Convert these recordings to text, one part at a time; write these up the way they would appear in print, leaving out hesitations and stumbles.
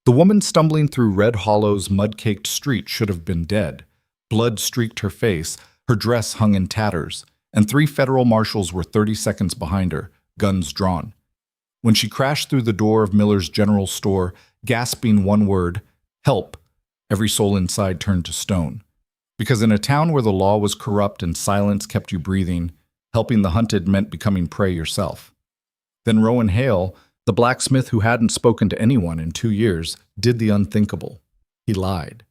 The woman stumbling through Red Hollow's mud-caked street should have been dead. Blood streaked her face, her dress hung in tatters, and 3 federal marshals were 30 seconds behind her, guns drawn. When she crashed through the door of Miller's general store, gasping one word, "Help," every soul inside turned to stone. Because in a town where the law was corrupt and silence kept you breathing, helping the hunted meant becoming prey yourself. Then Rowan Hale, the blacksmith who hadn't spoken to anyone in 2 years, did the unthinkable. He lied.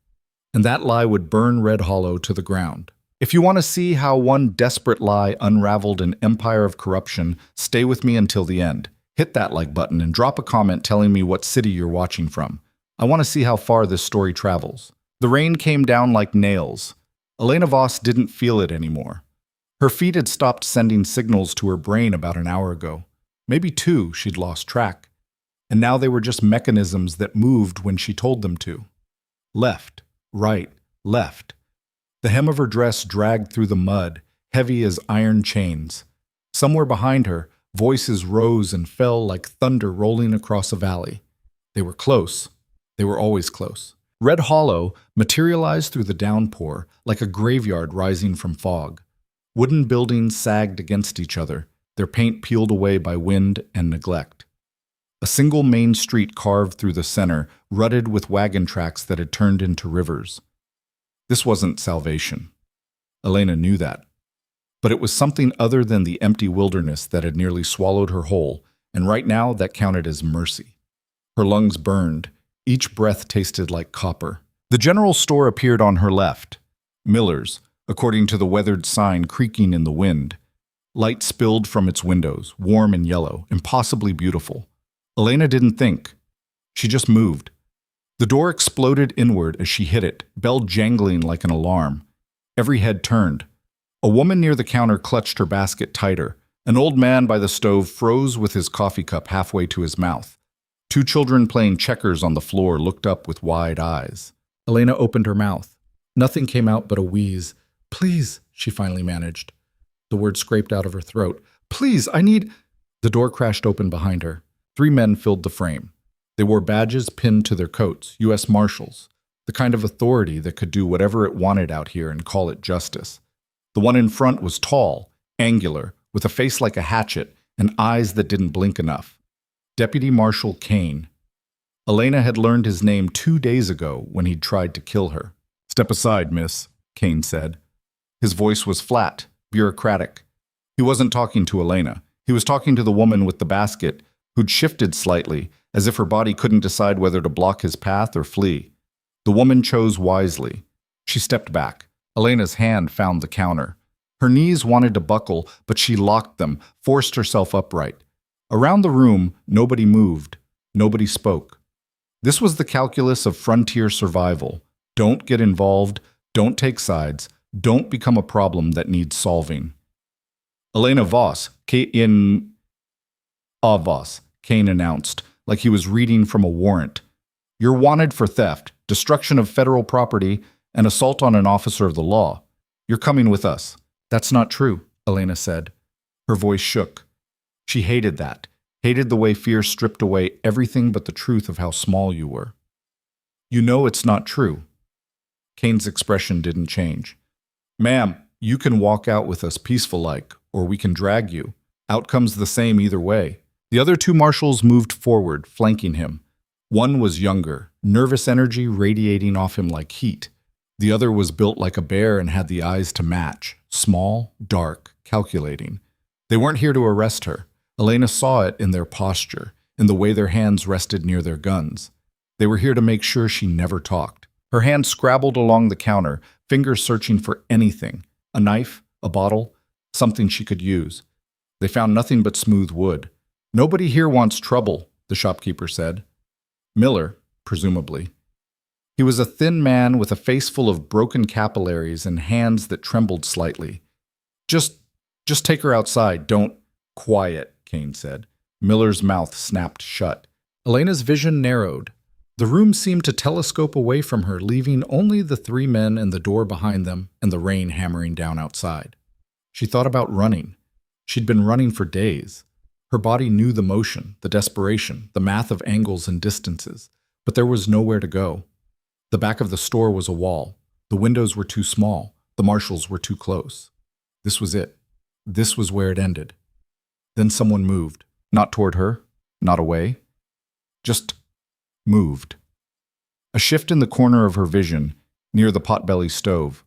And that lie would burn Red Hollow to the ground. If you want to see how one desperate lie unraveled an empire of corruption, stay with me until the end. Hit that like button and drop a comment telling me what city you're watching from. I want to see how far this story travels. The rain came down like nails. Elena Voss didn't feel it anymore. Her feet had stopped sending signals to her brain about an hour ago. Maybe 2, she'd lost track. And now they were just mechanisms that moved when she told them to. Left, right, left. The hem of her dress dragged through the mud, heavy as iron chains. Somewhere behind her, voices rose and fell like thunder rolling across a valley. They were close. They were always close. Red Hollow materialized through the downpour like a graveyard rising from fog. Wooden buildings sagged against each other, their paint peeled away by wind and neglect. A single main street carved through the center, rutted with wagon tracks that had turned into rivers. This wasn't salvation. Elena knew that. But it was something other than the empty wilderness that had nearly swallowed her whole, and right now that counted as mercy. Her lungs burned. Each breath tasted like copper. The general store appeared on her left. Miller's, according to the weathered sign creaking in the wind. Light spilled from its windows, warm and yellow, impossibly beautiful. Elena didn't think. She just moved. The door exploded inward as she hit it, bell jangling like an alarm. Every head turned. A woman near the counter clutched her basket tighter. An old man by the stove froze with his coffee cup halfway to his mouth. 2 children playing checkers on the floor looked up with wide eyes. Elena opened her mouth. Nothing came out but a wheeze. "Please," she finally managed. The word scraped out of her throat. "Please, I need—" The door crashed open behind her. 3 men filled the frame. They wore badges pinned to their coats, U.S. Marshals, the kind of authority that could do whatever it wanted out here and call it justice. The one in front was tall, angular, with a face like a hatchet and eyes that didn't blink enough. Deputy Marshal Kane. Elena had learned his name 2 days ago when he'd tried to kill her. "Step aside, miss," Kane said. His voice was flat, bureaucratic. He wasn't talking to Elena. He was talking to the woman with the basket, who'd shifted slightly, as if her body couldn't decide whether to block his path or flee. The woman chose wisely. She stepped back. Elena's hand found the counter. Her knees wanted to buckle, but she locked them, forced herself upright. Around the room, nobody moved. Nobody spoke. This was the calculus of frontier survival. Don't get involved. Don't take sides. Don't become a problem that needs solving. Elena Voss, Voss, Kane announced, like he was reading from a warrant. "You're wanted for theft, destruction of federal property, and assault on an officer of the law. You're coming with us." "That's not true," Elena said. Her voice shook. She hated that, hated the way fear stripped away everything but the truth of how small you were. "You know it's not true." Kane's expression didn't change. "Ma'am, you can walk out with us peaceful-like, or we can drag you. Outcome's the same either way." The other 2 marshals moved forward, flanking him. One was younger, nervous energy radiating off him like heat. The other was built like a bear and had the eyes to match, small, dark, calculating. They weren't here to arrest her. Elena saw it in their posture, in the way their hands rested near their guns. They were here to make sure she never talked. Her hand scrabbled along the counter, fingers searching for anything, a knife, a bottle, something she could use. They found nothing but smooth wood. "Nobody here wants trouble," the shopkeeper said. Miller, presumably. He was a thin man with a face full of broken capillaries and hands that trembled slightly. Just take her outside, don't—" "Quiet," Kane said. Miller's mouth snapped shut. Elena's vision narrowed. The room seemed to telescope away from her, leaving only the 3 men and the door behind them and the rain hammering down outside. She thought about running. She'd been running for days. Her body knew the motion, the desperation, the math of angles and distances. But there was nowhere to go. The back of the store was a wall. The windows were too small. The marshals were too close. This was it. This was where it ended. Then someone moved. Not toward her, not away. Just moved. A shift in the corner of her vision, near the potbelly stove.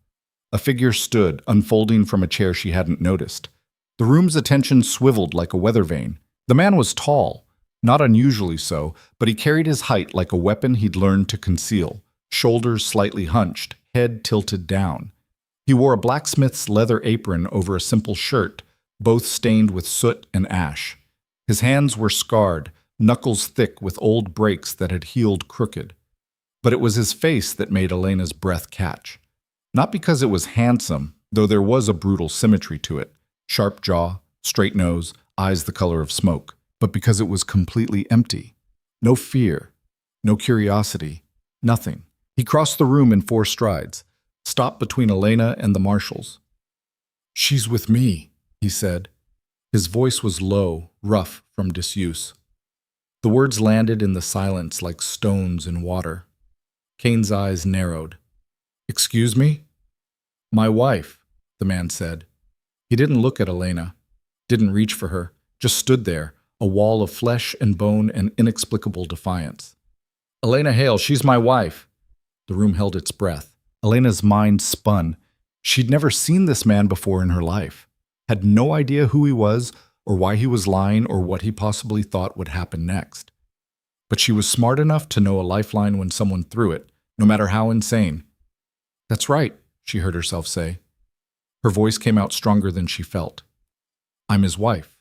A figure stood, unfolding from a chair she hadn't noticed. The room's attention swiveled like a weather vane. The man was tall, not unusually so, but he carried his height like a weapon he'd learned to conceal, shoulders slightly hunched, head tilted down. He wore a blacksmith's leather apron over a simple shirt, both stained with soot and ash. His hands were scarred, knuckles thick with old breaks that had healed crooked. But it was his face that made Elena's breath catch. Not because it was handsome, though there was a brutal symmetry to it, sharp jaw, straight nose, eyes the color of smoke, but because it was completely empty. No fear, no curiosity, nothing. He crossed the room in 4 strides, stopped between Elena and the marshals. "She's with me," he said. His voice was low, rough from disuse. The words landed in the silence like stones in water. Kane's eyes narrowed. "Excuse me?" "My wife," the man said. He didn't look at Elena, didn't reach for her, just stood there, a wall of flesh and bone and inexplicable defiance. "Elena Hale, she's my wife." The room held its breath. Elena's mind spun. She'd never seen this man before in her life, had no idea who he was or why he was lying or what he possibly thought would happen next. But she was smart enough to know a lifeline when someone threw it, no matter how insane. "That's right," she heard herself say. Her voice came out stronger than she felt. "I'm his wife."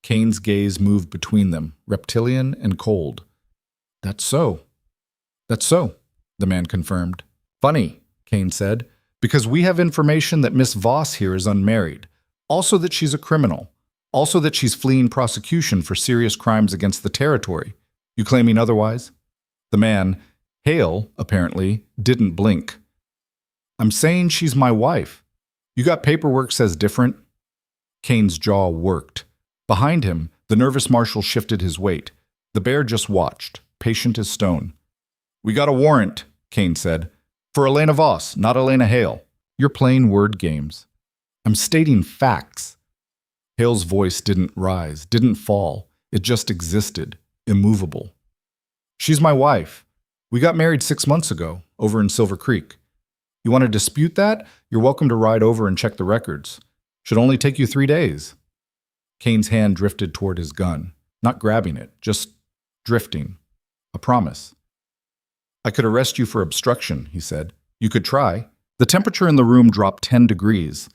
Kane's gaze moved between them, reptilian and cold. "That's so. That's so," the man confirmed. "Funny," Kane said, "because we have information that Miss Voss here is unmarried, also that she's a criminal, also that she's fleeing prosecution for serious crimes against the territory. You claiming otherwise?" The man, Hale, apparently, didn't blink. "I'm saying she's my wife. You got paperwork says different?" Kane's jaw worked. Behind him, the nervous marshal shifted his weight. The bear just watched, patient as stone. "We got a warrant," Kane said. "For Elena Voss, not Elena Hale. You're playing word games." "I'm stating facts." Hale's voice didn't rise, didn't fall. It just existed, immovable. "She's my wife. We got married 6 months ago, over in Silver Creek. You want to dispute that? You're welcome to ride over and check the records. Should only take you 3 days. Kane's hand drifted toward his gun, not grabbing it, just drifting. A promise. "I could arrest you for obstruction," he said. "You could try." The temperature in the room dropped 10 degrees.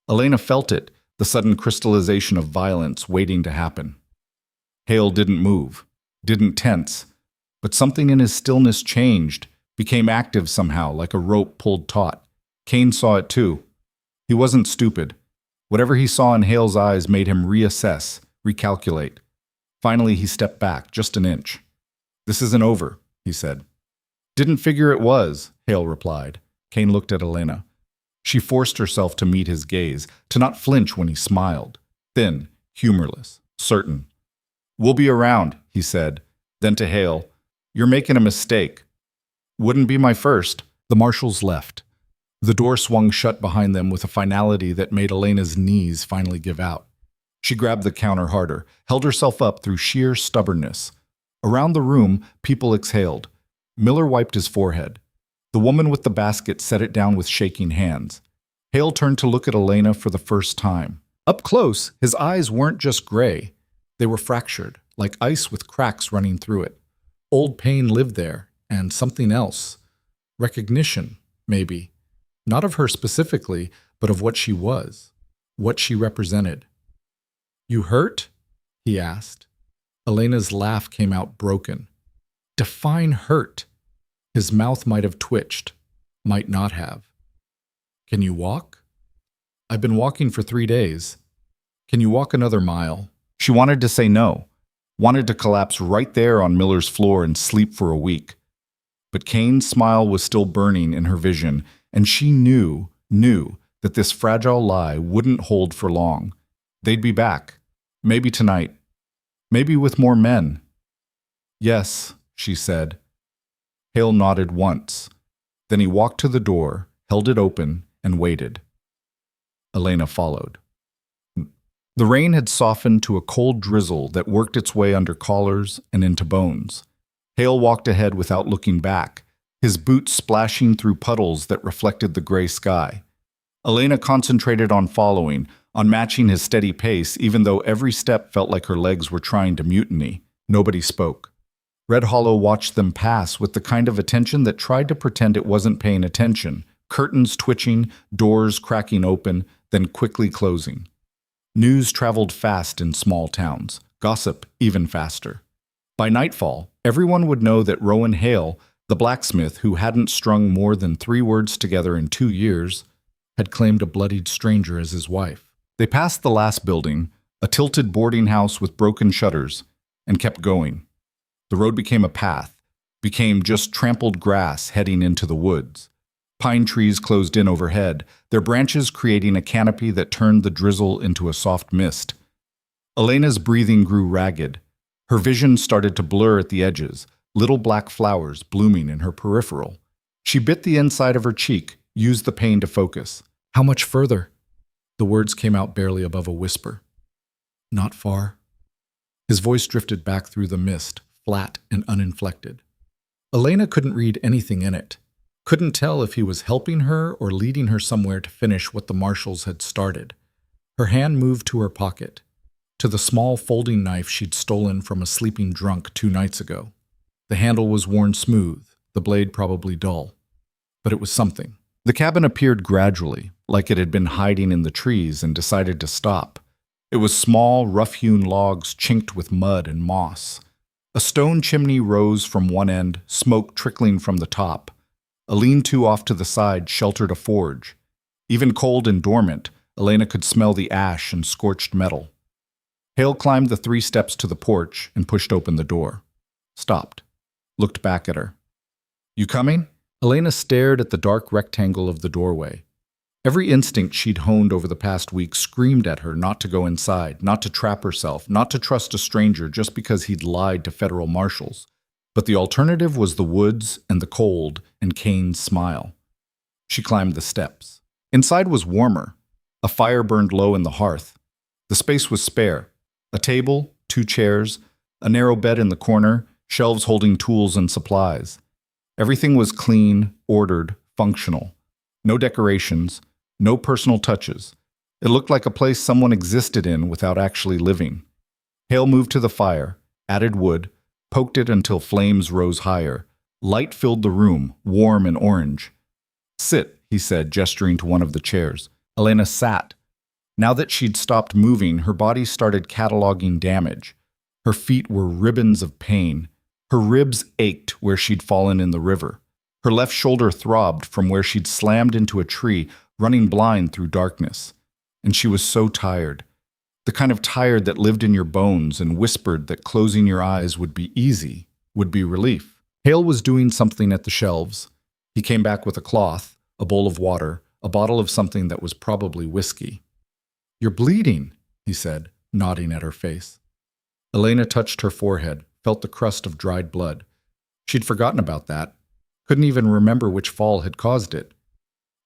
Elena felt it, the sudden crystallization of violence waiting to happen. Hale didn't move, didn't tense, but something in his stillness changed, became active somehow, like a rope pulled taut. Kane saw it too. He wasn't stupid. Whatever he saw in Hale's eyes made him reassess, recalculate. Finally, he stepped back, just an inch. "This isn't over," he said. "Didn't figure it was," Hale replied. Kane looked at Elena. She forced herself to meet his gaze, to not flinch when he smiled. Thin, humorless, certain. "We'll be around," he said. Then to Hale, "You're making a mistake." "Wouldn't be my first." The marshals left. The door swung shut behind them with a finality that made Elena's knees finally give out. She grabbed the counter harder, held herself up through sheer stubbornness. Around the room, people exhaled. Miller wiped his forehead. The woman with the basket set it down with shaking hands. Hale turned to look at Elena for the first time. Up close, his eyes weren't just gray. They were fractured, like ice with cracks running through it. Old pain lived there, and something else. Recognition, maybe. Not of her specifically, but of what she was, what she represented. "You hurt?" he asked. Elena's laugh came out broken. Define hurt. His mouth might have twitched, might not have. "Can you walk?" "I've been walking for 3 days." "Can you walk another mile?" She wanted to say no, wanted to collapse right there on Miller's floor and sleep for a week. But Kane's smile was still burning in her vision, and she knew that this fragile lie wouldn't hold for long. They'd be back, maybe tonight, maybe with more men. "Yes," she said, Hale nodded once. Then he walked to the door, held it open, and waited. Elena followed. The rain had softened to a cold drizzle that worked its way under collars and into bones. Hale walked ahead without looking back, his boots splashing through puddles that reflected the gray sky. Elena concentrated on following, on matching his steady pace, even though every step felt like her legs were trying to mutiny. Nobody spoke. Red Hollow watched them pass with the kind of attention that tried to pretend it wasn't paying attention, curtains twitching, doors cracking open, then quickly closing. News traveled fast in small towns, gossip even faster. By nightfall, everyone would know that Rowan Hale, the blacksmith who hadn't strung more than 3 words together in 2 years, had claimed a bloodied stranger as his wife. They passed the last building, a tilted boarding house with broken shutters, and kept going. The road became a path, became just trampled grass heading into the woods. Pine trees closed in overhead, their branches creating a canopy that turned the drizzle into a soft mist. Elena's breathing grew ragged. Her vision started to blur at the edges, little black flowers blooming in her peripheral. She bit the inside of her cheek, used the pain to focus. "How much further?" The words came out barely above a whisper. "Not far." His voice drifted back through the mist, flat and uninflected. Elena couldn't read anything in it. Couldn't tell if he was helping her or leading her somewhere to finish what the marshals had started. Her hand moved to her pocket, to the small folding knife she'd stolen from a sleeping drunk 2 nights ago. The handle was worn smooth, the blade probably dull. But it was something. The cabin appeared gradually, like it had been hiding in the trees and decided to stop. It was small, rough-hewn logs chinked with mud and moss. A stone chimney rose from one end, smoke trickling from the top. A lean-to off to the side sheltered a forge. Even cold and dormant, Elena could smell the ash and scorched metal. Hale climbed the 3 steps to the porch and pushed open the door. Stopped. Looked back at her. "You coming?" Elena stared at the dark rectangle of the doorway. Every instinct she'd honed over the past week screamed at her not to go inside, not to trap herself, not to trust a stranger just because he'd lied to federal marshals. But the alternative was the woods and the cold and Kane's smile. She climbed the steps. Inside was warmer. A fire burned low in the hearth. The space was spare. A table, 2 chairs, a narrow bed in the corner, shelves holding tools and supplies. Everything was clean, ordered, functional. No decorations, no personal touches. It looked like a place someone existed in without actually living. Hale moved to the fire, added wood, poked it until flames rose higher. Light filled the room, warm and orange. "Sit," he said, gesturing to one of the chairs. Elena sat. Now that she'd stopped moving, her body started cataloging damage. Her feet were ribbons of pain. Her ribs ached where she'd fallen in the river. Her left shoulder throbbed from where she'd slammed into a tree, running blind through darkness. And she was so tired. The kind of tired that lived in your bones and whispered that closing your eyes would be easy, would be relief. Hale was doing something at the shelves. He came back with a cloth, a bowl of water, a bottle of something that was probably whiskey. "You're bleeding," he said, nodding at her face. Elena touched her forehead, felt the crust of dried blood. She'd forgotten about that. Couldn't even remember which fall had caused it.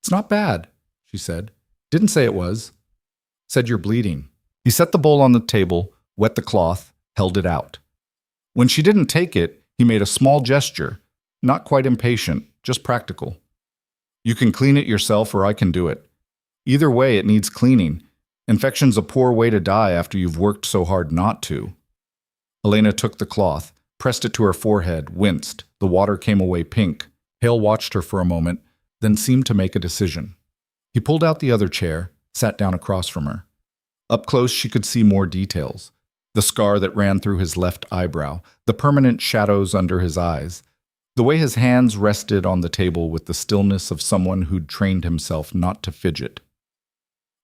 "It's not bad," she said. "Didn't say it was. Said you're bleeding." He set the bowl on the table, wet the cloth, held it out. When she didn't take it, he made a small gesture, not quite impatient, just practical. "You can clean it yourself or I can do it. Either way, it needs cleaning. Infection's a poor way to die after you've worked so hard not to." Elena took the cloth, pressed it to her forehead, winced. The water came away pink. Hale watched her for a moment, then seemed to make a decision. He pulled out the other chair, sat down across from her. Up close, she could see more details. The scar that ran through his left eyebrow, the permanent shadows under his eyes, the way his hands rested on the table with the stillness of someone who'd trained himself not to fidget.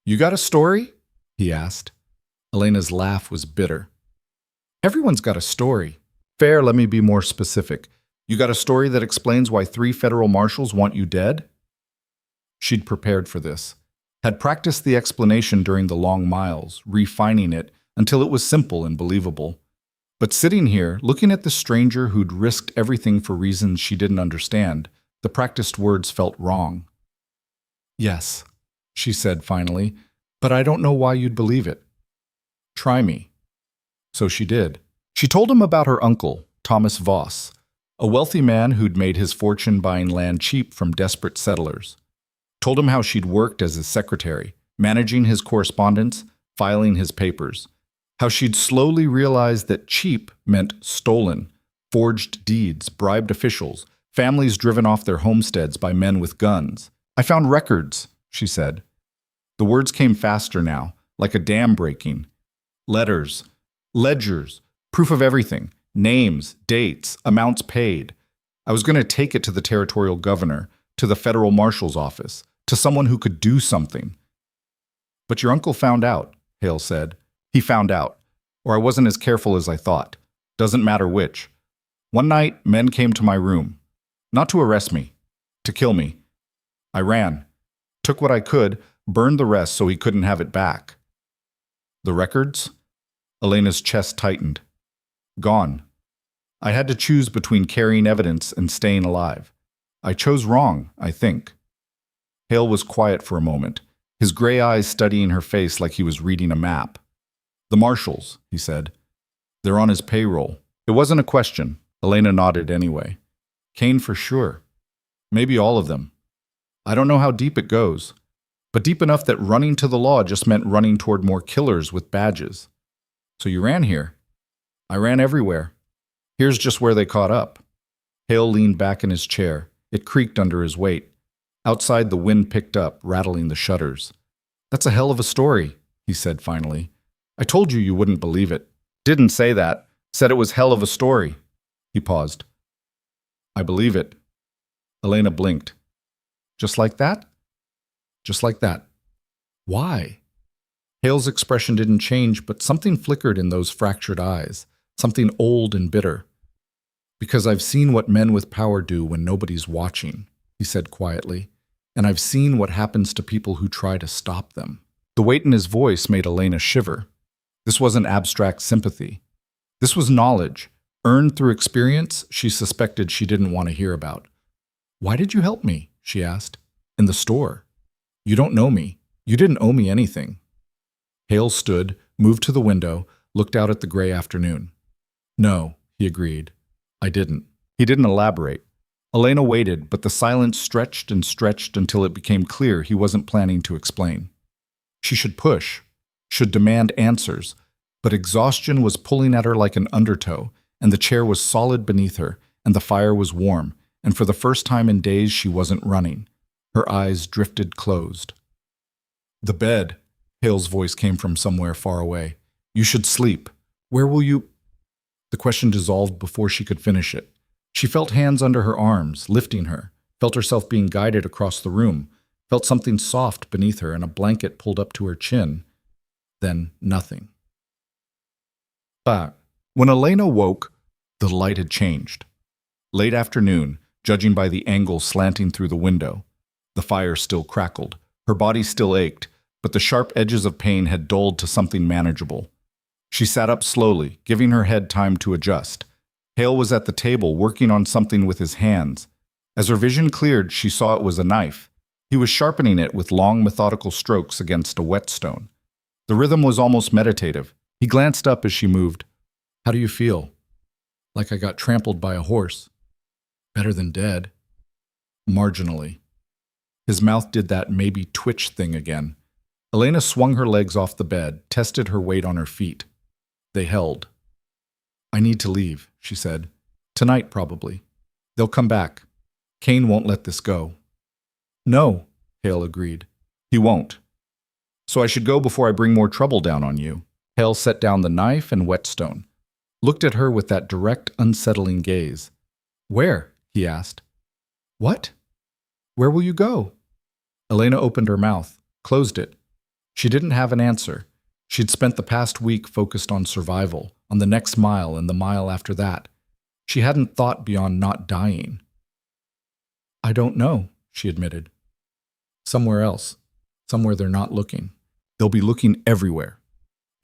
"You got a story?" he asked. Elena's laugh was bitter. "Everyone's got a story." "Fair, let me be more specific. You got a story that explains why 3 federal marshals want you dead?" She'd prepared for this. Had practiced the explanation during the long miles, refining it until it was simple and believable. But sitting here, looking at the stranger who'd risked everything for reasons she didn't understand, the practiced words felt wrong. Yes, she said finally, but I don't know why you'd believe it. Try me. So she did. She told him about her uncle, Thomas Voss, a wealthy man who'd made his fortune buying land cheap from desperate settlers. Told him how she'd worked as his secretary, managing his correspondence, filing his papers. How she'd slowly realized that cheap meant stolen, forged deeds, bribed officials, families driven off their homesteads by men with guns. I found records, she said. The words came faster now, like a dam breaking. Letters, ledgers, proof of everything, names, dates, amounts paid. I was going to take it to the territorial governor, to the federal marshal's office, to someone who could do something. But your uncle found out, Hale said. He found out, or I wasn't as careful as I thought. Doesn't matter which. One night, men came to my room. Not to arrest me, to kill me. I ran, took what I could, burned the rest so he couldn't have it back. The records? Elena's chest tightened. Gone. I had to choose between carrying evidence and staying alive. I chose wrong, I think. Hale was quiet for a moment, his gray eyes studying her face like he was reading a map. The marshals, he said. They're on his payroll. It wasn't a question. Elena nodded anyway. Kane for sure. Maybe all of them. I don't know how deep it goes, but deep enough that running to the law just meant running toward more killers with badges. So you ran here. I ran everywhere. Here's just where they caught up. Hale leaned back in his chair. It creaked under his weight. Outside, the wind picked up, rattling the shutters. That's a hell of a story, he said finally. I told you you wouldn't believe it. Didn't say that. Said it was hell of a story. He paused. I believe it. Elena blinked. Just like that? Just like that. Why? Hale's expression didn't change, but something flickered in those fractured eyes, something old and bitter. Because I've seen what men with power do when nobody's watching, he said quietly, and I've seen what happens to people who try to stop them. The weight in his voice made Elena shiver. This wasn't abstract sympathy. This was knowledge, earned through experience she suspected she didn't want to hear about. Why did you help me? She asked. In the store. You don't know me. You didn't owe me anything. Hale stood, moved to the window, looked out at the gray afternoon. No, he agreed. I didn't. He didn't elaborate. Elena waited, but the silence stretched and stretched until it became clear he wasn't planning to explain. She should push, should demand answers, but exhaustion was pulling at her like an undertow, and the chair was solid beneath her, and the fire was warm, and for the first time in days she wasn't running. Her eyes drifted closed. The bed, Hale's voice came from somewhere far away. You should sleep. Where will you? The question dissolved before she could finish it. She felt hands under her arms, lifting her, felt herself being guided across the room, felt something soft beneath her and a blanket pulled up to her chin. Then nothing. But when Elena woke, the light had changed. Late afternoon, judging by the angle slanting through the window. The fire still crackled. Her body still ached, but the sharp edges of pain had dulled to something manageable. She sat up slowly, giving her head time to adjust. Hale was at the table, working on something with his hands. As her vision cleared, she saw it was a knife. He was sharpening it with long, methodical strokes against a whetstone. The rhythm was almost meditative. He glanced up as she moved. How do you feel? Like I got trampled by a horse. Better than dead. Marginally. His mouth did that maybe twitch thing again. Elena swung her legs off the bed, tested her weight on her feet. They held. I need to leave, she said. Tonight, probably. They'll come back. Kane won't let this go. No, Hale agreed. He won't. So I should go before I bring more trouble down on you. Hale set down the knife and whetstone, looked at her with that direct, unsettling gaze. Where? He asked. What? Where will you go? Elena opened her mouth, closed it. She didn't have an answer. She'd spent the past week focused on survival, on the next mile and the mile after that. She hadn't thought beyond not dying. I don't know, she admitted. Somewhere else. Somewhere they're not looking. They'll be looking everywhere.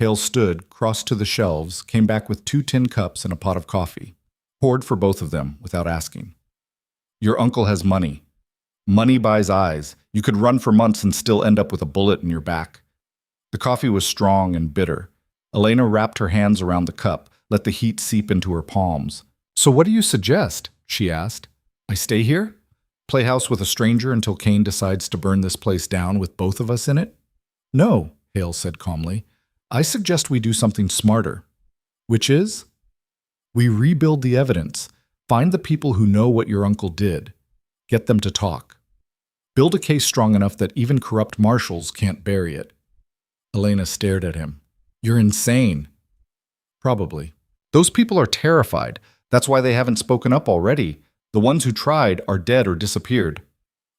Hale stood, crossed to the shelves, came back with 2 tin cups and a pot of coffee. Poured for both of them without asking. Your uncle has money. Money buys eyes. You could run for months and still end up with a bullet in your back. The coffee was strong and bitter. Elena wrapped her hands around the cup, let the heat seep into her palms. So what do you suggest? She asked. I stay here? Play house with a stranger until Kane decides to burn this place down with both of us in it? No, Hale said calmly. I suggest we do something smarter. Which is? We rebuild the evidence. Find the people who know what your uncle did. Get them to talk. Build a case strong enough that even corrupt marshals can't bury it. Elena stared at him. You're insane. Probably. Those people are terrified. That's why they haven't spoken up already. The ones who tried are dead or disappeared.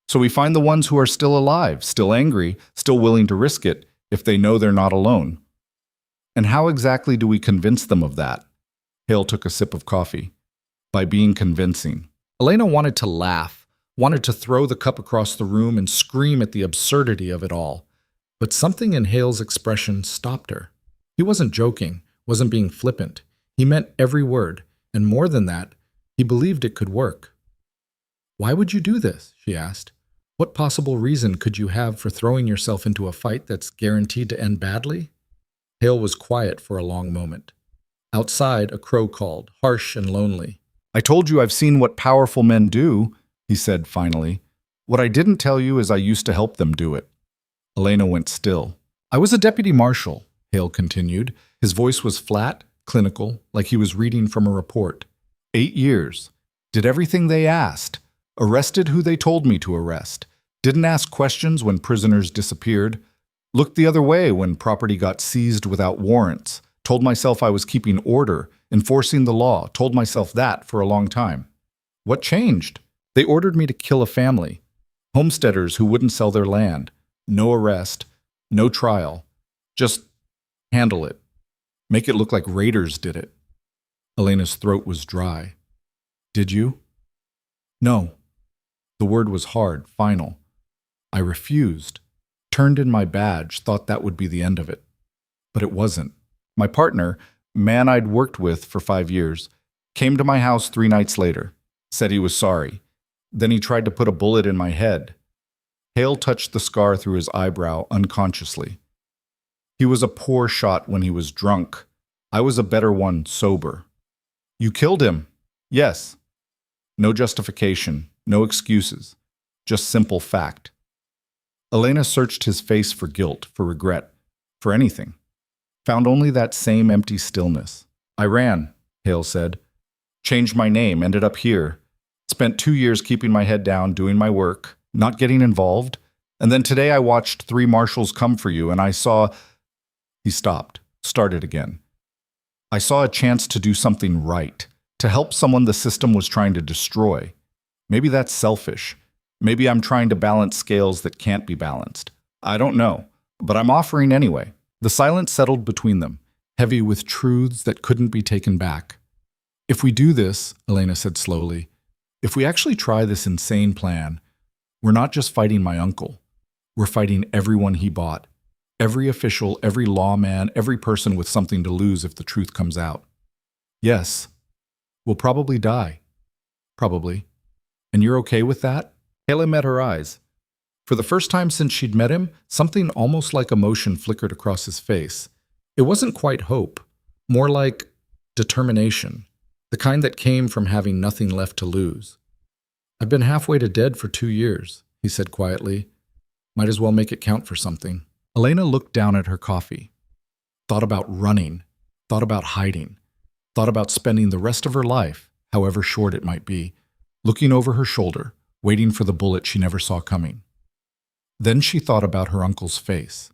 So we find the ones who are still alive, still angry, still willing to risk it, if they know they're not alone. And how exactly do we convince them of that? Hale took a sip of coffee. By being convincing. Elena wanted to laugh, wanted to throw the cup across the room and scream at the absurdity of it all. But something in Hale's expression stopped her. He wasn't joking, wasn't being flippant. He meant every word, and more than that, he believed it could work. Why would you do this? She asked. What possible reason could you have for throwing yourself into a fight that's guaranteed to end badly? Hale was quiet for a long moment. Outside, a crow called, harsh and lonely. I told you I've seen what powerful men do, he said finally. What I didn't tell you is I used to help them do it. Elena went still. I was a deputy marshal, Hale continued. His voice was flat, clinical, like he was reading from a report. 8 years. Did everything they asked. Arrested who they told me to arrest. Didn't ask questions when prisoners disappeared. Looked the other way when property got seized without warrants. Told myself I was keeping order, enforcing the law. Told myself that for a long time. What changed? They ordered me to kill a family. Homesteaders who wouldn't sell their land. No arrest. No trial. Just handle it. Make it look like raiders did it. Elena's throat was dry. Did you? No. The word was hard, final. I refused. Turned in my badge, thought that would be the end of it. But it wasn't. My partner, man I'd worked with for 5 years, came to my house 3 nights later, said he was sorry. Then he tried to put a bullet in my head. Hale touched the scar through his eyebrow unconsciously. He was a poor shot when he was drunk. I was a better one sober. You killed him? Yes. No justification, no excuses, just simple fact. Elena searched his face for guilt, for regret, for anything. Found only that same empty stillness. I ran, Hale said. Changed my name, ended up here. Spent 2 years keeping my head down, doing my work, not getting involved. And then today I watched 3 marshals come for you, and I saw... He stopped, started again. I saw a chance to do something right, to help someone the system was trying to destroy. Maybe that's selfish. Maybe I'm trying to balance scales that can't be balanced. I don't know, but I'm offering anyway. The silence settled between them, heavy with truths that couldn't be taken back. If we do this, Elena said slowly, if we actually try this insane plan, we're not just fighting my uncle. We're fighting everyone he bought. Every official, every lawman, every person with something to lose if the truth comes out. Yes, we'll probably die. Probably. And you're okay with that? Hale met her eyes. For the first time since she'd met him, something almost like emotion flickered across his face. It wasn't quite hope, more like determination, the kind that came from having nothing left to lose. I've been halfway to dead for 2 years, he said quietly. Might as well make it count for something. Elena looked down at her coffee. Thought about running, thought about hiding, thought about spending the rest of her life, however short it might be, looking over her shoulder, waiting for the bullet she never saw coming. Then she thought about her uncle's face,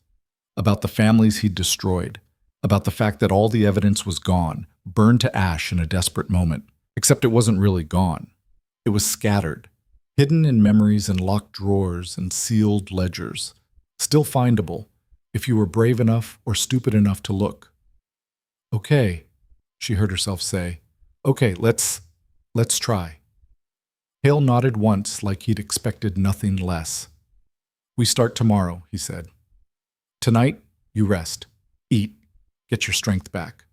about the families he'd destroyed, about the fact that all the evidence was gone, burned to ash in a desperate moment, except it wasn't really gone. It was scattered, hidden in memories and locked drawers and sealed ledgers, still findable if you were brave enough or stupid enough to look. Okay, she heard herself say. Okay, let's try. Hale nodded once like he'd expected nothing less. We start tomorrow, he said. Tonight, you rest, eat, get your strength back.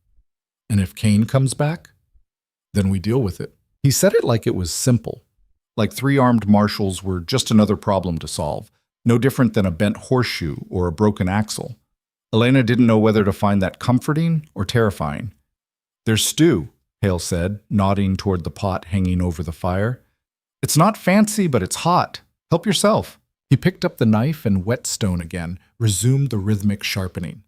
And if Kane comes back, then we deal with it. He said it like it was simple, like 3 armed marshals were just another problem to solve, no different than a bent horseshoe or a broken axle. Elena didn't know whether to find that comforting or terrifying. There's stew, Hale said, nodding toward the pot hanging over the fire. It's not fancy, but it's hot. Help yourself. He picked up the knife and whetstone again, resumed the rhythmic sharpening.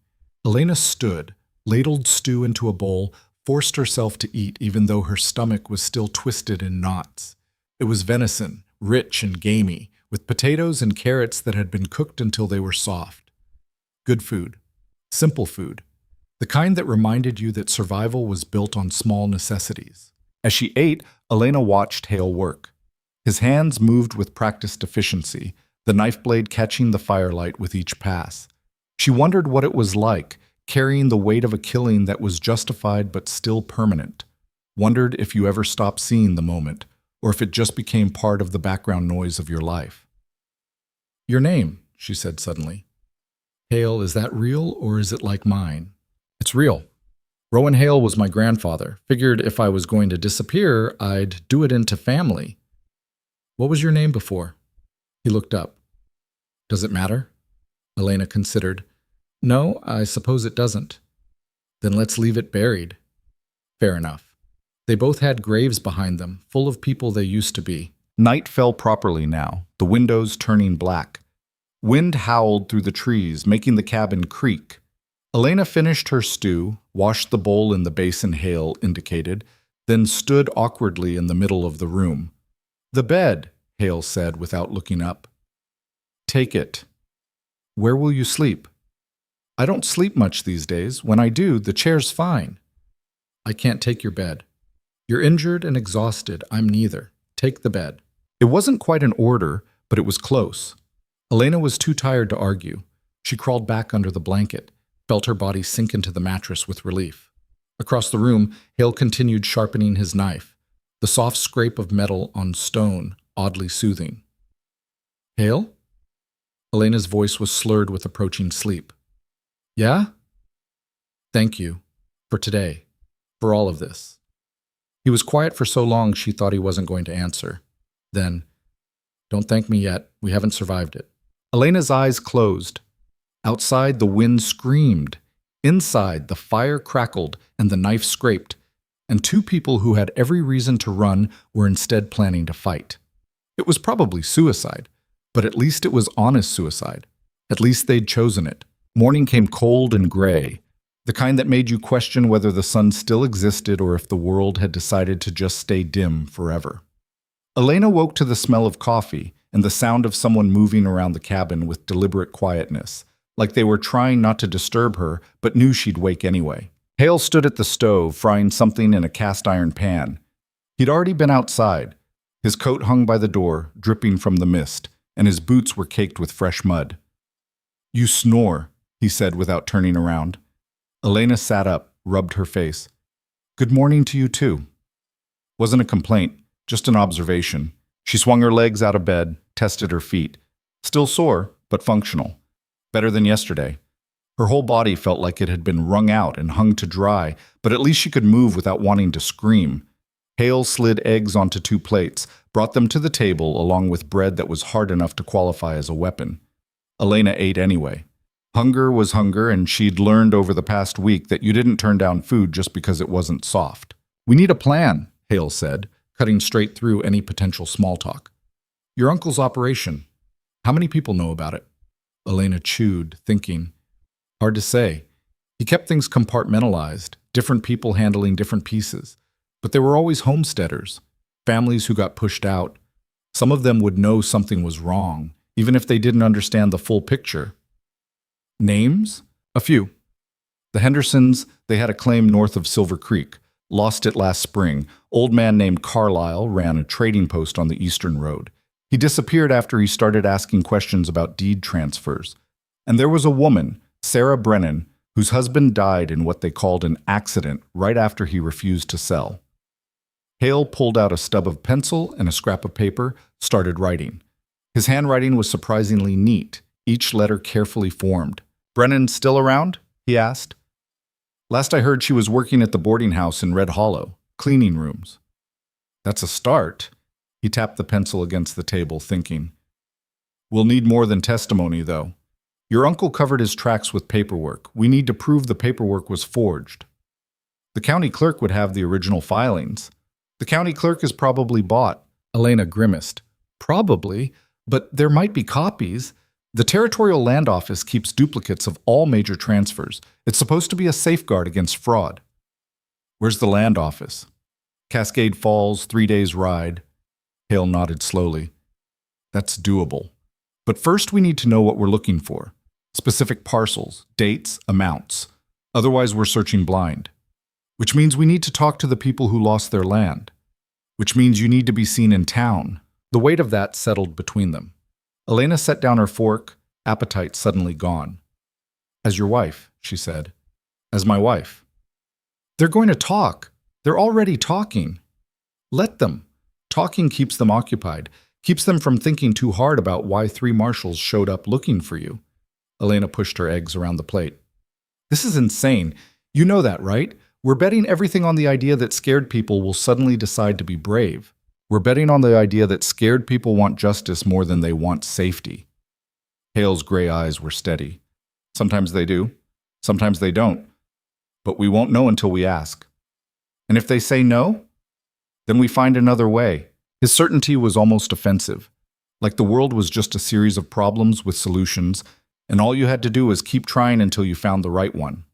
Elena stood, ladled stew into a bowl, forced herself to eat even though her stomach was still twisted in knots. It was venison, rich and gamey, with potatoes and carrots that had been cooked until they were soft. Good food. Simple food. The kind that reminded you that survival was built on small necessities. As she ate, Elena watched Hale work. His hands moved with practiced efficiency, the knife blade catching the firelight with each pass. She wondered what it was like, carrying the weight of a killing that was justified but still permanent. Wondered if you ever stopped seeing the moment, or if it just became part of the background noise of your life. Your name, she said suddenly. Hale, is that real or is it like mine? It's real. Rowan Hale was my grandfather. Figured if I was going to disappear, I'd do it into family. What was your name before? He looked up. Does it matter? Elena considered. No, I suppose it doesn't. Then let's leave it buried. Fair enough. They both had graves behind them, full of people they used to be. Night fell properly now, the windows turning black. Wind howled through the trees, making the cabin creak. Elena finished her stew, washed the bowl in the basin Hale indicated, then stood awkwardly in the middle of the room. The bed, Hale said without looking up. Take it. Where will you sleep? I don't sleep much these days. When I do, the chair's fine. I can't take your bed. You're injured and exhausted. I'm neither. Take the bed. It wasn't quite an order, but it was close. Elena was too tired to argue. She crawled back under the blanket, felt her body sink into the mattress with relief. Across the room, Hale continued sharpening his knife, the soft scrape of metal on stone oddly soothing. Hale? Elena's voice was slurred with approaching sleep. Yeah? Thank you. For today. For all of this. He was quiet for so long she thought he wasn't going to answer. Then, don't thank me yet. We haven't survived it. Elena's eyes closed. Outside, the wind screamed. Inside, the fire crackled and the knife scraped. And 2 people who had every reason to run were instead planning to fight. It was probably suicide, but at least it was honest suicide. At least they'd chosen it. Morning came cold and gray, the kind that made you question whether the sun still existed or if the world had decided to just stay dim forever. Elena woke to the smell of coffee and the sound of someone moving around the cabin with deliberate quietness, like they were trying not to disturb her but knew she'd wake anyway. Hale stood at the stove, frying something in a cast-iron pan. He'd already been outside. His coat hung by the door, dripping from the mist, and his boots were caked with fresh mud. You snore, he said without turning around. Elena sat up, rubbed her face. Good morning to you too. Wasn't a complaint, just an observation. She swung her legs out of bed, tested her feet. Still sore, but functional. Better than yesterday. Her whole body felt like it had been wrung out and hung to dry, but at least she could move without wanting to scream. Hale slid eggs onto 2 plates, brought them to the table along with bread that was hard enough to qualify as a weapon. Elena ate anyway. Hunger was hunger, and she'd learned over the past week that you didn't turn down food just because it wasn't soft. We need a plan, Hale said, cutting straight through any potential small talk. Your uncle's operation. How many people know about it? Elena chewed, thinking. Hard to say. He kept things compartmentalized, different people handling different pieces. But there were always homesteaders, families who got pushed out. Some of them would know something was wrong, even if they didn't understand the full picture. Names? A few. The Hendersons, they had a claim north of Silver Creek. Lost it last spring. Old man named Carlisle ran a trading post on the eastern road. He disappeared after he started asking questions about deed transfers. And there was a woman, Sarah Brennan, whose husband died in what they called an accident right after he refused to sell. Hale pulled out a stub of pencil and a scrap of paper, started writing. His handwriting was surprisingly neat, each letter carefully formed. Brennan still around? He asked. Last I heard, she was working at the boarding house in Red Hollow, cleaning rooms. That's a start. He tapped the pencil against the table, thinking. We'll need more than testimony, though. Your uncle covered his tracks with paperwork. We need to prove the paperwork was forged. The county clerk would have the original filings. The county clerk is probably bought. Elena grimaced. Probably, but there might be copies. The Territorial Land Office keeps duplicates of all major transfers. It's supposed to be a safeguard against fraud. Where's the land office? Cascade Falls, 3 days' ride. Hale nodded slowly. That's doable. But first we need to know what we're looking for. Specific parcels, dates, amounts. Otherwise we're searching blind. Which means we need to talk to the people who lost their land. Which means you need to be seen in town. The weight of that settled between them. Elena set down her fork, appetite suddenly gone. As your wife, she said. As my wife. They're going to talk. They're already talking. Let them. Talking keeps them occupied, keeps them from thinking too hard about why 3 marshals showed up looking for you. Elena pushed her eggs around the plate. This is insane. You know that, right? We're betting everything on the idea that scared people will suddenly decide to be brave. We're betting on the idea that scared people want justice more than they want safety. Hale's gray eyes were steady. Sometimes they do. Sometimes they don't. But we won't know until we ask. And if they say no, then we find another way. His certainty was almost offensive. Like the world was just a series of problems with solutions, and all you had to do was keep trying until you found the right one.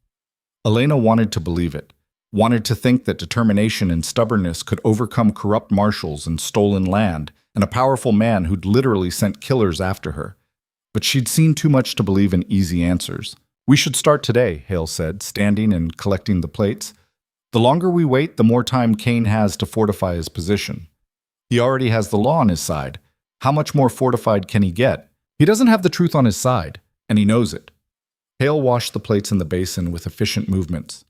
Elena wanted to believe it. Wanted to think that determination and stubbornness could overcome corrupt marshals and stolen land, and a powerful man who'd literally sent killers after her. But she'd seen too much to believe in easy answers. We should start today, Hale said, standing and collecting the plates. The longer we wait, the more time Kane has to fortify his position. He already has the law on his side. How much more fortified can he get? He doesn't have the truth on his side, and he knows it. Hale washed the plates in the basin with efficient movements.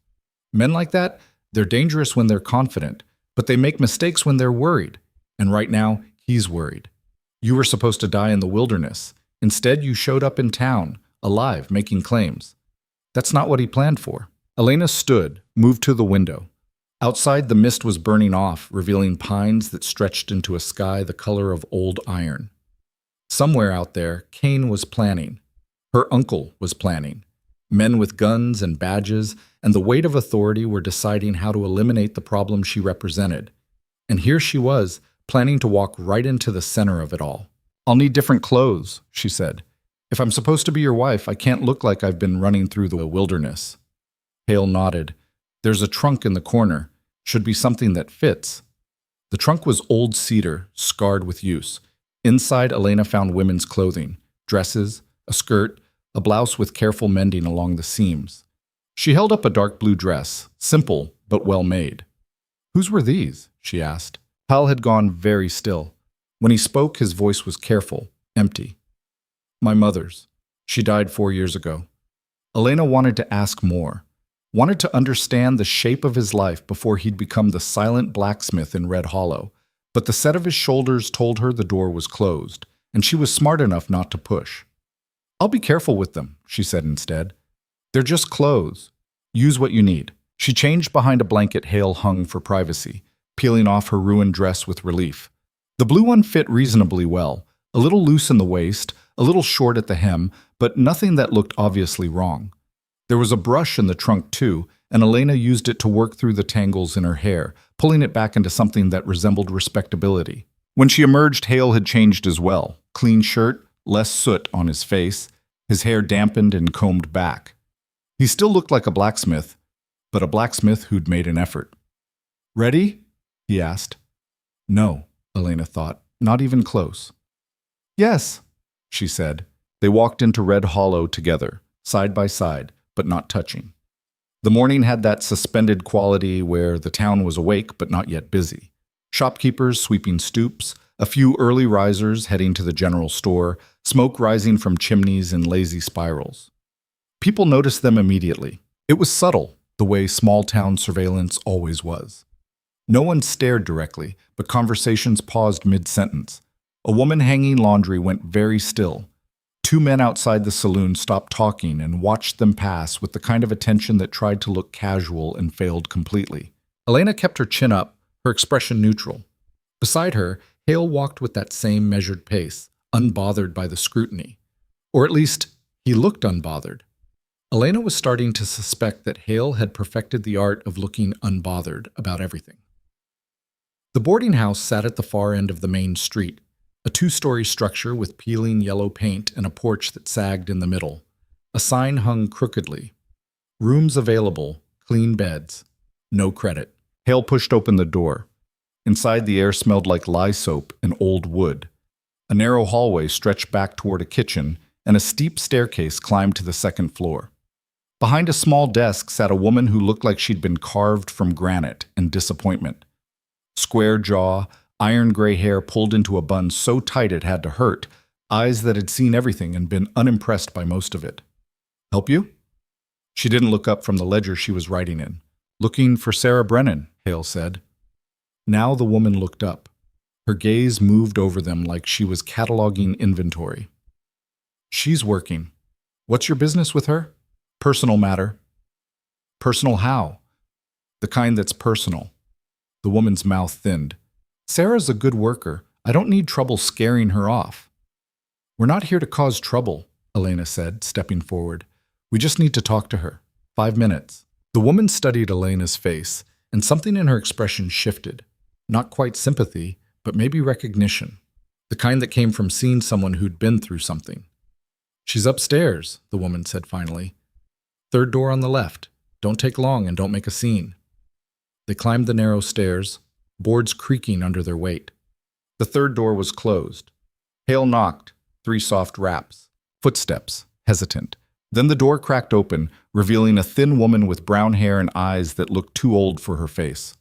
Men like that, they're dangerous when they're confident, but they make mistakes when they're worried. And right now, he's worried. You were supposed to die in the wilderness. Instead, you showed up in town, alive, making claims. That's not what he planned for. Elena stood, moved to the window. Outside, the mist was burning off, revealing pines that stretched into a sky the color of old iron. Somewhere out there, Kane was planning. Her uncle was planning. Men with guns and badges and the weight of authority were deciding how to eliminate the problem she represented. And here she was, planning to walk right into the center of it all. I'll need different clothes, she said. If I'm supposed to be your wife, I can't look like I've been running through the wilderness. Hale nodded. There's a trunk in the corner. Should be something that fits. The trunk was old cedar, scarred with use. Inside, Elena found women's clothing, dresses, a skirt, a blouse with careful mending along the seams. She held up a dark blue dress, simple but well made. Whose were these? She asked. Hal had gone very still. When he spoke, his voice was careful, empty. My mother's. She died 4 years ago. Elena wanted to ask more, wanted to understand the shape of his life before he'd become the silent blacksmith in Red Hollow, but the set of his shoulders told her the door was closed, and she was smart enough not to push. I'll be careful with them, she said instead. They're just clothes. Use what you need. She changed behind a blanket Hale hung for privacy, peeling off her ruined dress with relief. The blue one fit reasonably well, a little loose in the waist, a little short at the hem, but nothing that looked obviously wrong. There was a brush in the trunk too, and Elena used it to work through the tangles in her hair, pulling it back into something that resembled respectability. When she emerged, Hale had changed as well. Clean shirt, less soot on his face, his hair dampened and combed back. He still looked like a blacksmith, but a blacksmith who'd made an effort. Ready? He asked. No, Elena thought, not even close. Yes, she said. They walked into Red Hollow together, side by side, but not touching. The morning had that suspended quality where the town was awake but not yet busy. Shopkeepers sweeping stoops, a few early risers heading to the general store, smoke rising from chimneys in lazy spirals. People noticed them immediately. It was subtle, the way small-town surveillance always was. No one stared directly, but conversations paused mid-sentence. A woman hanging laundry went very still. two men outside the saloon stopped talking and watched them pass with the kind of attention that tried to look casual and failed completely. Elena kept her chin up, her expression neutral. Beside her, Hale walked with that same measured pace, unbothered by the scrutiny. Or at least, he looked unbothered. Elena was starting to suspect that Hale had perfected the art of looking unbothered about everything. The boarding house sat at the far end of the main street, a two-story structure with peeling yellow paint and a porch that sagged in the middle. A sign hung crookedly. Rooms available, clean beds, no credit. Hale pushed open the door. Inside, the air smelled like lye soap and old wood. A narrow hallway stretched back toward a kitchen, and a steep staircase climbed to the second floor. Behind a small desk sat a woman who looked like she'd been carved from granite and disappointment. Square jaw, iron gray hair pulled into a bun so tight it had to hurt, eyes that had seen everything and been unimpressed by most of it. "Help you?" She didn't look up from the ledger she was writing in. "Looking for Sarah Brennan," Hale said. Now the woman looked up. Her gaze moved over them like she was cataloging inventory. "She's working. What's your business with her?" "Personal matter." "Personal how?" "The kind that's personal." The woman's mouth thinned. "Sarah's a good worker. I don't need trouble scaring her off." "We're not here to cause trouble," Elena said, stepping forward. "We just need to talk to her. 5 minutes." The woman studied Elena's face, and something in her expression shifted. Not quite sympathy, but maybe recognition. The kind that came from seeing someone who'd been through something. "She's upstairs," the woman said finally. "Third door on the left. Don't take long and don't make a scene." They climbed the narrow stairs, boards creaking under their weight. The third door was closed. Hale knocked, 3 soft raps. Footsteps, hesitant. Then the door cracked open, revealing a thin woman with brown hair and eyes that looked too old for her face.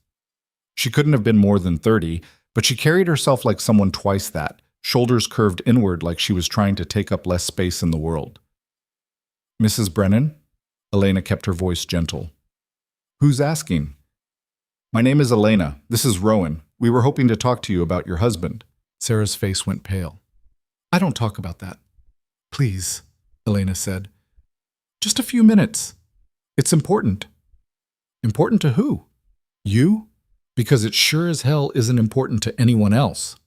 She couldn't have been more than 30, but she carried herself like someone twice that, shoulders curved inward like she was trying to take up less space in the world. "Mrs. Brennan?" Elena kept her voice gentle. "Who's asking?" "My name is Elena. This is Rowan. We were hoping to talk to you about your husband." Sarah's face went pale. "I don't talk about that." "Please," Elena said. "Just a few minutes. It's important." "Important to who? You? Because it sure as hell isn't important to anyone else."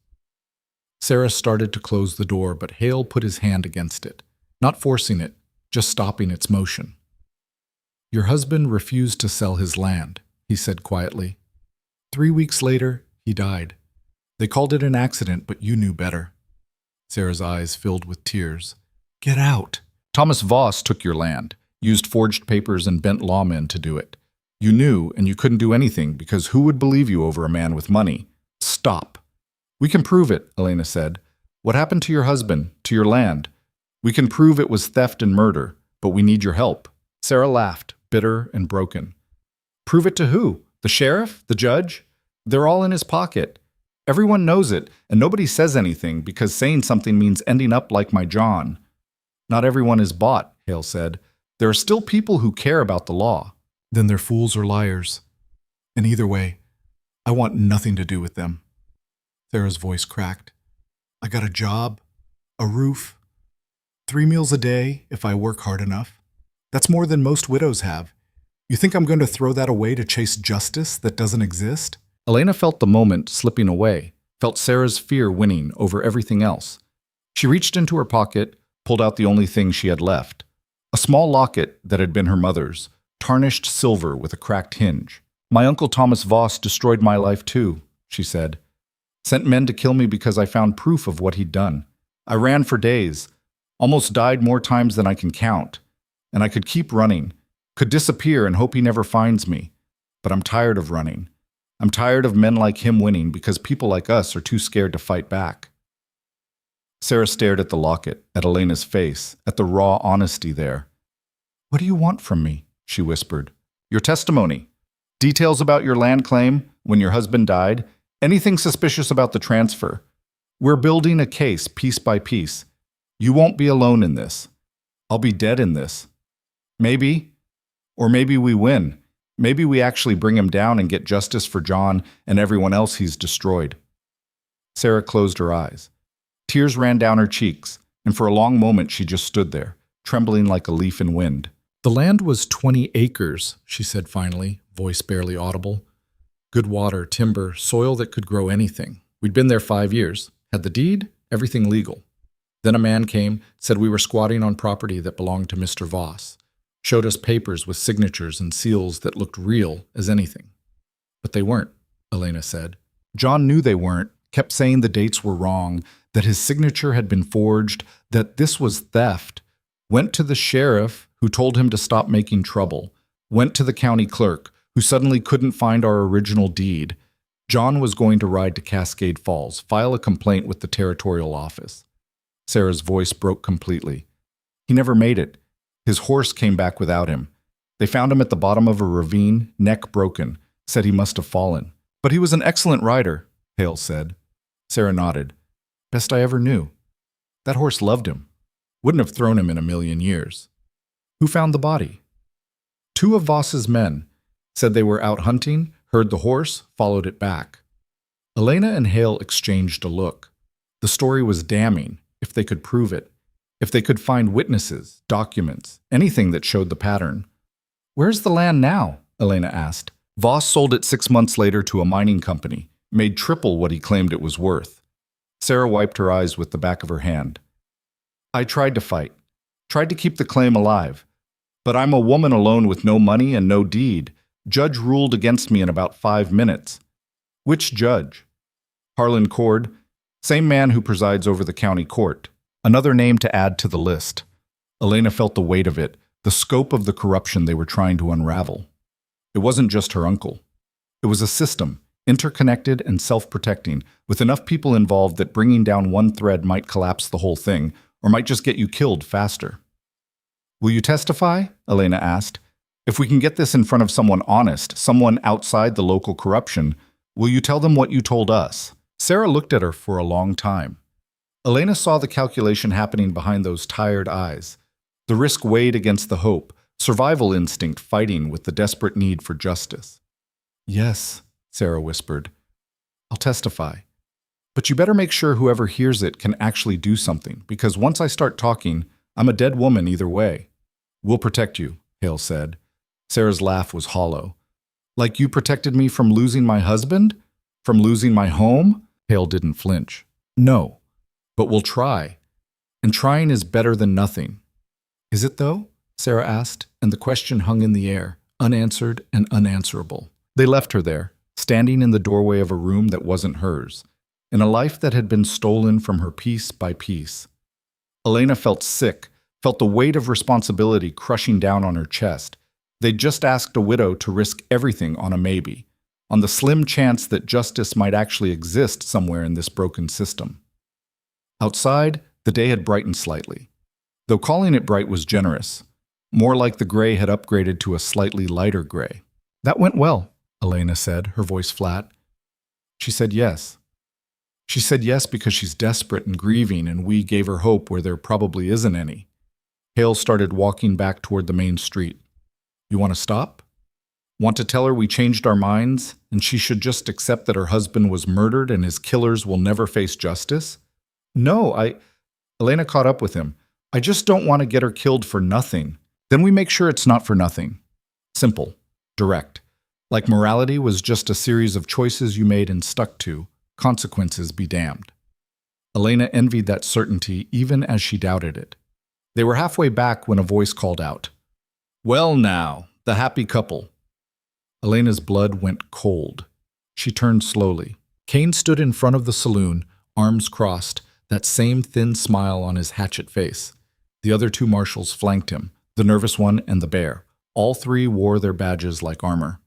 Sarah started to close the door, but Hale put his hand against it, not forcing it, just stopping its motion. "Your husband refused to sell his land," he said quietly. 3 weeks later, he died. They called it an accident, but you knew better. Sarah's eyes filled with tears. "Get out." "Thomas Voss took your land, used forged papers and bent lawmen to do it. You knew, and you couldn't do anything because who would believe you over a man with money? Stop." "We can prove it," Elena said. "What happened to your husband, to your land? We can prove it was theft and murder, but we need your help." Sarah laughed, bitter and broken. "Prove it to who? The sheriff? The judge? They're all in his pocket. Everyone knows it, and nobody says anything because saying something means ending up like my John." "Not everyone is bought," Hale said. "There are still people who care about the law." "Then they're fools or liars. And either way, I want nothing to do with them." Sarah's voice cracked. "I got a job, a roof, 3 meals a day if I work hard enough. That's more than most widows have. You think I'm going to throw that away to chase justice that doesn't exist?" Elena felt the moment slipping away, felt Sarah's fear winning over everything else. She reached into her pocket, pulled out the only thing she had left. A small locket that had been her mother's, tarnished silver with a cracked hinge. "My Uncle Thomas Voss destroyed my life too," she said. "Sent men to kill me because I found proof of what he'd done. I ran for days, almost died more times than I can count. And I could keep running, could disappear and hope he never finds me. But I'm tired of running. I'm tired of men like him winning because people like us are too scared to fight back." Sarah stared at the locket, at Elena's face, at the raw honesty there. "What do you want from me?" she whispered. "Your testimony. Details about your land claim, when your husband died, anything suspicious about the transfer. We're building a case piece by piece. You won't be alone in this. I'll be dead in this. Maybe, or maybe we win. Maybe we actually bring him down and get justice for John and everyone else he's destroyed." Sarah closed her eyes. Tears ran down her cheeks, and for a long moment she just stood there, trembling like a leaf in wind. "The land was 20 acres, she said finally, voice barely audible. "Good water, timber, soil that could grow anything. We'd been there 5 years, had the deed, everything legal. Then a man came, said we were squatting on property that belonged to Mr. Voss, showed us papers with signatures and seals that looked real as anything. But they weren't," Elena said. "John knew they weren't, kept saying the dates were wrong, that his signature had been forged, that this was theft. Went to the sheriff, who told him to stop making trouble. Went to the county clerk, who suddenly couldn't find our original deed. John was going to ride to Cascade Falls, file a complaint with the territorial office." Sarah's voice broke completely. "He never made it. His horse came back without him. They found him at the bottom of a ravine, neck broken. Said he must have fallen. But he was an excellent rider," Hale said. Sarah nodded. "Best I ever knew. That horse loved him. Wouldn't have thrown him in a million years." "Who found the body?" "2 of Voss's men. Said they were out hunting, heard the horse, followed it back." Elena and Hale exchanged a look. The story was damning, if they could prove it. If they could find witnesses, documents, anything that showed the pattern. "Where's the land now?" Elena asked. "Voss sold it 6 months later to a mining company, made triple what he claimed it was worth." Sarah wiped her eyes with the back of her hand. "I tried to fight, tried to keep the claim alive. But I'm a woman alone with no money and no deed. Judge ruled against me in about 5 minutes." "Which judge?" "Harlan Cord, same man who presides over the county court." Another name to add to the list. Elena felt the weight of it, the scope of the corruption they were trying to unravel. It wasn't just her uncle. It was a system, interconnected and self-protecting, with enough people involved that bringing down one thread might collapse the whole thing, or might just get you killed faster. "Will you testify?" Elena asked. "If we can get this in front of someone honest, someone outside the local corruption, will you tell them what you told us?" Sarah looked at her for a long time. Elena saw the calculation happening behind those tired eyes. The risk weighed against the hope, survival instinct fighting with the desperate need for justice. "Yes," Sarah whispered. "I'll testify. But you better make sure whoever hears it can actually do something, because once I start talking, I'm a dead woman either way." "We'll protect you," Hale said. Sarah's laugh was hollow. "Like you protected me from losing my husband? From losing my home?" Hale didn't flinch. "No. But we'll try. And trying is better than nothing." "Is it though?" Sarah asked, and the question hung in the air, unanswered and unanswerable. They left her there, standing in the doorway of a room that wasn't hers, in a life that had been stolen from her piece by piece. Elena felt sick, felt the weight of responsibility crushing down on her chest. They'd just asked a widow to risk everything on a maybe, on the slim chance that justice might actually exist somewhere in this broken system. Outside, the day had brightened slightly, though calling it bright was generous. More like the gray had upgraded to a slightly lighter gray. "That went well," Elena said, her voice flat. She said yes. She said yes because she's desperate and grieving, and we gave her hope where there probably isn't any. Hale started walking back toward the main street. "You want to stop? Want to tell her we changed our minds, and she should just accept that her husband was murdered and his killers will never face justice?" "No, Elena caught up with him. "I just don't want to get her killed for nothing. Then we make sure it's not for nothing. Simple, direct. Like morality was just a series of choices you made and stuck to. Consequences be damned." Elena envied that certainty even as she doubted it. They were halfway back when a voice called out, "Well now, the happy couple." Elena's blood went cold. She turned slowly. Kane stood in front of the saloon, arms crossed, that same thin smile on his hatchet face. The other 2 marshals flanked him, the nervous one and the bear. All 3 wore their badges like armor.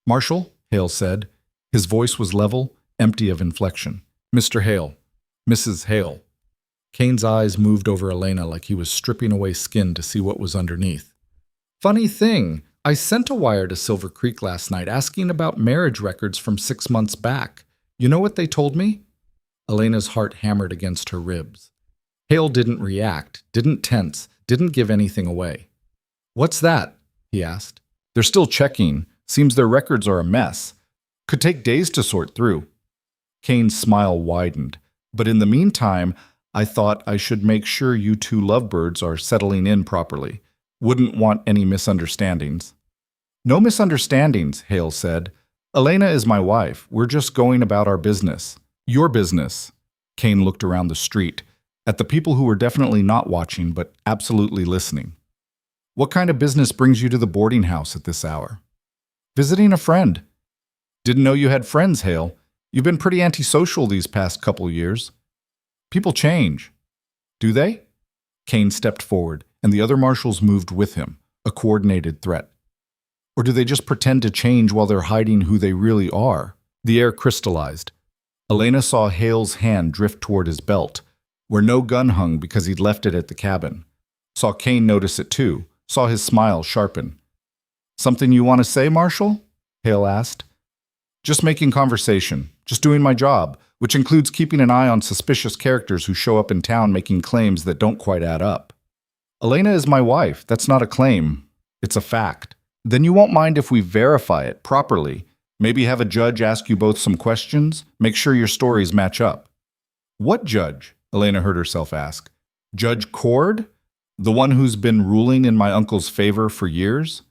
"Marshal," Hale said. His voice was level, empty of inflection. "Mr. Hale. Mrs. Hale." Kane's eyes moved over Elena like he was stripping away skin to see what was underneath. "Funny thing, I sent a wire to Silver Creek last night asking about marriage records from 6 months back. You know what they told me?" Elena's heart hammered against her ribs. Hale didn't react, didn't tense, didn't give anything away. "What's that?" he asked. "They're still checking. Seems their records are a mess. Could take days to sort through." Kane's smile widened. "But in the meantime, I thought I should make sure you two lovebirds are settling in properly. Wouldn't want any misunderstandings." "No misunderstandings," Hale said. "Elena is my wife. We're just going about our business." "Your business." Kane looked around the street, at the people who were definitely not watching but absolutely listening. "What kind of business brings you to the boarding house at this hour?" "Visiting a friend." "Didn't know you had friends, Hale. You've been pretty antisocial these past couple years." "People change." "Do they?" Kane stepped forward, and the other marshals moved with him, a coordinated threat. "Or do they just pretend to change while they're hiding who they really are?" The air crystallized. Elena saw Hale's hand drift toward his belt, where no gun hung because he'd left it at the cabin. Saw Kane notice it too, saw his smile sharpen. "Something you want to say, Marshal?" Hale asked. "Just making conversation, just doing my job, which includes keeping an eye on suspicious characters who show up in town making claims that don't quite add up." "Elena is my wife. That's not a claim. It's a fact." "Then you won't mind if we verify it properly. Maybe have a judge ask you both some questions, make sure your stories match up." "What judge?" Elena heard herself ask. "Judge Cord? The one who's been ruling in my uncle's favor for years?"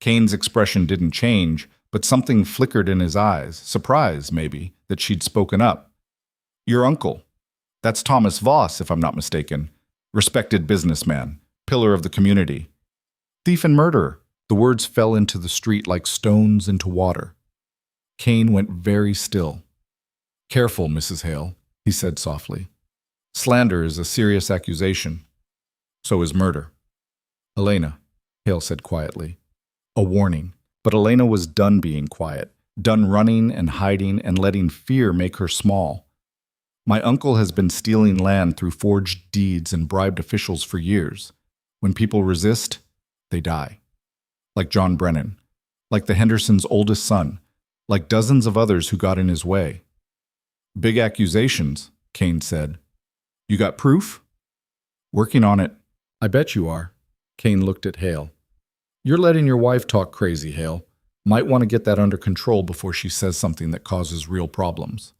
Kane's expression didn't change, but something flickered in his eyes, surprise, maybe, that she'd spoken up. "Your uncle. That's Thomas Voss, if I'm not mistaken. Respected businessman, pillar of the community. Thief and murderer." The words fell into the street like stones into water. Kane went very still. "Careful, Mrs. Hale," he said softly. "Slander is a serious accusation. So is murder." "Elena," Hale said quietly. A warning. But Elena was done being quiet, done running and hiding and letting fear make her small. "My uncle has been stealing land through forged deeds and bribed officials for years. When people resist, they die. Like John Brennan. Like the Hendersons' oldest son. Like dozens of others who got in his way." "Big accusations," Kane said. "You got proof?" "Working on it." "I bet you are." Kane looked at Hale. "You're letting your wife talk crazy, Hale. Might want to get that under control before she says something that causes real problems."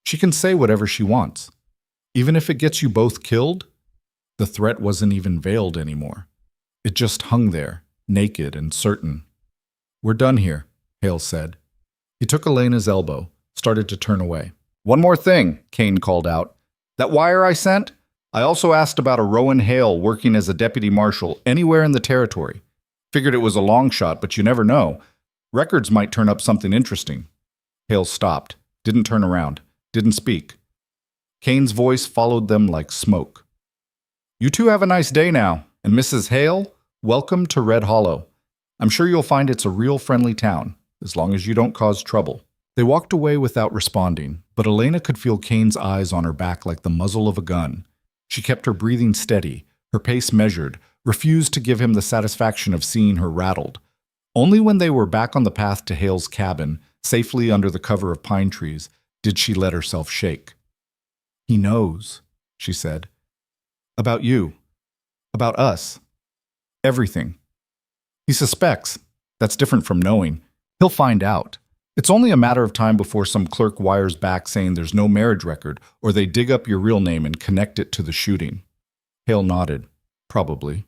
"She can say whatever she wants. Even if it gets you both killed?" The threat wasn't even veiled anymore. It just hung there, naked and certain. "We're done here," Hale said. He took Elena's elbow, started to turn away. "One more thing," Kane called out. "That wire I sent? I also asked about a Rowan Hale working as a deputy marshal anywhere in the territory. Figured it was a long shot, but you never know. Records might turn up something interesting." Hale stopped, didn't turn around, didn't speak. Kane's voice followed them like smoke. "You two have a nice day now, and Mrs. Hale, welcome to Red Hollow. I'm sure you'll find it's a real friendly town, as long as you don't cause trouble." They walked away without responding, but Elena could feel Kane's eyes on her back like the muzzle of a gun. She kept her breathing steady, her pace measured, refused to give him the satisfaction of seeing her rattled. Only when they were back on the path to Hale's cabin, safely under the cover of pine trees, did she let herself shake. "He knows," she said. "About you. About us. Everything. He suspects. That's different from knowing. He'll find out. It's only a matter of time before some clerk wires back saying there's no marriage record, or they dig up your real name and connect it to the shooting." Hale nodded. "Probably."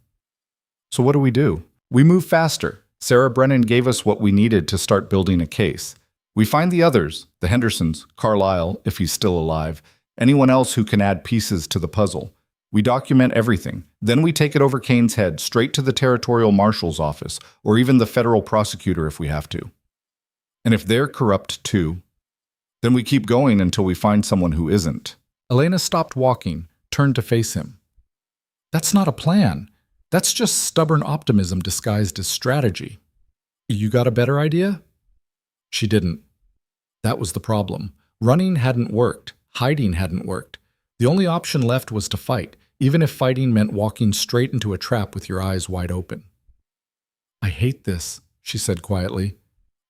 "So what do we do?" "We move faster. Sarah Brennan gave us what we needed to start building a case. We find the others, the Hendersons, Carlisle, if he's still alive, anyone else who can add pieces to the puzzle. We document everything. Then we take it over Kane's head, straight to the territorial marshal's office, or even the federal prosecutor if we have to. And if they're corrupt too, then we keep going until we find someone who isn't." Elena stopped walking, turned to face him. "That's not a plan. That's just stubborn optimism disguised as strategy. You got a better idea?" She didn't. That was the problem. Running hadn't worked. Hiding hadn't worked. The only option left was to fight, even if fighting meant walking straight into a trap with your eyes wide open. "I hate this," she said quietly.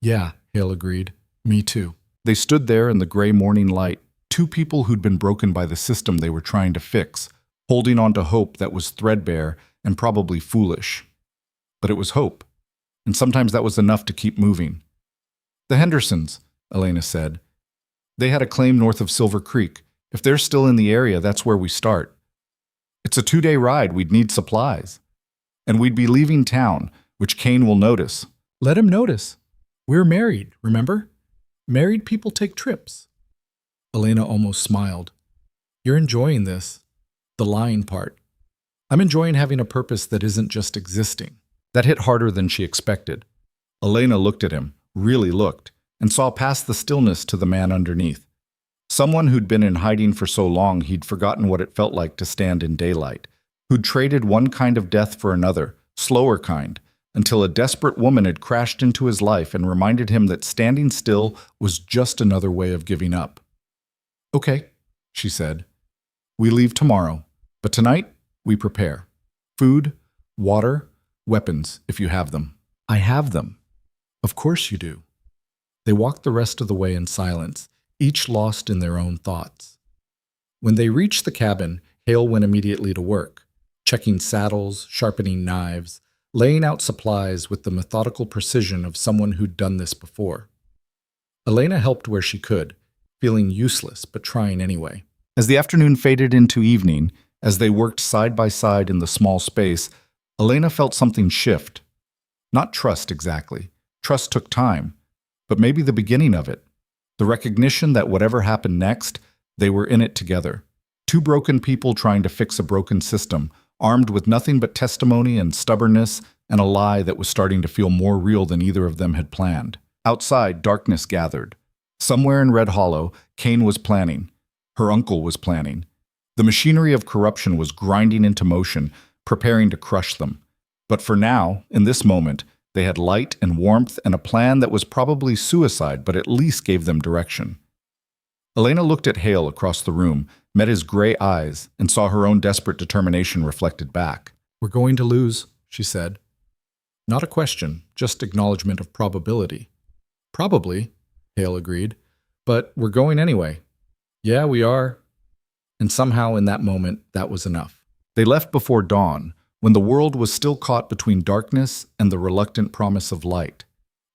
"Yeah," Hale agreed. "Me too." They stood there in the gray morning light, two people who'd been broken by the system they were trying to fix, holding on to hope that was threadbare and probably foolish. But it was hope, and sometimes that was enough to keep moving. "The Hendersons," Elena said. "They had a claim north of Silver Creek. If they're still in the area, that's where we start. It's a 2-day ride, we'd need supplies. And we'd be leaving town, which Kane will notice. Let him notice. We're married, remember? Married people take trips. Elena almost smiled. You're enjoying this. The lying part. I'm enjoying having a purpose that isn't just existing. That hit harder than she expected. Elena looked at him, really looked, and saw past the stillness to the man underneath. Someone who'd been in hiding for so long he'd forgotten what it felt like to stand in daylight, who'd traded one kind of death for another, slower kind, until a desperate woman had crashed into his life and reminded him that standing still was just another way of giving up. Okay, she said. We leave tomorrow, but tonight we prepare. Food, water, weapons, if you have them. I have them. Of course you do. They walked the rest of the way in silence, each lost in their own thoughts. When they reached the cabin, Hale went immediately to work, checking saddles, sharpening knives, laying out supplies with the methodical precision of someone who'd done this before. Elena helped where she could, feeling useless but trying anyway. As the afternoon faded into evening, as they worked side by side in the small space, Elena felt something shift. Not trust exactly. Trust took time, but maybe the beginning of it. The recognition that whatever happened next, they were in it together. Two broken people trying to fix a broken system, armed with nothing but testimony and stubbornness and a lie that was starting to feel more real than either of them had planned. Outside, darkness gathered. Somewhere in Red Hollow, Kane was planning. Her uncle was planning. The machinery of corruption was grinding into motion, preparing to crush them. But for now, in this moment, they had light and warmth and a plan that was probably suicide, but at least gave them direction. Elena looked at Hale across the room, met his gray eyes, and saw her own desperate determination reflected back. We're going to lose, she said. Not a question, just acknowledgement of probability. Probably, Hale agreed, but we're going anyway. Yeah, we are. And somehow in that moment, that was enough. They left before dawn, when the world was still caught between darkness and the reluctant promise of light.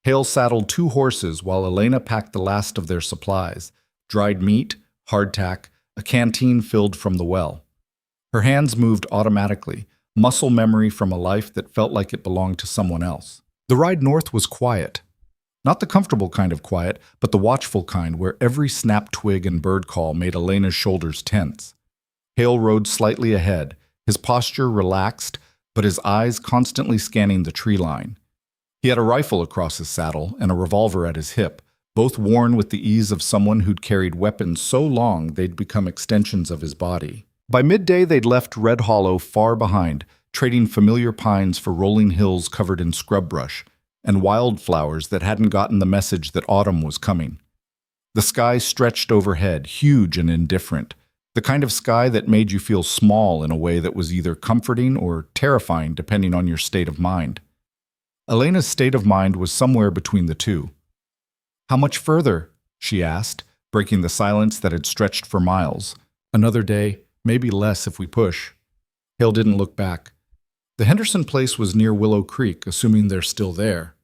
Hale saddled 2 horses while Elena packed the last of their supplies, dried meat, hardtack, a canteen filled from the well. Her hands moved automatically, muscle memory from a life that felt like it belonged to someone else. The ride north was quiet. Not the comfortable kind of quiet, but the watchful kind where every snap twig and bird call made Elena's shoulders tense. Hale rode slightly ahead, his posture relaxed, but his eyes constantly scanning the tree line. He had a rifle across his saddle and a revolver at his hip, both worn with the ease of someone who'd carried weapons so long they'd become extensions of his body. By midday, they'd left Red Hollow far behind, trading familiar pines for rolling hills covered in scrub brush, and wildflowers that hadn't gotten the message that autumn was coming. The sky stretched overhead, huge and indifferent, the kind of sky that made you feel small in a way that was either comforting or terrifying depending on your state of mind. Elena's state of mind was somewhere between the two. How much further? She asked, breaking the silence that had stretched for miles. Another day, maybe less if we push. Hale didn't look back. The Henderson place was near Willow Creek, assuming they're still there.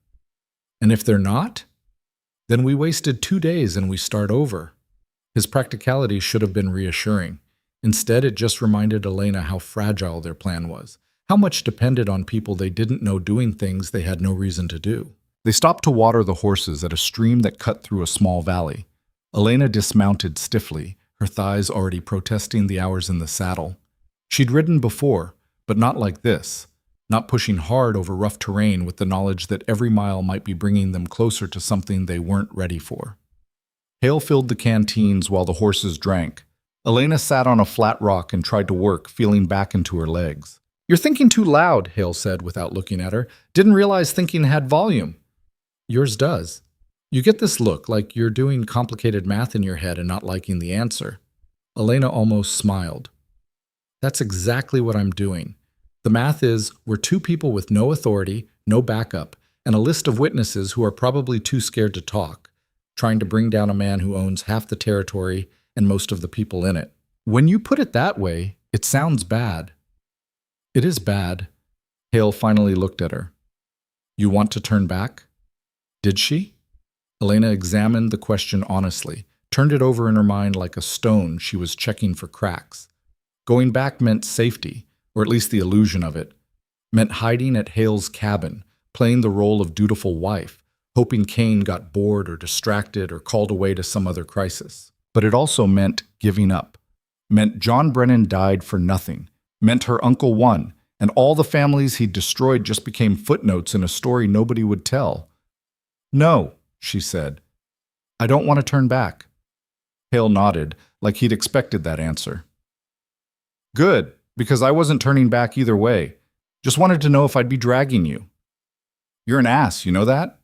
And if they're not? Then we wasted 2 days and we start over. His practicality should have been reassuring. Instead, it just reminded Elena how fragile their plan was, how much depended on people they didn't know doing things they had no reason to do. They stopped to water the horses at a stream that cut through a small valley. Elena dismounted stiffly, her thighs already protesting the hours in the saddle. She'd ridden before, but not like this, not pushing hard over rough terrain with the knowledge that every mile might be bringing them closer to something they weren't ready for. Hale filled the canteens while the horses drank. Elena sat on a flat rock and tried to work, feeling back into her legs. You're thinking too loud, Hale said without looking at her. Didn't realize thinking had volume. Yours does. You get this look, like you're doing complicated math in your head and not liking the answer. Elena almost smiled. That's exactly what I'm doing. The math is, we're 2 people with no authority, no backup, and a list of witnesses who are probably too scared to talk, trying to bring down a man who owns half the territory and most of the people in it. When you put it that way, it sounds bad. It is bad. Hale finally looked at her. You want to turn back? Did she? Elena examined the question honestly, turned it over in her mind like a stone she was checking for cracks. Going back meant safety, or at least the illusion of it. Meant hiding at Hale's cabin, playing the role of dutiful wife, hoping Kane got bored or distracted or called away to some other crisis. But it also meant giving up. Meant John Brennan died for nothing. Meant her uncle won, and all the families he'd destroyed just became footnotes in a story nobody would tell. "No," she said. "I don't want to turn back." Hale nodded, like he'd expected that answer. "Good, because I wasn't turning back either way. Just wanted to know if I'd be dragging you." "You're an ass, you know that?"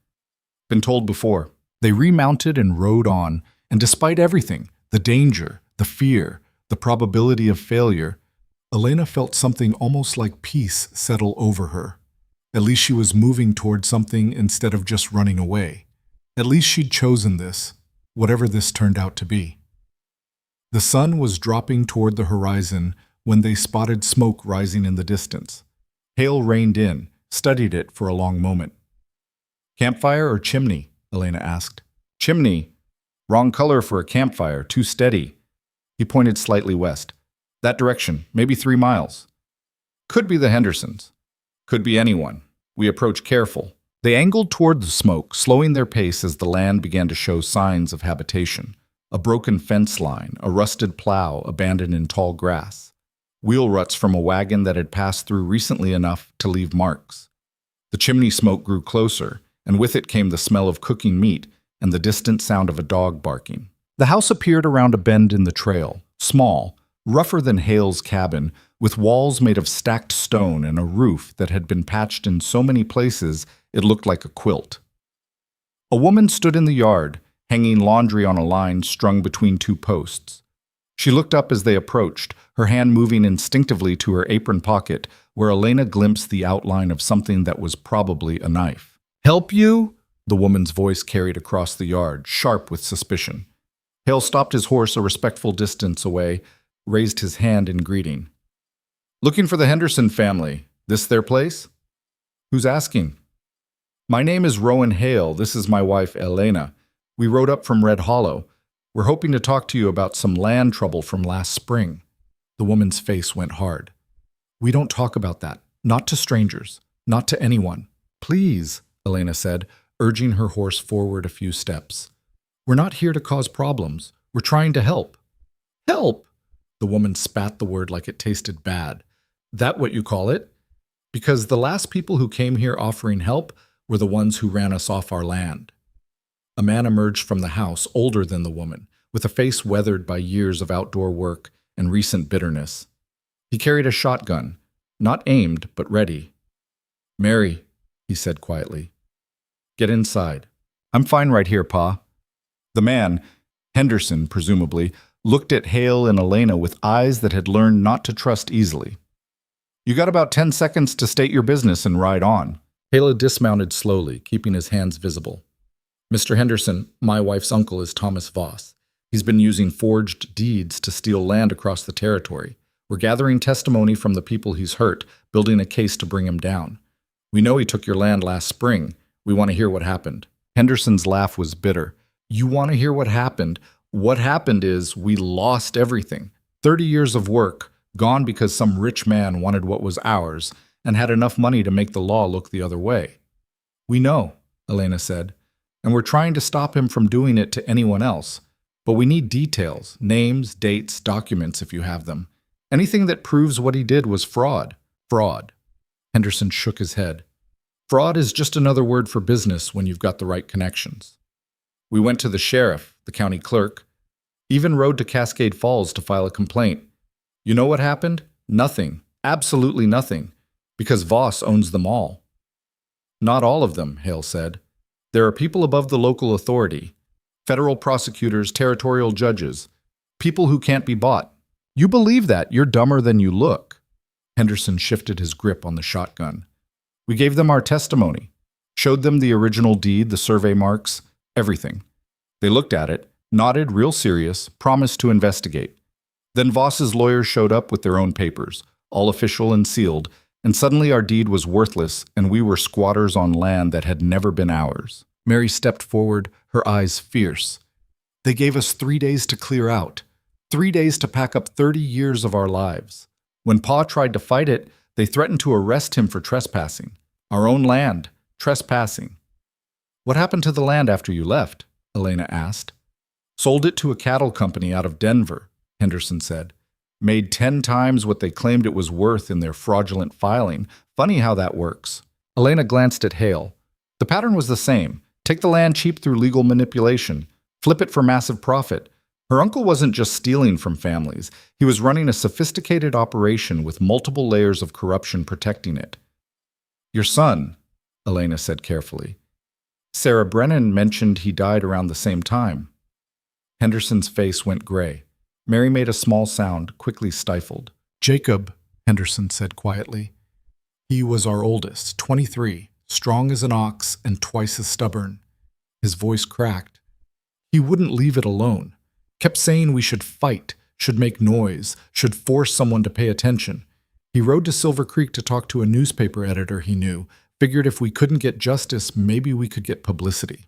"Been told before." They remounted and rode on, and despite everything, the danger, the fear, the probability of failure, Elena felt something almost like peace settle over her. At least she was moving toward something instead of just running away. At least she'd chosen this, whatever this turned out to be. The sun was dropping toward the horizon when they spotted smoke rising in the distance. Hale reined in, studied it for a long moment. "Campfire or chimney?" Elena asked. "Chimney. Wrong color for a campfire, too steady." He pointed slightly west. "That direction, maybe 3 miles. Could be the Hendersons. Could be anyone. We approach careful." They angled toward the smoke, slowing their pace as the land began to show signs of habitation. A broken fence line, a rusted plow abandoned in tall grass. Wheel ruts from a wagon that had passed through recently enough to leave marks. The chimney smoke grew closer, and with it came the smell of cooking meat and the distant sound of a dog barking. The house appeared around a bend in the trail, small, rougher than Hale's cabin, with walls made of stacked stone and a roof that had been patched in so many places it looked like a quilt. A woman stood in the yard, hanging laundry on a line strung between 2 posts. She looked up as they approached, her hand moving instinctively to her apron pocket, where Elena glimpsed the outline of something that was probably a knife. "Help you?" The woman's voice carried across the yard, sharp with suspicion. Hale stopped his horse a respectful distance away, raised his hand in greeting. "Looking for the Henderson family. This their place?" "Who's asking?" "My name is Rowan Hale. This is my wife, Elena. We rode up from Red Hollow. We're hoping to talk to you about some land trouble from last spring." The woman's face went hard. "We don't talk about that. Not to strangers. Not to anyone. Please," Elena said, urging her horse forward a few steps. "We're not here to cause problems. We're trying to help." "Help?" The woman spat the word like it tasted bad. "That what you call it? Because the last people who came here offering help were the ones who ran us off our land." A man emerged from the house, older than the woman, with a face weathered by years of outdoor work and recent bitterness. He carried a shotgun, not aimed, but ready. "Mary," he said quietly. "Get inside." "I'm fine right here, Pa." The man, Henderson presumably, looked at Hale and Elena with eyes that had learned not to trust easily. "You got about 10 seconds to state your business and ride on." Hale dismounted slowly, keeping his hands visible. "Mr. Henderson, my wife's uncle is Thomas Voss. He's been using forged deeds to steal land across the territory. We're gathering testimony from the people he's hurt, building a case to bring him down. We know he took your land last spring. We want to hear what happened." Henderson's laugh was bitter. "You want to hear what happened? What happened is we lost everything. 30 years of work, gone because some rich man wanted what was ours and had enough money to make the law look the other way." "We know," Elena said, "and we're trying to stop him from doing it to anyone else. But we need details, names, dates, documents if you have them. Anything that proves what he did was fraud." "Fraud." Henderson shook his head. "Fraud is just another word for business when you've got the right connections. We went to the sheriff, the county clerk, even rode to Cascade Falls to file a complaint. You know what happened? Nothing. Absolutely nothing. Because Voss owns them all." "Not all of them," Hale said. "There are people above the local authority. Federal prosecutors, territorial judges. People who can't be bought." "You believe that? You're dumber than you look." Henderson shifted his grip on the shotgun. "We gave them our testimony. Showed them the original deed, the survey marks, everything. They looked at it, nodded real serious, promised to investigate. Then Voss's lawyers showed up with their own papers, all official and sealed, and suddenly our deed was worthless and we were squatters on land that had never been ours." Mary stepped forward, her eyes fierce. They gave us 3 days to clear out, 3 days to pack up 30 years of our lives. When Pa tried to fight it, they threatened to arrest him for trespassing. Our own land, trespassing. What happened to the land after you left? Elena asked. Sold it to a cattle company out of Denver, Henderson said. Made 10 times what they claimed it was worth in their fraudulent filing. Funny how that works. Elena glanced at Hale. The pattern was the same. Take the land cheap through legal manipulation. Flip it for massive profit. Her uncle wasn't just stealing from families. He was running a sophisticated operation with multiple layers of corruption protecting it. Your son, Elena said carefully. Sarah Brennan mentioned he died around the same time. Henderson's face went gray. Mary made a small sound, quickly stifled. Jacob, Henderson said quietly. He was our oldest, 23, strong as an ox and twice as stubborn. His voice cracked. He wouldn't leave it alone. Kept saying we should fight, should make noise, should force someone to pay attention. He rode to Silver Creek to talk to a newspaper editor he knew, figured if we couldn't get justice, maybe we could get publicity.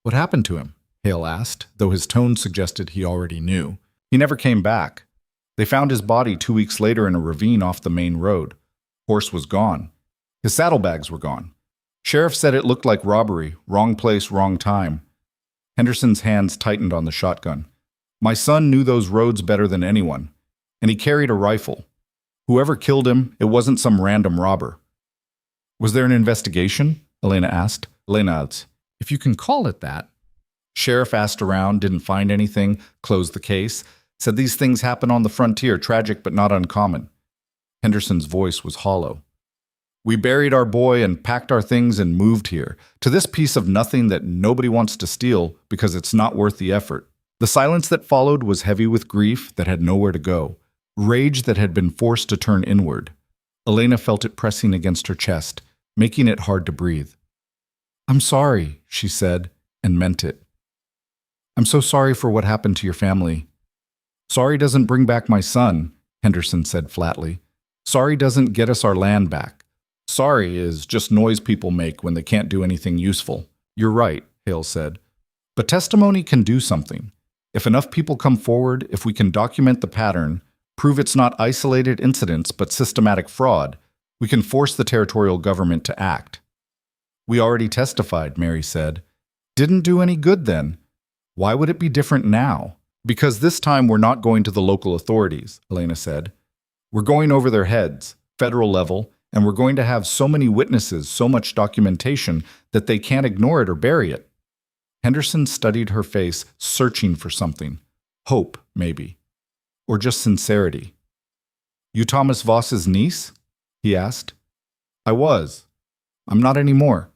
What happened to him? Hale asked, though his tone suggested he already knew. He never came back. They found his body 2 weeks later in a ravine off the main road. Horse was gone. His saddlebags were gone. Sheriff said it looked like robbery, wrong place, wrong time. Henderson's hands tightened on the shotgun. My son knew those roads better than anyone, and he carried a rifle. Whoever killed him, it wasn't some random robber. Was there an investigation? Elena asked. If you can call it that. Sheriff asked around, didn't find anything, closed the case, said these things happen on the frontier, tragic but not uncommon. Henderson's voice was hollow. We buried our boy and packed our things and moved here, to this piece of nothing that nobody wants to steal because it's not worth the effort. The silence that followed was heavy with grief that had nowhere to go, rage that had been forced to turn inward. Elena felt it pressing against her chest, making it hard to breathe. I'm sorry, she said, and meant it. I'm so sorry for what happened to your family. Sorry doesn't bring back my son, Henderson said flatly. Sorry doesn't get us our land back. Sorry is just noise people make when they can't do anything useful. You're right, Hale said. But testimony can do something. If enough people come forward, if we can document the pattern, prove it's not isolated incidents but systematic fraud, we can force the territorial government to act. We already testified, Mary said. Didn't do any good then. Why would it be different now? Because this time we're not going to the local authorities, Elena said. We're going over their heads, federal level, and we're going to have so many witnesses, so much documentation, that they can't ignore it or bury it. Henderson studied her face, searching for something. Hope, maybe. Or just sincerity. You Thomas Voss's niece? He asked. I was. I'm not anymore.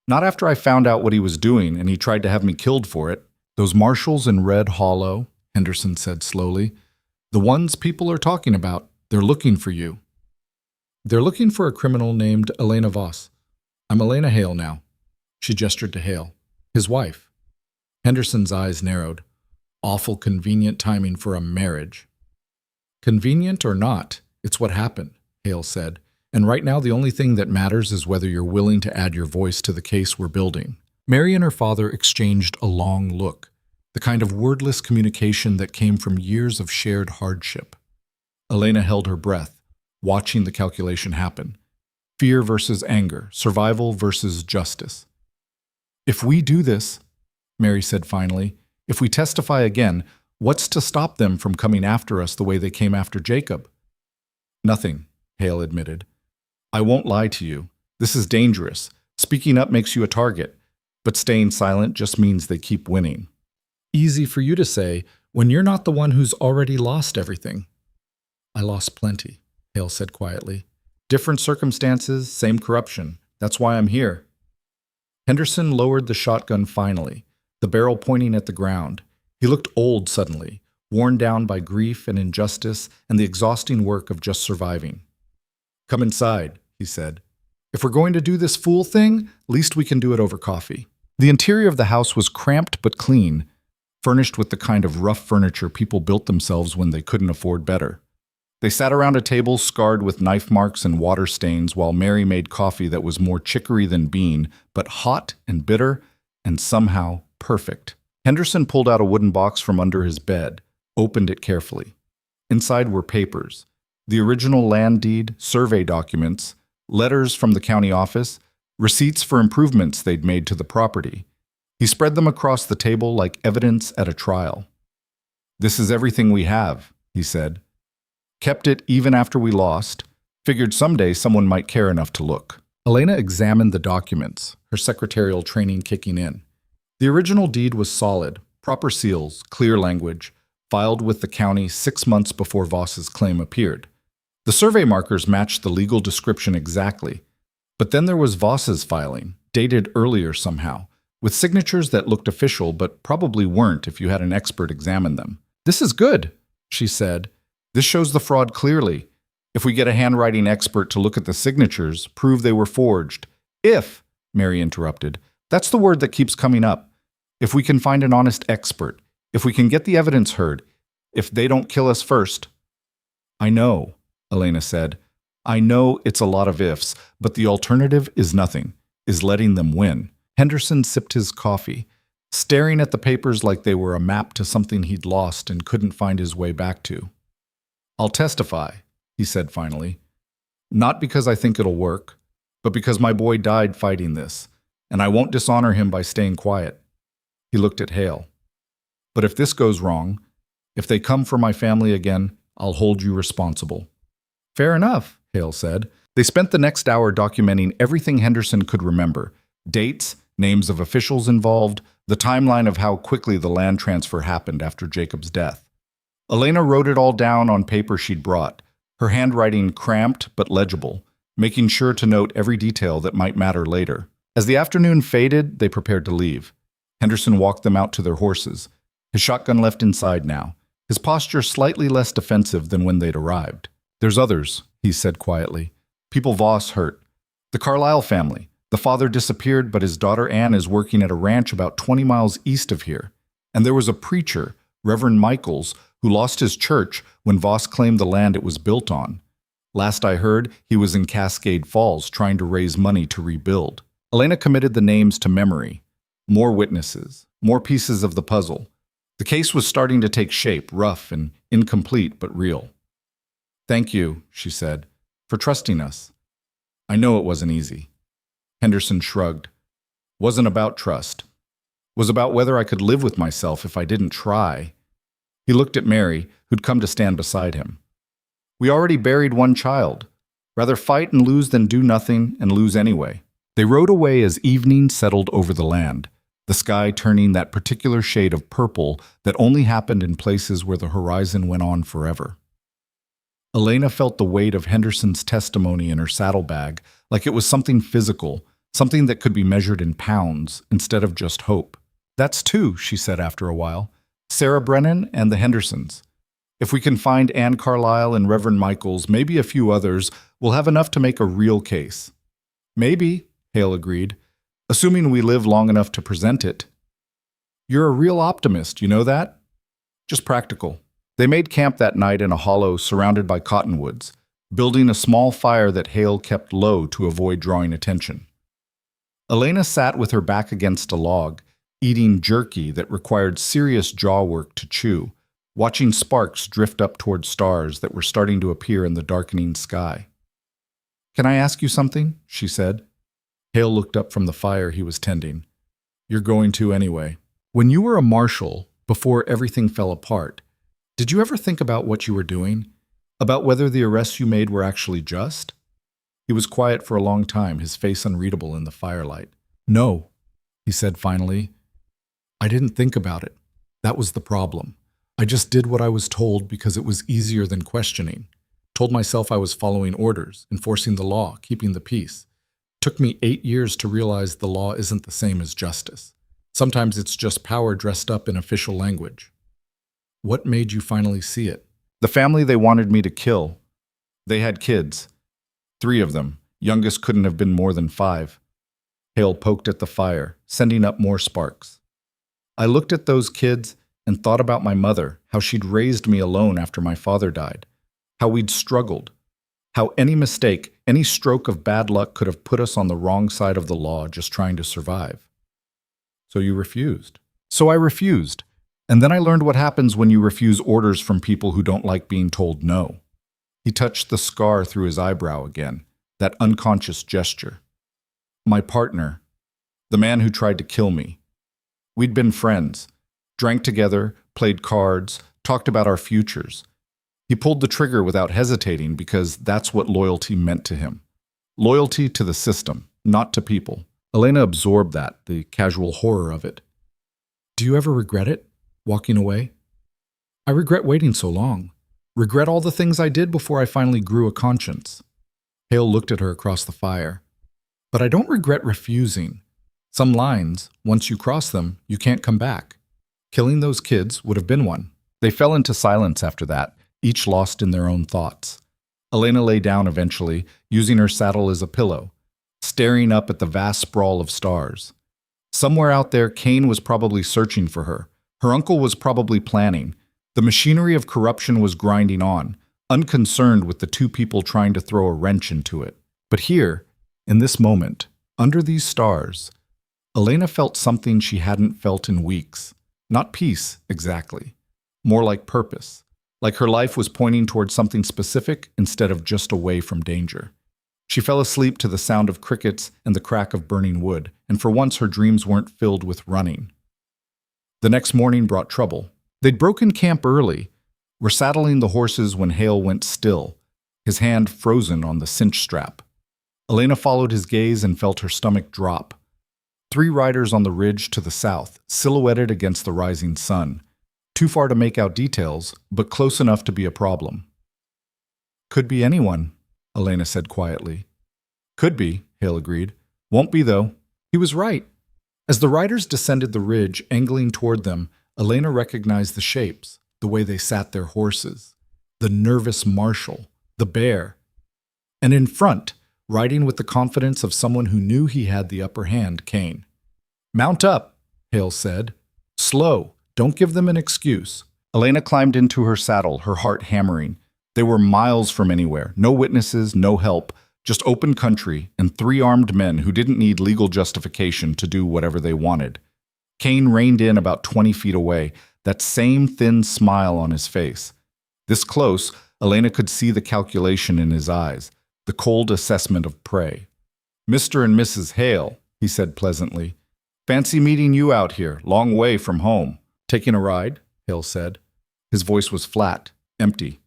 Not after I found out what he was doing and he tried to have me killed for it. Those marshals in Red Hollow, Henderson said slowly, the ones people are talking about, they're looking for you. They're looking for a criminal named Elena Voss. I'm Elena Hale now. She gestured to Hale, his wife. Henderson's eyes narrowed. Awful convenient timing for a marriage. Convenient or not, it's what happened, Hale said. And right now the only thing that matters is whether you're willing to add your voice to the case we're building. Mary and her father exchanged a long look, the kind of wordless communication that came from years of shared hardship. Elena held her breath, watching the calculation happen. Fear versus anger, survival versus justice. If we do this, Mary said finally, if we testify again, what's to stop them from coming after us the way they came after Jacob? Nothing, Hale admitted. I won't lie to you. This is dangerous. Speaking up makes you a target, but staying silent just means they keep winning. Easy for you to say when you're not the one who's already lost everything. I lost plenty, Hale said quietly. Different circumstances, same corruption. That's why I'm here. Henderson lowered the shotgun finally, the barrel pointing at the ground. He looked old suddenly, worn down by grief and injustice and the exhausting work of just surviving. Come inside, he said. If we're going to do this fool thing, least we can do it over coffee. The interior of the house was cramped but clean, furnished with the kind of rough furniture people built themselves when they couldn't afford better. They sat around a table scarred with knife marks and water stains while Mary made coffee that was more chicory than bean, but hot and bitter and somehow perfect. Henderson pulled out a wooden box from under his bed, opened it carefully. Inside were papers, the original land deed, survey documents, letters from the county office, receipts for improvements they'd made to the property. He spread them across the table like evidence at a trial. "This is everything we have," he said. "Kept it even after we lost. Figured someday someone might care enough to look." Elena examined the documents, her secretarial training kicking in. The original deed was solid, proper seals, clear language, filed with the county 6 months before Voss's claim appeared. The survey markers matched the legal description exactly, but then there was Voss's filing, dated earlier somehow, with signatures that looked official but probably weren't if you had an expert examine them. "This is good," she said. "This shows the fraud clearly. If we get a handwriting expert to look at the signatures, prove they were forged." "If," Mary interrupted, "that's the word that keeps coming up. If we can find an honest expert, if we can get the evidence heard, if they don't kill us first." "I know," Elena said. "I know it's a lot of ifs, but the alternative is nothing, is letting them win." Henderson sipped his coffee, staring at the papers like they were a map to something he'd lost and couldn't find his way back to. "I'll testify," he said finally. "Not because I think it'll work, but because my boy died fighting this, and I won't dishonor him by staying quiet." He looked at Hale. "But if this goes wrong, if they come for my family again, I'll hold you responsible." "Fair enough," Hale said. They spent the next hour documenting everything Henderson could remember: dates, names of officials involved, the timeline of how quickly the land transfer happened after Jacob's death. Elena wrote it all down on paper she'd brought, her handwriting cramped but legible, making sure to note every detail that might matter later. As the afternoon faded, they prepared to leave. Henderson walked them out to their horses, his shotgun left inside now, his posture slightly less defensive than when they'd arrived. "There's others," he said quietly. "People Voss hurt. The Carlisle family. The father disappeared, but his daughter Anne is working at a ranch about 20 miles east of here. And there was a preacher, Reverend Michaels, who lost his church when Voss claimed the land it was built on. Last I heard, he was in Cascade Falls trying to raise money to rebuild." Elena committed the names to memory. More witnesses, more pieces of the puzzle. The case was starting to take shape, rough and incomplete but real. "Thank you," she said, "for trusting us. I know it wasn't easy." Henderson shrugged. "Wasn't about trust. Was about whether I could live with myself if I didn't try." He looked at Mary, who'd come to stand beside him. "We already buried one child. Rather fight and lose than do nothing and lose anyway." They rode away as evening settled over the land, the sky turning that particular shade of purple that only happened in places where the horizon went on forever. Elena felt the weight of Henderson's testimony in her saddlebag, like it was something physical, something that could be measured in pounds instead of just hope. "That's two," she said after a while. "Sarah Brennan and the Hendersons. If we can find Anne Carlisle and Reverend Michaels, maybe a few others, we'll have enough to make a real case." "Maybe," Hale agreed, "assuming we live long enough to present it." "You're a real optimist, you know that?" "Just practical." They made camp that night in a hollow surrounded by cottonwoods, building a small fire that Hale kept low to avoid drawing attention. Elena sat with her back against a log, eating jerky that required serious jaw work to chew, watching sparks drift up toward stars that were starting to appear in the darkening sky. "Can I ask you something?" she said. Hale looked up from the fire he was tending. "You're going to anyway. When you were a marshal, before everything fell apart, did you ever think about what you were doing? About whether the arrests you made were actually just?" He was quiet for a long time, his face unreadable in the firelight. "No," he said finally. "I didn't think about it. That was the problem. I just did what I was told because it was easier than questioning. Told myself I was following orders, enforcing the law, keeping the peace. Took me 8 years to realize the law isn't the same as justice. Sometimes it's just power dressed up in official language." "What made you finally see it?" "The family they wanted me to kill. They had kids. 3 of them. Youngest couldn't have been more than 5. Hale poked at the fire, sending up more sparks. "I looked at those kids and thought about my mother, how she'd raised me alone after my father died, how we'd struggled, how any mistake, any stroke of bad luck could have put us on the wrong side of the law just trying to survive." "So you refused?" So I refused. And then I learned what happens when you refuse orders from people who don't like being told no. He touched the scar through his eyebrow again, that unconscious gesture. My partner, the man who tried to kill me. We'd been friends, drank together, played cards, talked about our futures. He pulled the trigger without hesitating because that's what loyalty meant to him. Loyalty to the system, not to people. Elena absorbed that, the casual horror of it. Do you ever regret it, walking away? I regret waiting so long. Regret all the things I did before I finally grew a conscience. Hale looked at her across the fire. But I don't regret refusing. Some lines, once you cross them, you can't come back. Killing those kids would have been one. They fell into silence after that, each lost in their own thoughts. Elena lay down eventually, using her saddle as a pillow, staring up at the vast sprawl of stars. Somewhere out there, Kane was probably searching for her. Her uncle was probably planning. The machinery of corruption was grinding on, unconcerned with the two people trying to throw a wrench into it. But here, in this moment, under these stars, Elena felt something she hadn't felt in weeks. Not peace, exactly. More like purpose. Like her life was pointing towards something specific instead of just away from danger. She fell asleep to the sound of crickets and the crack of burning wood, and for once her dreams weren't filled with running. The next morning brought trouble. They'd broken camp early, were saddling the horses when Hale went still, his hand frozen on the cinch strap. Elena followed his gaze and felt her stomach drop. 3 riders on the ridge to the south, silhouetted against the rising sun. Too far to make out details, but close enough to be a problem. Could be anyone, Elena said quietly. Could be, Hale agreed. Won't be, though. He was right. As the riders descended the ridge, angling toward them, Elena recognized the shapes, the way they sat their horses. The nervous marshal, the bear. And in front, riding with the confidence of someone who knew he had the upper hand, Kane. Mount up, Hale said. Slow. Don't give them an excuse. Elena climbed into her saddle, her heart hammering. They were miles from anywhere. No witnesses, no help. Just open country and 3 armed men who didn't need legal justification to do whatever they wanted. Kane reined in about 20 feet away, that same thin smile on his face. This close, Elena could see the calculation in his eyes, the cold assessment of prey. Mr. and Mrs. Hale, he said pleasantly. Fancy meeting you out here, long way from home. Taking a ride? Hale said. His voice was flat, empty.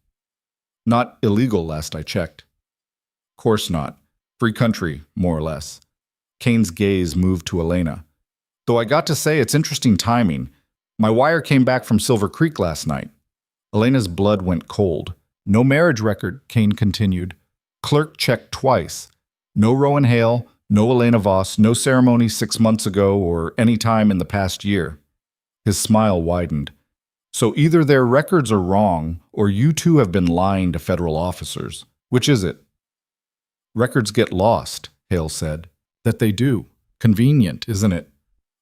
Not illegal last I checked. Course not. Free country, more or less. Kane's gaze moved to Elena. Though I got to say it's interesting timing. My wire came back from Silver Creek last night. Elena's blood went cold. No marriage record, Kane continued. Clerk checked twice. No Rowan Hale, no Elena Voss, no ceremony 6 months ago or any time in the past year. His smile widened. So either their records are wrong, or you two have been lying to federal officers. Which is it? Records get lost, Hale said. That they do. Convenient, isn't it?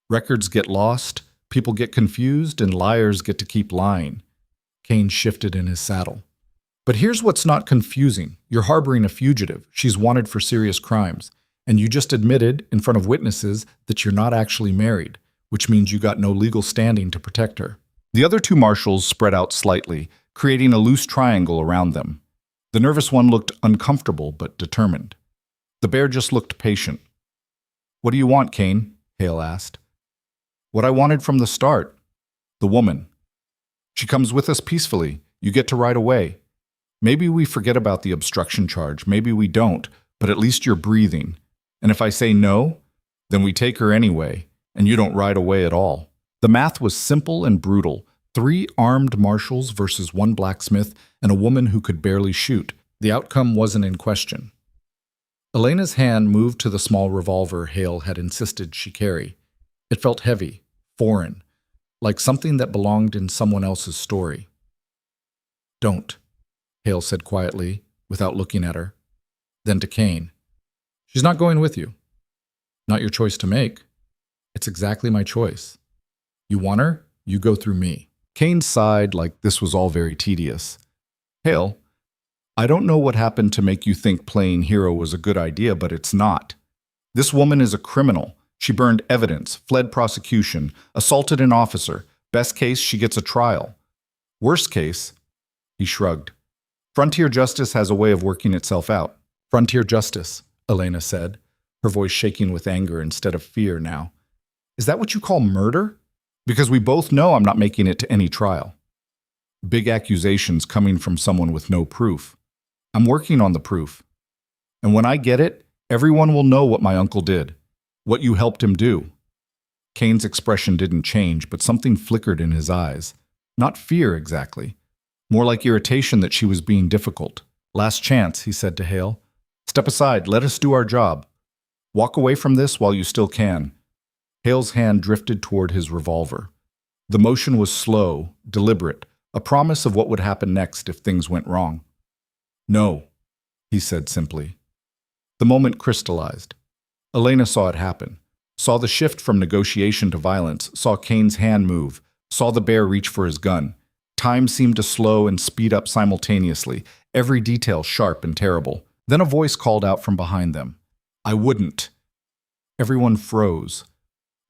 Records get lost, people get confused, and liars get to keep lying. Kane shifted in his saddle. But here's what's not confusing. You're harboring a fugitive. She's wanted for serious crimes. And you just admitted, in front of witnesses, that you're not actually married, which means you got no legal standing to protect her. The other 2 marshals spread out slightly, creating a loose triangle around them. The nervous one looked uncomfortable but determined. The bear just looked patient. What do you want, Kane? Hale asked. What I wanted from the start. The woman. She comes with us peacefully. You get to ride away. Maybe we forget about the obstruction charge. Maybe we don't, but at least you're breathing. And if I say no, then we take her anyway, and you don't ride away at all. The math was simple and brutal. 3 armed marshals versus 1 blacksmith and a woman who could barely shoot. The outcome wasn't in question. Elena's hand moved to the small revolver Hale had insisted she carry. It felt heavy, foreign, like something that belonged in someone else's story. Don't, Hale said quietly, without looking at her. Then to Kane. She's not going with you. Not your choice to make. It's exactly my choice. You want her? You go through me. Kane sighed like this was all very tedious. Hale, I don't know what happened to make you think playing hero was a good idea, but it's not. This woman is a criminal. She burned evidence, fled prosecution, assaulted an officer. Best case, she gets a trial. Worst case, he shrugged. Frontier justice has a way of working itself out. Frontier justice, Elena said, her voice shaking with anger instead of fear now. Is that what you call murder? Because we both know I'm not making it to any trial. Big accusations coming from someone with no proof. I'm working on the proof. And when I get it, everyone will know what my uncle did, what you helped him do. Kane's expression didn't change, but something flickered in his eyes. Not fear exactly. More like irritation that she was being difficult. Last chance, he said to Hale. Step aside, let us do our job. Walk away from this while you still can. Hale's hand drifted toward his revolver. The motion was slow, deliberate, a promise of what would happen next if things went wrong. No, he said simply. The moment crystallized. Elena saw it happen, saw the shift from negotiation to violence, saw Kane's hand move, saw the bear reach for his gun. Time seemed to slow and speed up simultaneously, every detail sharp and terrible. Then a voice called out from behind them. I wouldn't. Everyone froze.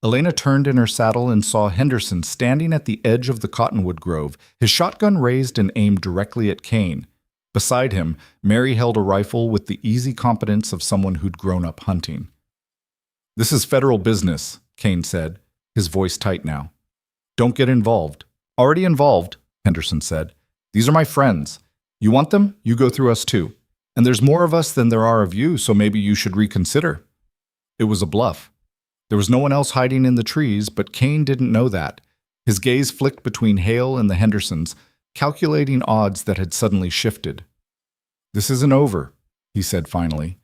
Elena turned in her saddle and saw Henderson standing at the edge of the cottonwood grove, his shotgun raised and aimed directly at Kane. Beside him, Mary held a rifle with the easy competence of someone who'd grown up hunting. This is federal business, Kane said, his voice tight now. Don't get involved. Already involved, Henderson said. These are my friends. You want them? You go through us too. And there's more of us than there are of you, so maybe you should reconsider. It was a bluff. There was no one else hiding in the trees, but Kane didn't know that. His gaze flicked between Hale and the Hendersons, calculating odds that had suddenly shifted. This isn't over, he said finally.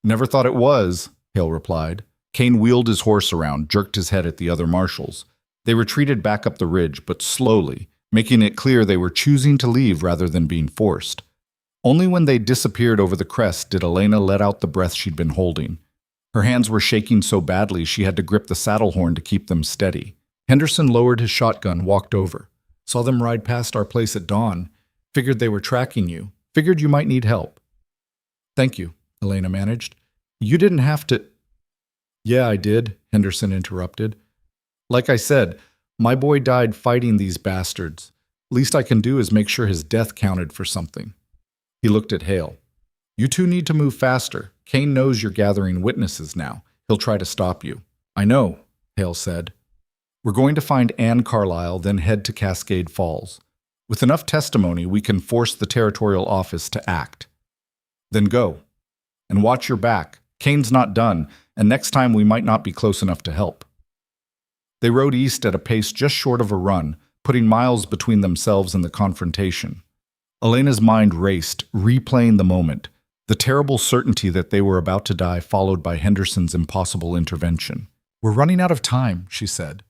Never thought it was, Hale replied. Kane wheeled his horse around, jerked his head at the other marshals. They retreated back up the ridge, but slowly, making it clear they were choosing to leave rather than being forced. Only when they disappeared over the crest did Elena let out the breath she'd been holding. Her hands were shaking so badly she had to grip the saddle horn to keep them steady. Henderson lowered his shotgun, walked over. Saw them ride past our place at dawn. Figured they were tracking you. Figured you might need help. Thank you, Elena managed. You didn't have to... Yeah, I did, Henderson interrupted. Like I said, my boy died fighting these bastards. Least I can do is make sure his death counted for something. He looked at Hale. You two need to move faster. Kane knows you're gathering witnesses now. He'll try to stop you. I know, Hale said. We're going to find Ann Carlisle, then head to Cascade Falls. With enough testimony, we can force the territorial office to act. Then go. And watch your back. Kane's not done, and next time we might not be close enough to help. They rode east at a pace just short of a run, putting miles between themselves and the confrontation. Elena's mind raced, replaying the moment, the terrible certainty that they were about to die followed by Henderson's impossible intervention. We're running out of time, she said.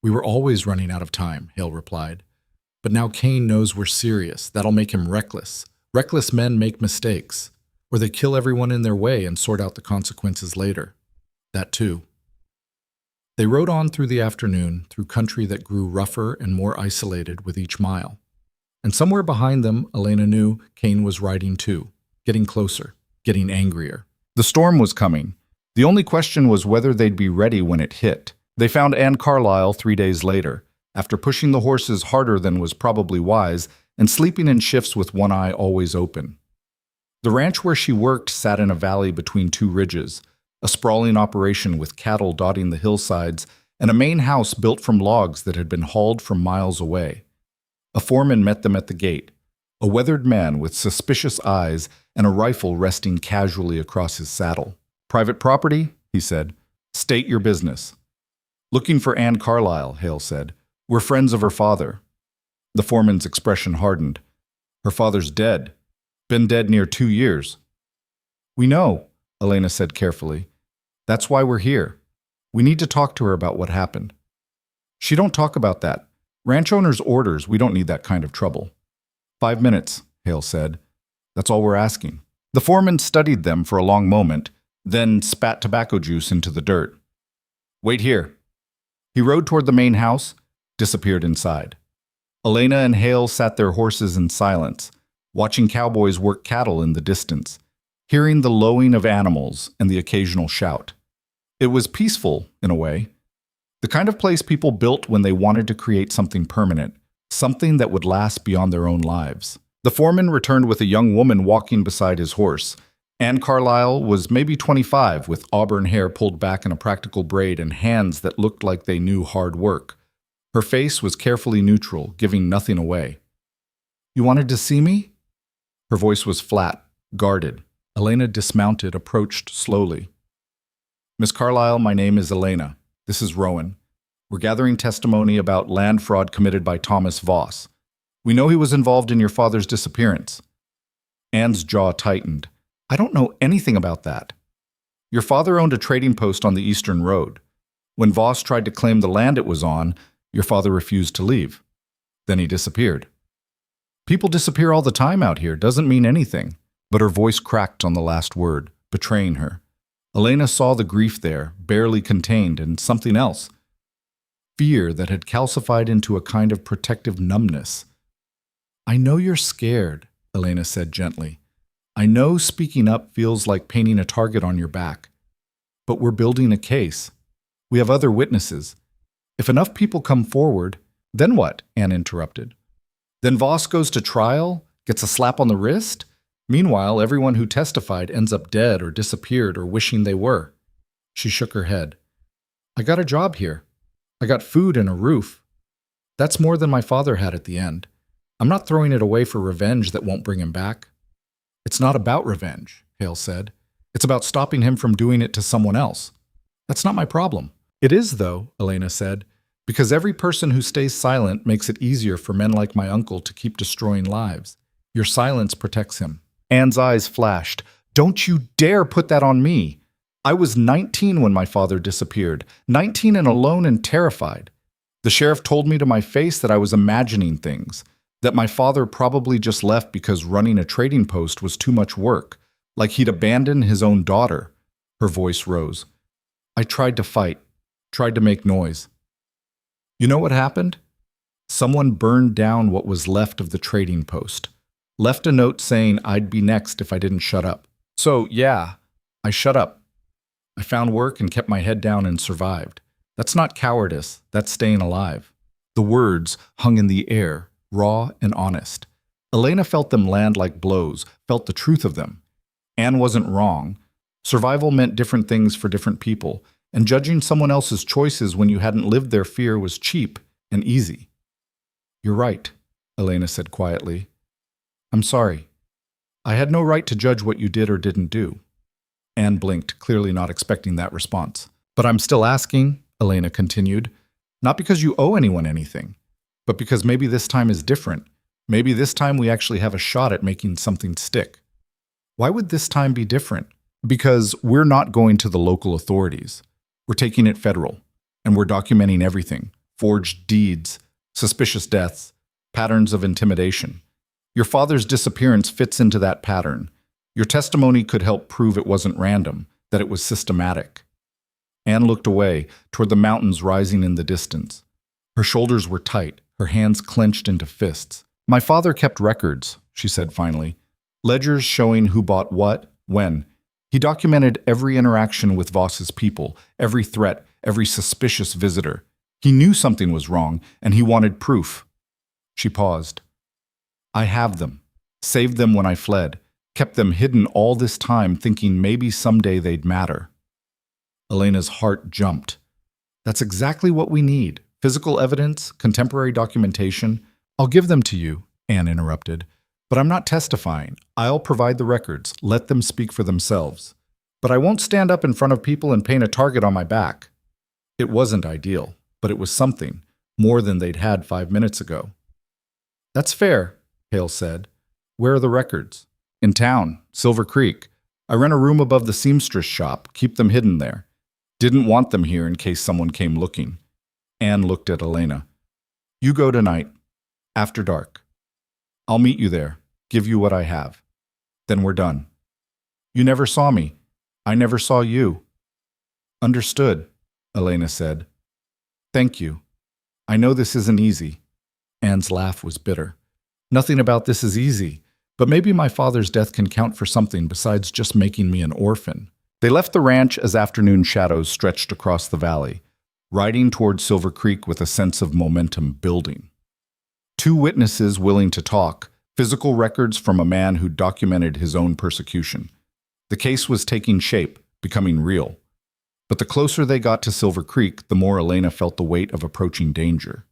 We were always running out of time, Hale replied. But now Kane knows we're serious. That'll make him reckless. Reckless men make mistakes, or they kill everyone in their way and sort out the consequences later. That too. They rode on through the afternoon, through country that grew rougher and more isolated with each mile. And somewhere behind them, Elena knew Kane was riding too, getting closer, getting angrier. The storm was coming. The only question was whether they'd be ready when it hit. They found Ann Carlisle 3 days later, after pushing the horses harder than was probably wise and sleeping in shifts with one eye always open. The ranch where she worked sat in a valley between two ridges, a sprawling operation with cattle dotting the hillsides and a main house built from logs that had been hauled from miles away. A foreman met them at the gate, a weathered man with suspicious eyes and a rifle resting casually across his saddle. Private property, he said. State your business. Looking for Ann Carlisle, Hale said. We're friends of her father. The foreman's expression hardened. Her father's dead. Been dead near 2 years. We know, Elena said carefully. That's why we're here. We need to talk to her about what happened. She don't talk about that. Ranch owner's orders, we don't need that kind of trouble. 5 minutes, Hale said. That's all we're asking. The foreman studied them for a long moment, then spat tobacco juice into the dirt. Wait here. He rode toward the main house, disappeared inside. Elena and Hale sat their horses in silence, watching cowboys work cattle in the distance, hearing the lowing of animals and the occasional shout. It was peaceful, in a way. The kind of place people built when they wanted to create something permanent, something that would last beyond their own lives. The foreman returned with a young woman walking beside his horse. Anne Carlyle was maybe 25, with auburn hair pulled back in a practical braid and hands that looked like they knew hard work. Her face was carefully neutral, giving nothing away. "You wanted to see me?" Her voice was flat, guarded. Elena dismounted, approached slowly. "Miss Carlyle, my name is Elena. This is Rowan. We're gathering testimony about land fraud committed by Thomas Voss. We know he was involved in your father's disappearance." Anne's jaw tightened. "I don't know anything about that. Your father owned a trading post on the Eastern Road. When Voss tried to claim the land it was on, your father refused to leave. Then he disappeared. People disappear all the time out here, doesn't mean anything." But her voice cracked on the last word, betraying her. Elena saw the grief there, barely contained, and something else. Fear that had calcified into a kind of protective numbness. "I know you're scared," Elena said gently. "I know speaking up feels like painting a target on your back. But we're building a case. We have other witnesses. If enough people come forward, then what?" Anne interrupted. "Then Voss goes to trial, gets a slap on the wrist? Meanwhile, everyone who testified ends up dead or disappeared or wishing they were." She shook her head. "I got a job here. I got food and a roof. That's more than my father had at the end. I'm not throwing it away for revenge that won't bring him back." "It's not about revenge," Hale said. "It's about stopping him from doing it to someone else. That's not my problem." "It is, though," Elena said, "because every person who stays silent makes it easier for men like my uncle to keep destroying lives. Your silence protects him." Anne's eyes flashed. "Don't you dare put that on me. I was 19 when my father disappeared, 19 and alone and terrified. The sheriff told me to my face that I was imagining things, that my father probably just left because running a trading post was too much work, like he'd abandoned his own daughter." Her voice rose. "I tried to fight, tried to make noise. You know what happened? Someone burned down what was left of the trading post. Left a note saying I'd be next if I didn't shut up. So, yeah, I shut up. I found work and kept my head down and survived. That's not cowardice, that's staying alive." The words hung in the air, raw and honest. Elena felt them land like blows, felt the truth of them. Anne wasn't wrong. Survival meant different things for different people, and judging someone else's choices when you hadn't lived their fear was cheap and easy. "You're right," Elena said quietly. "I'm sorry. I had no right to judge what you did or didn't do." Anne blinked, clearly not expecting that response. "But I'm still asking," Elena continued, "not because you owe anyone anything, but because maybe this time is different. Maybe this time we actually have a shot at making something stick." "Why would this time be different?" "Because we're not going to the local authorities. We're taking it federal, and we're documenting everything. Forged deeds, suspicious deaths, patterns of intimidation. Your father's disappearance fits into that pattern. Your testimony could help prove it wasn't random, that it was systematic." Anne looked away, toward the mountains rising in the distance. Her shoulders were tight, her hands clenched into fists. "My father kept records," she said finally. "Ledgers showing who bought what, when. He documented every interaction with Voss's people, every threat, every suspicious visitor. He knew something was wrong, and he wanted proof." She paused. "I have them. Saved them when I fled. Kept them hidden all this time, thinking maybe someday they'd matter." Elena's heart jumped. "That's exactly what we need. Physical evidence, contemporary documentation. I'll give them to you," Anne interrupted. "But I'm not testifying. I'll provide the records. Let them speak for themselves. But I won't stand up in front of people and paint a target on my back." It wasn't ideal, but it was something, more than they'd had 5 minutes ago. "That's fair," Hale said. "Where are the records?" "In town, Silver Creek. I rent a room above the seamstress shop, keep them hidden there. Didn't want them here in case someone came looking." Anne looked at Elena. "You go tonight, after dark. I'll meet you there, give you what I have. Then we're done. You never saw me. I never saw you." "Understood," Elena said. "Thank you. I know this isn't easy." Anne's laugh was bitter. "Nothing about this is easy, but maybe my father's death can count for something besides just making me an orphan." They left the ranch as afternoon shadows stretched across the valley, riding toward Silver Creek with a sense of momentum building. Two witnesses willing to talk, physical records from a man who documented his own persecution. The case was taking shape, becoming real. But the closer they got to Silver Creek, the more Elena felt the weight of approaching danger.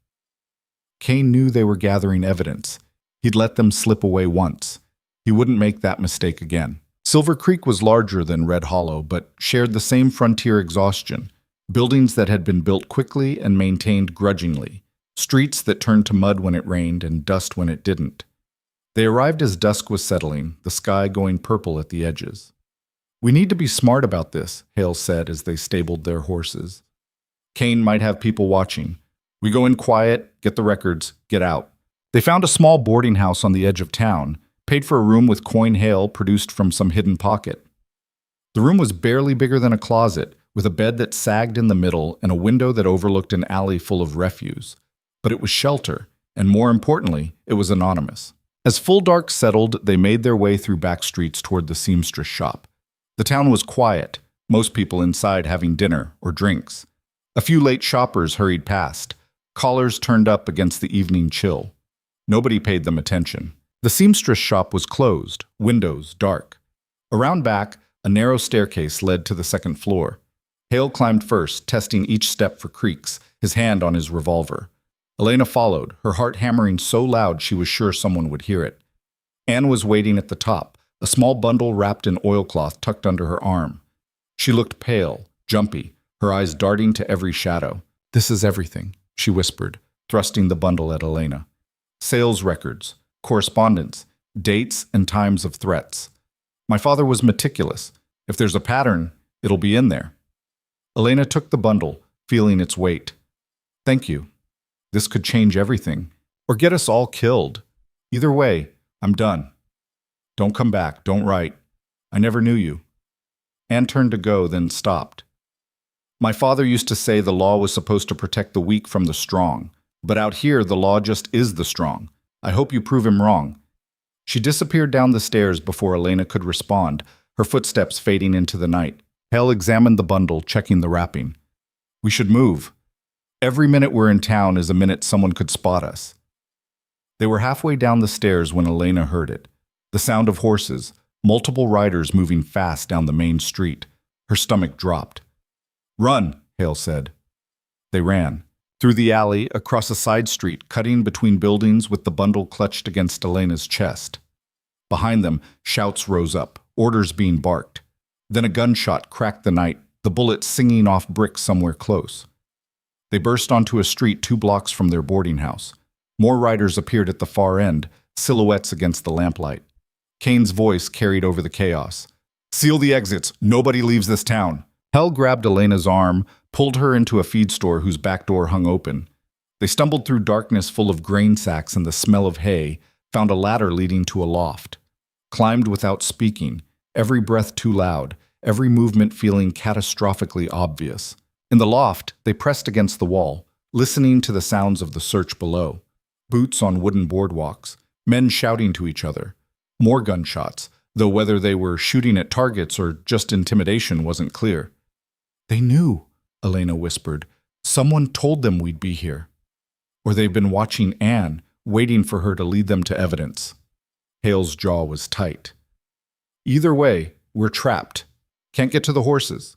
Kane knew they were gathering evidence. He'd let them slip away once. He wouldn't make that mistake again. Silver Creek was larger than Red Hollow, but shared the same frontier exhaustion. Buildings that had been built quickly and maintained grudgingly. Streets that turned to mud when it rained and dust when it didn't. They arrived as dusk was settling, the sky going purple at the edges. "We need to be smart about this," Hale said as they stabled their horses. "Kane might have people watching. We go in quiet, get the records, get out." They found a small boarding house on the edge of town, paid for a room with coin Hale produced from some hidden pocket. The room was barely bigger than a closet, with a bed that sagged in the middle and a window that overlooked an alley full of refuse. But it was shelter, and more importantly, it was anonymous. As full dark settled, they made their way through back streets toward the seamstress shop. The town was quiet, most people inside having dinner or drinks. A few late shoppers hurried past, collars turned up against the evening chill. Nobody paid them attention. The seamstress shop was closed, windows dark. Around back, a narrow staircase led to the second floor. Hale climbed first, testing each step for creaks, his hand on his revolver. Elena followed, her heart hammering so loud she was sure someone would hear it. Anne was waiting at the top, a small bundle wrapped in oilcloth tucked under her arm. She looked pale, jumpy, her eyes darting to every shadow. "This is everything," she whispered, thrusting the bundle at Elena. "Sales records, correspondence, dates and times of threats. My father was meticulous. If there's a pattern, it'll be in there." Elena took the bundle, feeling its weight. "Thank you. This could change everything, or get us all killed. Either way, I'm done. Don't come back, don't write. I never knew you." Anne turned to go, then stopped. "My father used to say the law was supposed to protect the weak from the strong, but out here the law just is the strong. I hope you prove him wrong." She disappeared down the stairs before Elena could respond, her footsteps fading into the night. Hale examined the bundle, checking the wrapping. "We should move. Every minute we're in town is a minute someone could spot us." They were halfway down the stairs when Elena heard it. The sound of horses, multiple riders moving fast down the main street. Her stomach dropped. "Run," Hale said. They ran. Through the alley, across a side street, cutting between buildings with the bundle clutched against Elena's chest. Behind them, shouts rose up, orders being barked. Then a gunshot cracked the night, the bullet singing off bricks somewhere close. They burst onto a street 2 blocks from their boarding house. More riders appeared at the far end, silhouettes against the lamplight. Kane's voice carried over the chaos. "Seal the exits. Nobody leaves this town." Hale grabbed Elena's arm, pulled her into a feed store whose back door hung open. They stumbled through darkness full of grain sacks and the smell of hay, found a ladder leading to a loft. Climbed without speaking, every breath too loud, every movement feeling catastrophically obvious. In the loft, they pressed against the wall, listening to the sounds of the search below. Boots on wooden boardwalks, men shouting to each other. More gunshots, though whether they were shooting at targets or just intimidation wasn't clear. "They knew," Elena whispered. "Someone told them we'd be here. Or they've been watching Anne, waiting for her to lead them to evidence." Hale's jaw was tight. "Either way, we're trapped. Can't get to the horses.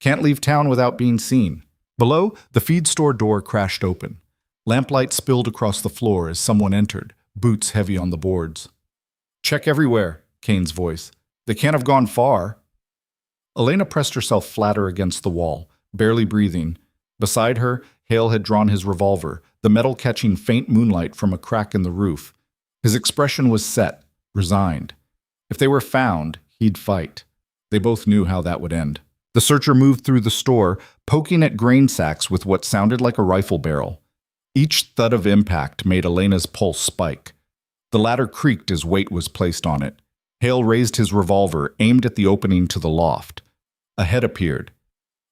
Can't leave town without being seen." Below, the feed store door crashed open. Lamplight spilled across the floor as someone entered, boots heavy on the boards. "Check everywhere," Kane's voice. "They can't have gone far." Elena pressed herself flatter against the wall, barely breathing. Beside her, Hale had drawn his revolver, the metal catching faint moonlight from a crack in the roof. His expression was set, resigned. If they were found, he'd fight. They both knew how that would end. The searcher moved through the store, poking at grain sacks with what sounded like a rifle barrel. Each thud of impact made Elena's pulse spike. The ladder creaked as weight was placed on it. Hale raised his revolver, aimed at the opening to the loft. A head appeared.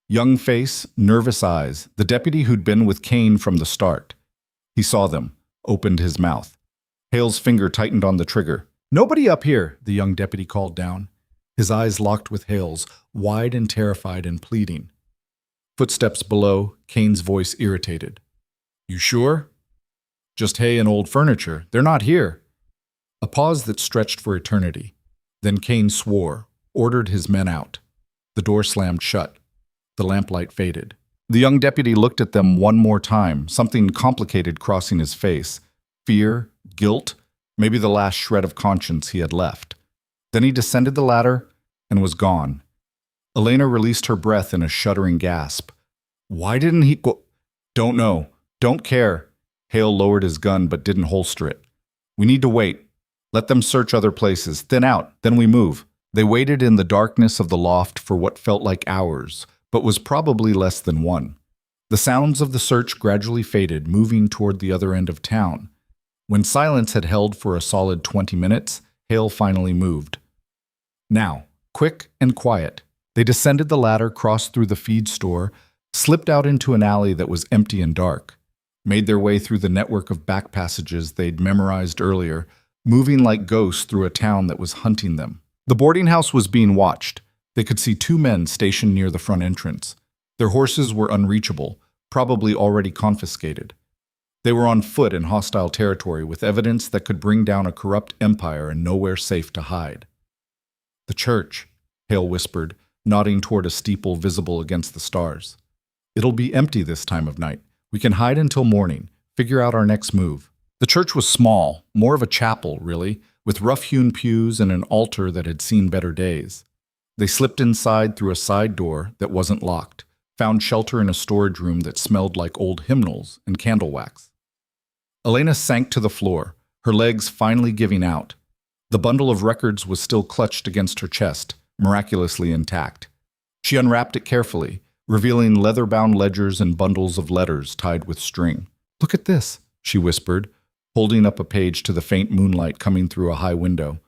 Young face, nervous eyes, the deputy who'd been with Kane from the start. He saw them, opened his mouth. Hale's finger tightened on the trigger. "Nobody up here," the young deputy called down. His eyes locked with Hale's, wide and terrified and pleading. Footsteps below, Kane's voice irritated. "You sure?" "Just hay and old furniture. They're not here." A pause that stretched for eternity. Then Kane swore, ordered his men out. The door slammed shut. The lamplight faded. The young deputy looked at them one more time, something complicated crossing his face. Fear, guilt, maybe the last shred of conscience he had left. Then he descended the ladder and was gone. Elena released her breath in a shuddering gasp. Why didn't he go? Don't know. Don't care. Hale lowered his gun but didn't holster it. We need to wait. Let them search other places. Thin out. Then we move. They waited in the darkness of the loft for what felt like hours, but was probably less than one. The sounds of the search gradually faded, moving toward the other end of town. When silence had held for a solid 20 minutes, Hale finally moved. Now, quick and quiet. They descended the ladder, crossed through the feed store, slipped out into an alley that was empty and dark, made their way through the network of back passages they'd memorized earlier, moving like ghosts through a town that was hunting them. The boarding house was being watched. They could see two men stationed near the front entrance. Their horses were unreachable, probably already confiscated. They were on foot in hostile territory with evidence that could bring down a corrupt empire and nowhere safe to hide. "The church," Hale whispered, nodding toward a steeple visible against the stars. "It'll be empty this time of night. We can hide until morning, figure out our next move." The church was small, more of a chapel, really, with rough-hewn pews and an altar that had seen better days. They slipped inside through a side door that wasn't locked, found shelter in a storage room that smelled like old hymnals and candle wax. Elena sank to the floor, her legs finally giving out. The bundle of records was still clutched against her chest, miraculously intact. She unwrapped it carefully, revealing leather-bound ledgers and bundles of letters tied with string. "Look at this," she whispered, holding up a page to the faint moonlight coming through a high window.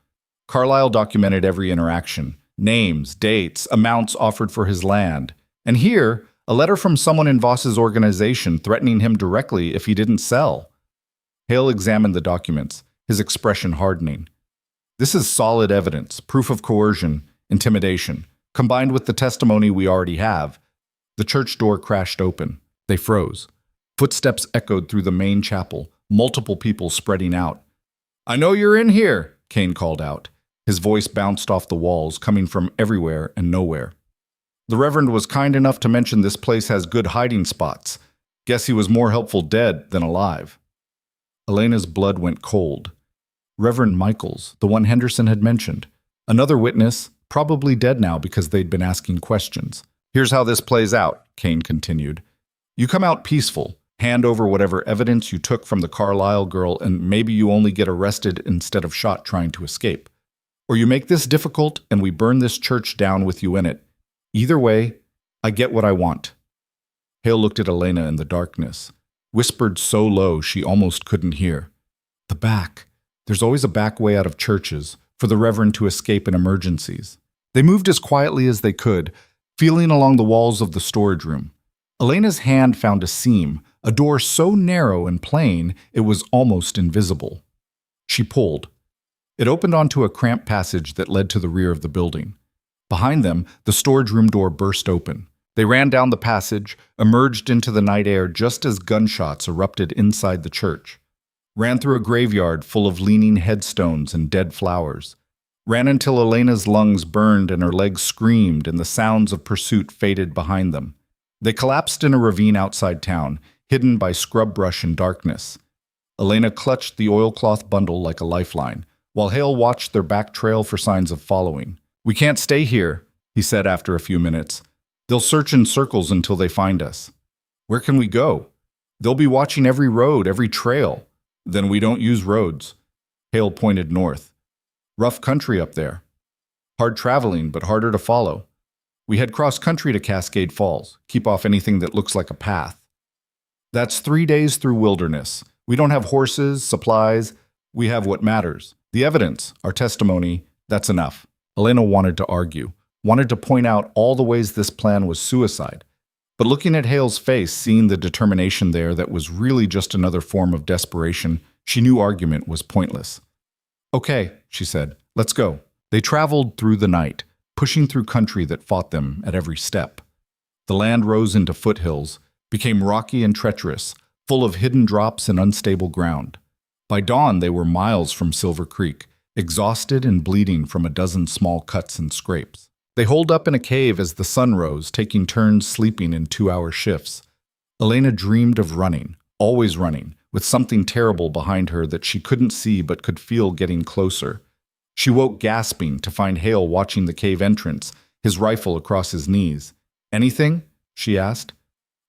Carlyle documented every interaction, names, dates, amounts offered for his land. And here, a letter from someone in Voss's organization threatening him directly if he didn't sell. Hale examined the documents, his expression hardening. "This is solid evidence, proof of coercion, intimidation, combined with the testimony we already have." The church door crashed open. They froze. Footsteps echoed through the main chapel, multiple people spreading out. "I know you're in here," Kane called out. His voice bounced off the walls, coming from everywhere and nowhere. "The Reverend was kind enough to mention this place has good hiding spots. Guess he was more helpful dead than alive." Elena's blood went cold. Reverend Michaels, the one Henderson had mentioned. Another witness, probably dead now because they'd been asking questions. "Here's how this plays out," Kane continued. "You come out peaceful, hand over whatever evidence you took from the Carlyle girl, and maybe you only get arrested instead of shot trying to escape. Or you make this difficult and we burn this church down with you in it. Either way, I get what I want." Hale looked at Elena in the darkness, whispered so low she almost couldn't hear. "The back. There's always a back way out of churches, for the Reverend to escape in emergencies." They moved as quietly as they could, feeling along the walls of the storage room. Elena's hand found a seam, a door so narrow and plain it was almost invisible. She pulled. It opened onto a cramped passage that led to the rear of the building. Behind them, the storage room door burst open. They ran down the passage, emerged into the night air just as gunshots erupted inside the church. Ran through a graveyard full of leaning headstones and dead flowers. Ran until Elena's lungs burned and her legs screamed and the sounds of pursuit faded behind them. They collapsed in a ravine outside town, hidden by scrub brush and darkness. Elena clutched the oilcloth bundle like a lifeline, while Hale watched their back trail for signs of following. "We can't stay here," he said after a few minutes. "They'll search in circles until they find us." "Where can we go?" "They'll be watching every road, every trail." "Then we don't use roads." Hale pointed north. "Rough country up there. Hard traveling, but harder to follow. We head cross-country to Cascade Falls, keep off anything that looks like a path. That's 3 days through wilderness. We don't have horses, supplies. We have what matters. The evidence, our testimony, that's enough." Elena wanted to argue, wanted to point out all the ways this plan was suicide. But looking at Hale's face, seeing the determination there that was really just another form of desperation, she knew argument was pointless. "Okay," she said, "let's go." They traveled through the night, pushing through country that fought them at every step. The land rose into foothills, became rocky and treacherous, full of hidden drops and unstable ground. By dawn, they were miles from Silver Creek, exhausted and bleeding from a dozen small cuts and scrapes. They holed up in a cave as the sun rose, taking turns sleeping in 2-hour shifts. Elena dreamed of running, always running, with something terrible behind her that she couldn't see but could feel getting closer. She woke gasping to find Hale watching the cave entrance, his rifle across his knees. "Anything?" she asked.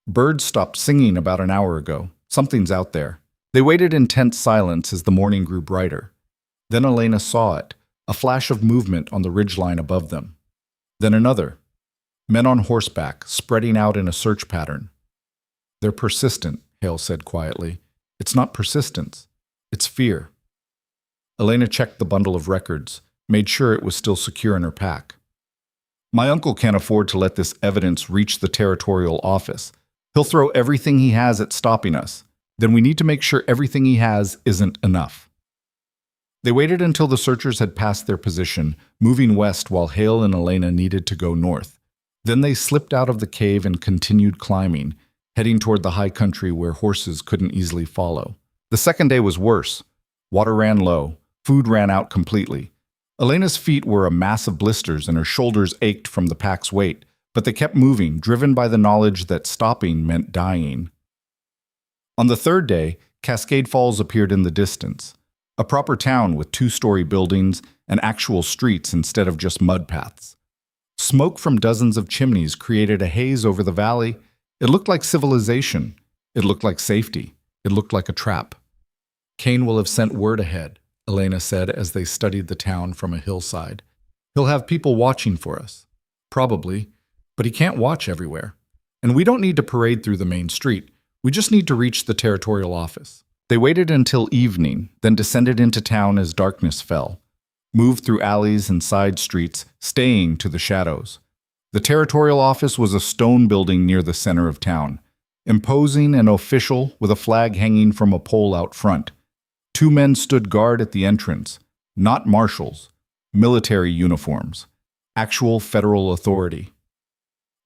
"Birds stopped singing about an hour ago. Something's out there." They waited in tense silence as the morning grew brighter. Then Elena saw it, a flash of movement on the ridgeline above them. Then another. Men on horseback, spreading out in a search pattern. "They're persistent," Hale said quietly. "It's not persistence. It's fear." Elena checked the bundle of records, made sure it was still secure in her pack. "My uncle can't afford to let this evidence reach the territorial office. He'll throw everything he has at stopping us. Then we need to make sure everything he has isn't enough." They waited until the searchers had passed their position, moving west while Hale and Elena needed to go north. Then they slipped out of the cave and continued climbing, heading toward the high country where horses couldn't easily follow. The second day was worse. Water ran low. Food ran out completely. Elena's feet were a mass of blisters and her shoulders ached from the pack's weight, but they kept moving, driven by the knowledge that stopping meant dying. On the third day, Cascade Falls appeared in the distance, a proper town with 2-story buildings and actual streets instead of just mud paths. Smoke from dozens of chimneys created a haze over the valley. It looked like civilization. It looked like safety. It looked like a trap. "Kane will have sent word ahead," Elena said as they studied the town from a hillside. "He'll have people watching for us. Probably, but he can't watch everywhere. And we don't need to parade through the main street. We just need to reach the territorial office." They waited until evening, then descended into town as darkness fell, moved through alleys and side streets, staying to the shadows. The territorial office was a stone building near the center of town, imposing and official with a flag hanging from a pole out front. 2 men stood guard at the entrance, not marshals, military uniforms, actual federal authority.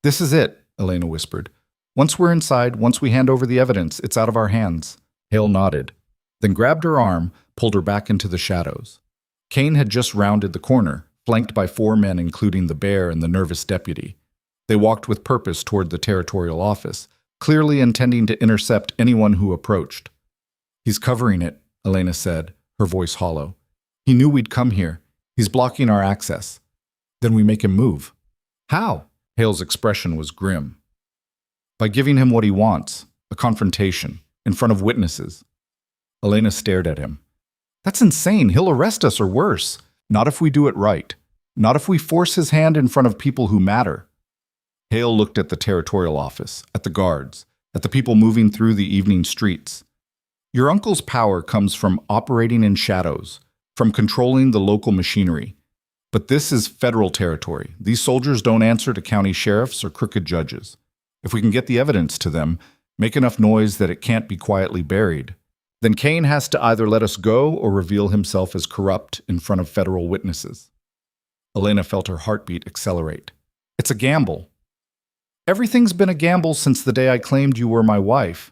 "This is it," Elena whispered. "Once we're inside, once we hand over the evidence, it's out of our hands." Hale nodded, then grabbed her arm, pulled her back into the shadows. Kane had just rounded the corner, flanked by 4 men including the bear and the nervous deputy. They walked with purpose toward the territorial office, clearly intending to intercept anyone who approached. "He's covering it," Elena said, her voice hollow. "He knew we'd come here. He's blocking our access." "Then we make him move." "How?" Hale's expression was grim. "By giving him what he wants, a confrontation, in front of witnesses." Elena stared at him. "That's insane. He'll arrest us or worse. Not if we do it right. Not if we force his hand in front of people who matter." Hale looked at the territorial office, at the guards, at the people moving through the evening streets. "Your uncle's power comes from operating in shadows, from controlling the local machinery. But this is federal territory. These soldiers don't answer to county sheriffs or crooked judges. If we can get the evidence to them, make enough noise that it can't be quietly buried, then Kane has to either let us go or reveal himself as corrupt in front of federal witnesses." Elena felt her heartbeat accelerate. "It's a gamble." "Everything's been a gamble since the day I claimed you were my wife."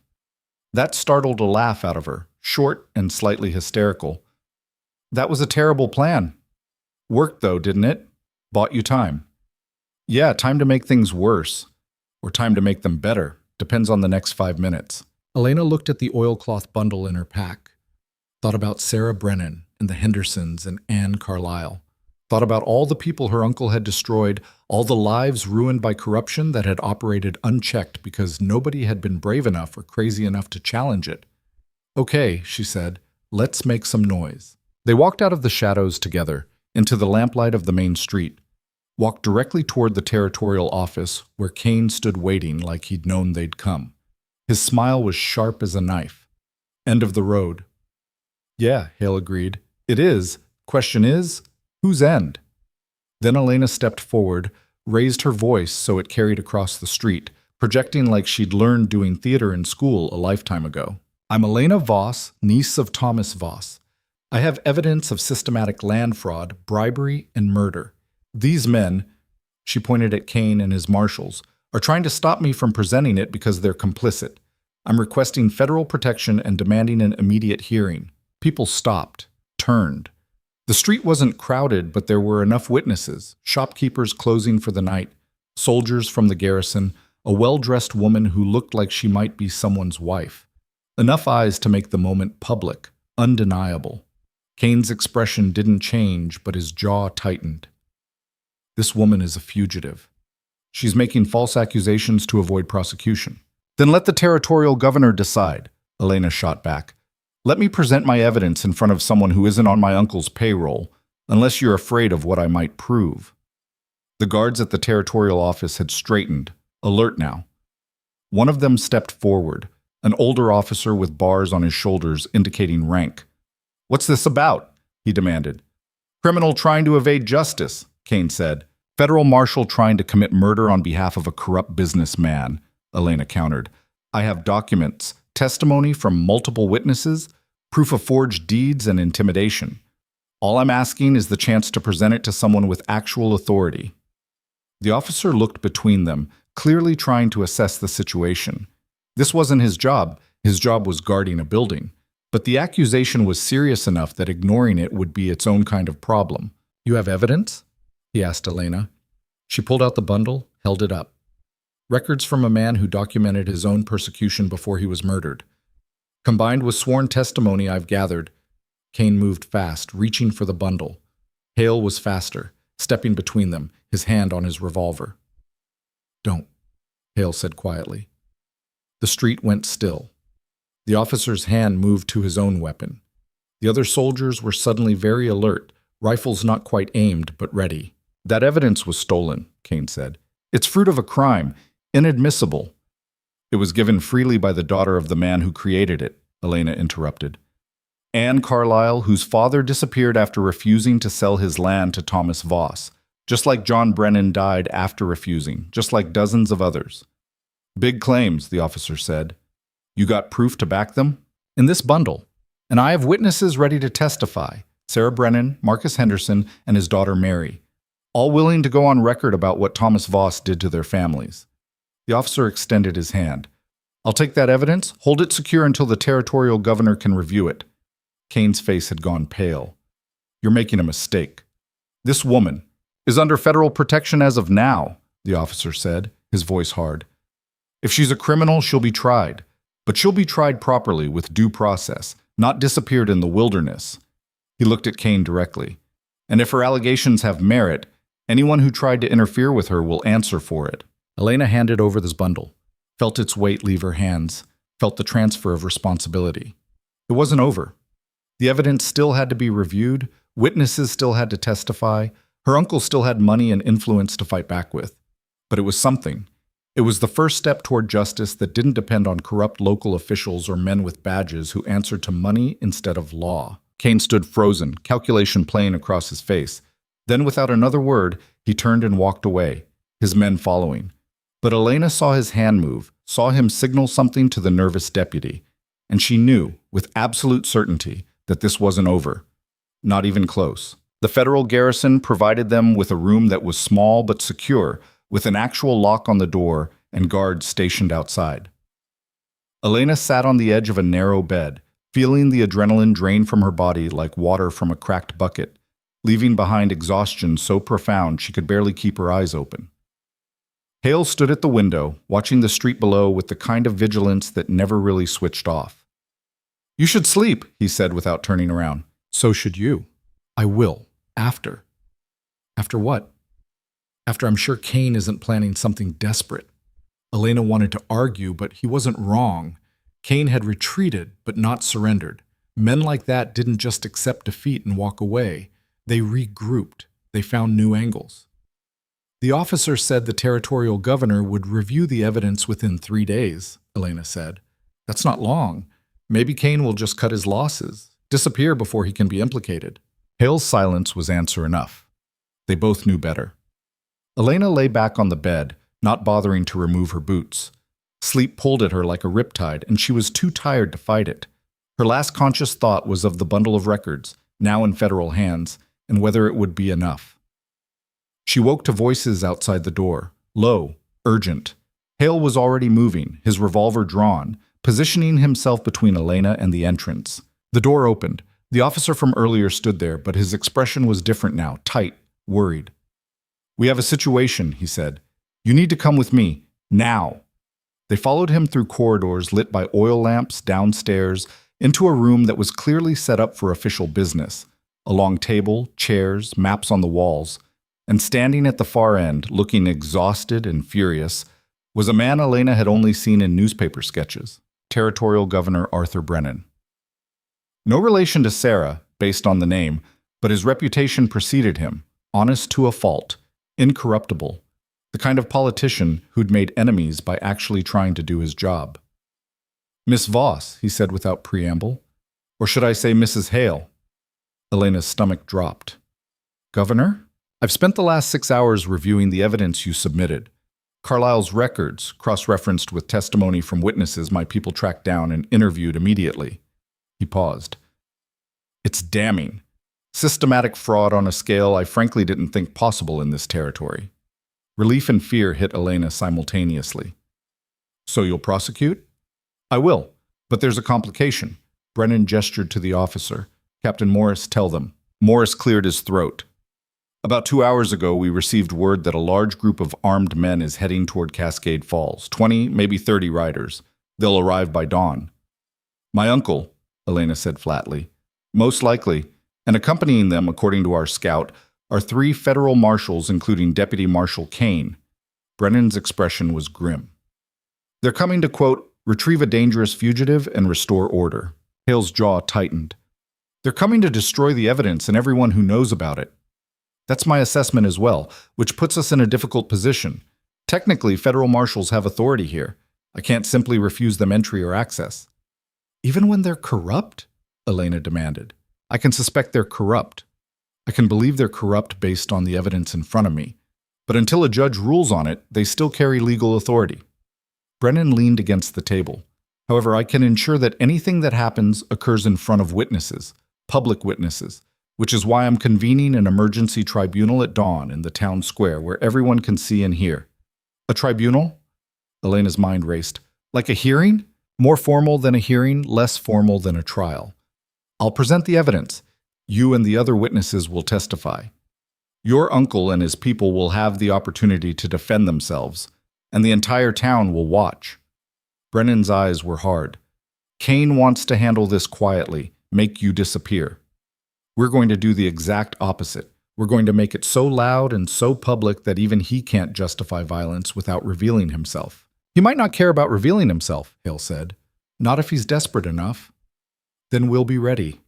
That startled a laugh out of her, short and slightly hysterical. "That was a terrible plan. Worked though, didn't it? Bought you time." "Yeah, time to make things worse. Or time to make them better. Depends on the next 5 minutes." Elena looked at the oilcloth bundle in her pack, thought about Sarah Brennan and the Hendersons and Anne Carlyle, thought about all the people her uncle had destroyed, all the lives ruined by corruption that had operated unchecked because nobody had been brave enough or crazy enough to challenge it. "Okay," she said, "let's make some noise." They walked out of the shadows together, into the lamplight of the main street, walked directly toward the territorial office where Kane stood waiting like he'd known they'd come. His smile was sharp as a knife. "End of the road." "Yeah," Hale agreed. "It is. Question is, whose end?" Then Elena stepped forward, raised her voice so it carried across the street, projecting like she'd learned doing theater in school a lifetime ago. "I'm Elena Voss, niece of Thomas Voss. I have evidence of systematic land fraud, bribery, and murder. These men, She pointed at Kane and his marshals, are trying to stop me from presenting it because they're complicit. I'm requesting federal protection and demanding an immediate hearing. People stopped, turned. The street wasn't crowded, but there were enough witnesses, shopkeepers closing for the night, soldiers from the garrison, a well-dressed woman who looked like she might be someone's wife. Enough eyes to make the moment public, undeniable. Kane's expression didn't change, but his jaw tightened. This woman is a fugitive. She's making false accusations to avoid prosecution. Then let the territorial governor decide, Elena shot back. Let me present my evidence in front of someone who isn't on my uncle's payroll, unless you're afraid of what I might prove. The guards at the territorial office had straightened, alert now. One of them stepped forward, an older officer with bars on his shoulders indicating rank. What's this about? He demanded. Criminal trying to evade justice, Kane said. Federal marshal trying to commit murder on behalf of a corrupt businessman, Elena countered. I have documents, testimony from multiple witnesses, proof of forged deeds and intimidation. All I'm asking is the chance to present it to someone with actual authority. The officer looked between them, clearly trying to assess the situation. This wasn't his job was guarding a building. But the accusation was serious enough that ignoring it would be its own kind of problem. You have evidence? He asked Elena. She pulled out the bundle, held it up. Records from a man who documented his own persecution before he was murdered. Combined with sworn testimony I've gathered. Kane moved fast, reaching for the bundle. Hale was faster, stepping between them, his hand on his revolver. Don't, Hale said quietly. The street went still. The officer's hand moved to his own weapon. The other soldiers were suddenly very alert, rifles not quite aimed, but ready. That evidence was stolen, Kane said. It's fruit of a crime, inadmissible. It was given freely by the daughter of the man who created it, Elena interrupted. Anne Carlyle, whose father disappeared after refusing to sell his land to Thomas Voss, just like John Brennan died after refusing, just like dozens of others. Big claims, the officer said. You got proof to back them? In this bundle. And I have witnesses ready to testify. Sarah Brennan, Marcus Henderson, and his daughter Mary. All willing to go on record about what Thomas Voss did to their families. The officer extended his hand. I'll take that evidence, hold it secure until the territorial governor can review it. Kane's face had gone pale. You're making a mistake. This woman is under federal protection as of now, the officer said, his voice hard. If she's a criminal, she'll be tried. But she'll be tried properly with due process, not disappeared in the wilderness. He looked at Kane directly. And if her allegations have merit, anyone who tried to interfere with her will answer for it. Elena handed over this bundle, felt its weight leave her hands, felt the transfer of responsibility. It wasn't over. The evidence still had to be reviewed, witnesses still had to testify, her uncle still had money and influence to fight back with. But it was something. It was the first step toward justice that didn't depend on corrupt local officials or men with badges who answered to money instead of law. Kane stood frozen, calculation playing across his face. Then, without another word, he turned and walked away, his men following. But Elena saw his hand move, saw him signal something to the nervous deputy, and she knew, with absolute certainty, that this wasn't over. Not even close. The federal garrison provided them with a room that was small but secure, with an actual lock on the door and guards stationed outside. Elena sat on the edge of a narrow bed, feeling the adrenaline drain from her body like water from a cracked bucket, leaving behind exhaustion so profound she could barely keep her eyes open. Hale stood at the window, watching the street below with the kind of vigilance that never really switched off. You should sleep, he said without turning around. So should you. I will. After. After what? After I'm sure Kane isn't planning something desperate. Elena wanted to argue, but he wasn't wrong. Kane had retreated, but not surrendered. Men like that didn't just accept defeat and walk away. They regrouped. They found new angles. The officer said the territorial governor would review the evidence within 3 days, Elena said. That's not long. Maybe Kane will just cut his losses, disappear before he can be implicated. Hale's silence was answer enough. They both knew better. Elena lay back on the bed, not bothering to remove her boots. Sleep pulled at her like a riptide, and she was too tired to fight it. Her last conscious thought was of the bundle of records, now in federal hands, and whether it would be enough. She woke to voices outside the door, low, urgent. Hale was already moving, his revolver drawn, positioning himself between Elena and the entrance. The door opened. The officer from earlier stood there, but his expression was different now, tight, worried. "We have a situation," he said. "You need to come with me, now." They followed him through corridors lit by oil lamps, downstairs, into a room that was clearly set up for official business. A long table, chairs, maps on the walls. And standing at the far end, looking exhausted and furious, was a man Elena had only seen in newspaper sketches, Territorial Governor Arthur Brennan. No relation to Sarah, based on the name, but his reputation preceded him, honest to a fault, incorruptible, the kind of politician who'd made enemies by actually trying to do his job. "Miss Voss," he said without preamble. "Or should I say Mrs. Hale?" Elena's stomach dropped. "Governor? I've spent the last 6 hours reviewing the evidence you submitted. Carlisle's records, cross-referenced with testimony from witnesses my people tracked down and interviewed immediately." He paused. "It's damning. Systematic fraud on a scale I frankly didn't think possible in this territory." Relief and fear hit Elena simultaneously. "So you'll prosecute?" "I will, but there's a complication." Brennan gestured to the officer. "Captain Morris, tell them." Morris cleared his throat. "About 2 hours ago, we received word that a large group of armed men is heading toward Cascade Falls, 20, maybe 30 riders. They'll arrive by dawn." "My uncle," Elena said flatly. "Most likely, and accompanying them, according to our scout, are 3 federal marshals, including Deputy Marshal Kane." Brennan's expression was grim. "They're coming to, quote, retrieve a dangerous fugitive and restore order." Hale's jaw tightened. "They're coming to destroy the evidence and everyone who knows about it." "That's my assessment as well, which puts us in a difficult position. Technically, federal marshals have authority here. I can't simply refuse them entry or access." "Even when they're corrupt?" Elena demanded. "I can suspect they're corrupt. I can believe they're corrupt based on the evidence in front of me. But until a judge rules on it, they still carry legal authority." Brennan leaned against the table. "However, I can ensure that anything that happens occurs in front of witnesses, public witnesses, which is why I'm convening an emergency tribunal at dawn in the town square where everyone can see and hear." "A tribunal?" Elena's mind raced. "Like a hearing? More formal than a hearing, less formal than a trial. I'll present the evidence. You and the other witnesses will testify. Your uncle and his people will have the opportunity to defend themselves, and the entire town will watch." Brennan's eyes were hard. "Kane wants to handle this quietly, make you disappear. We're going to do the exact opposite. We're going to make it so loud and so public that even he can't justify violence without revealing himself." "He might not care about revealing himself," Hale said. "Not if he's desperate enough." "Then we'll be ready.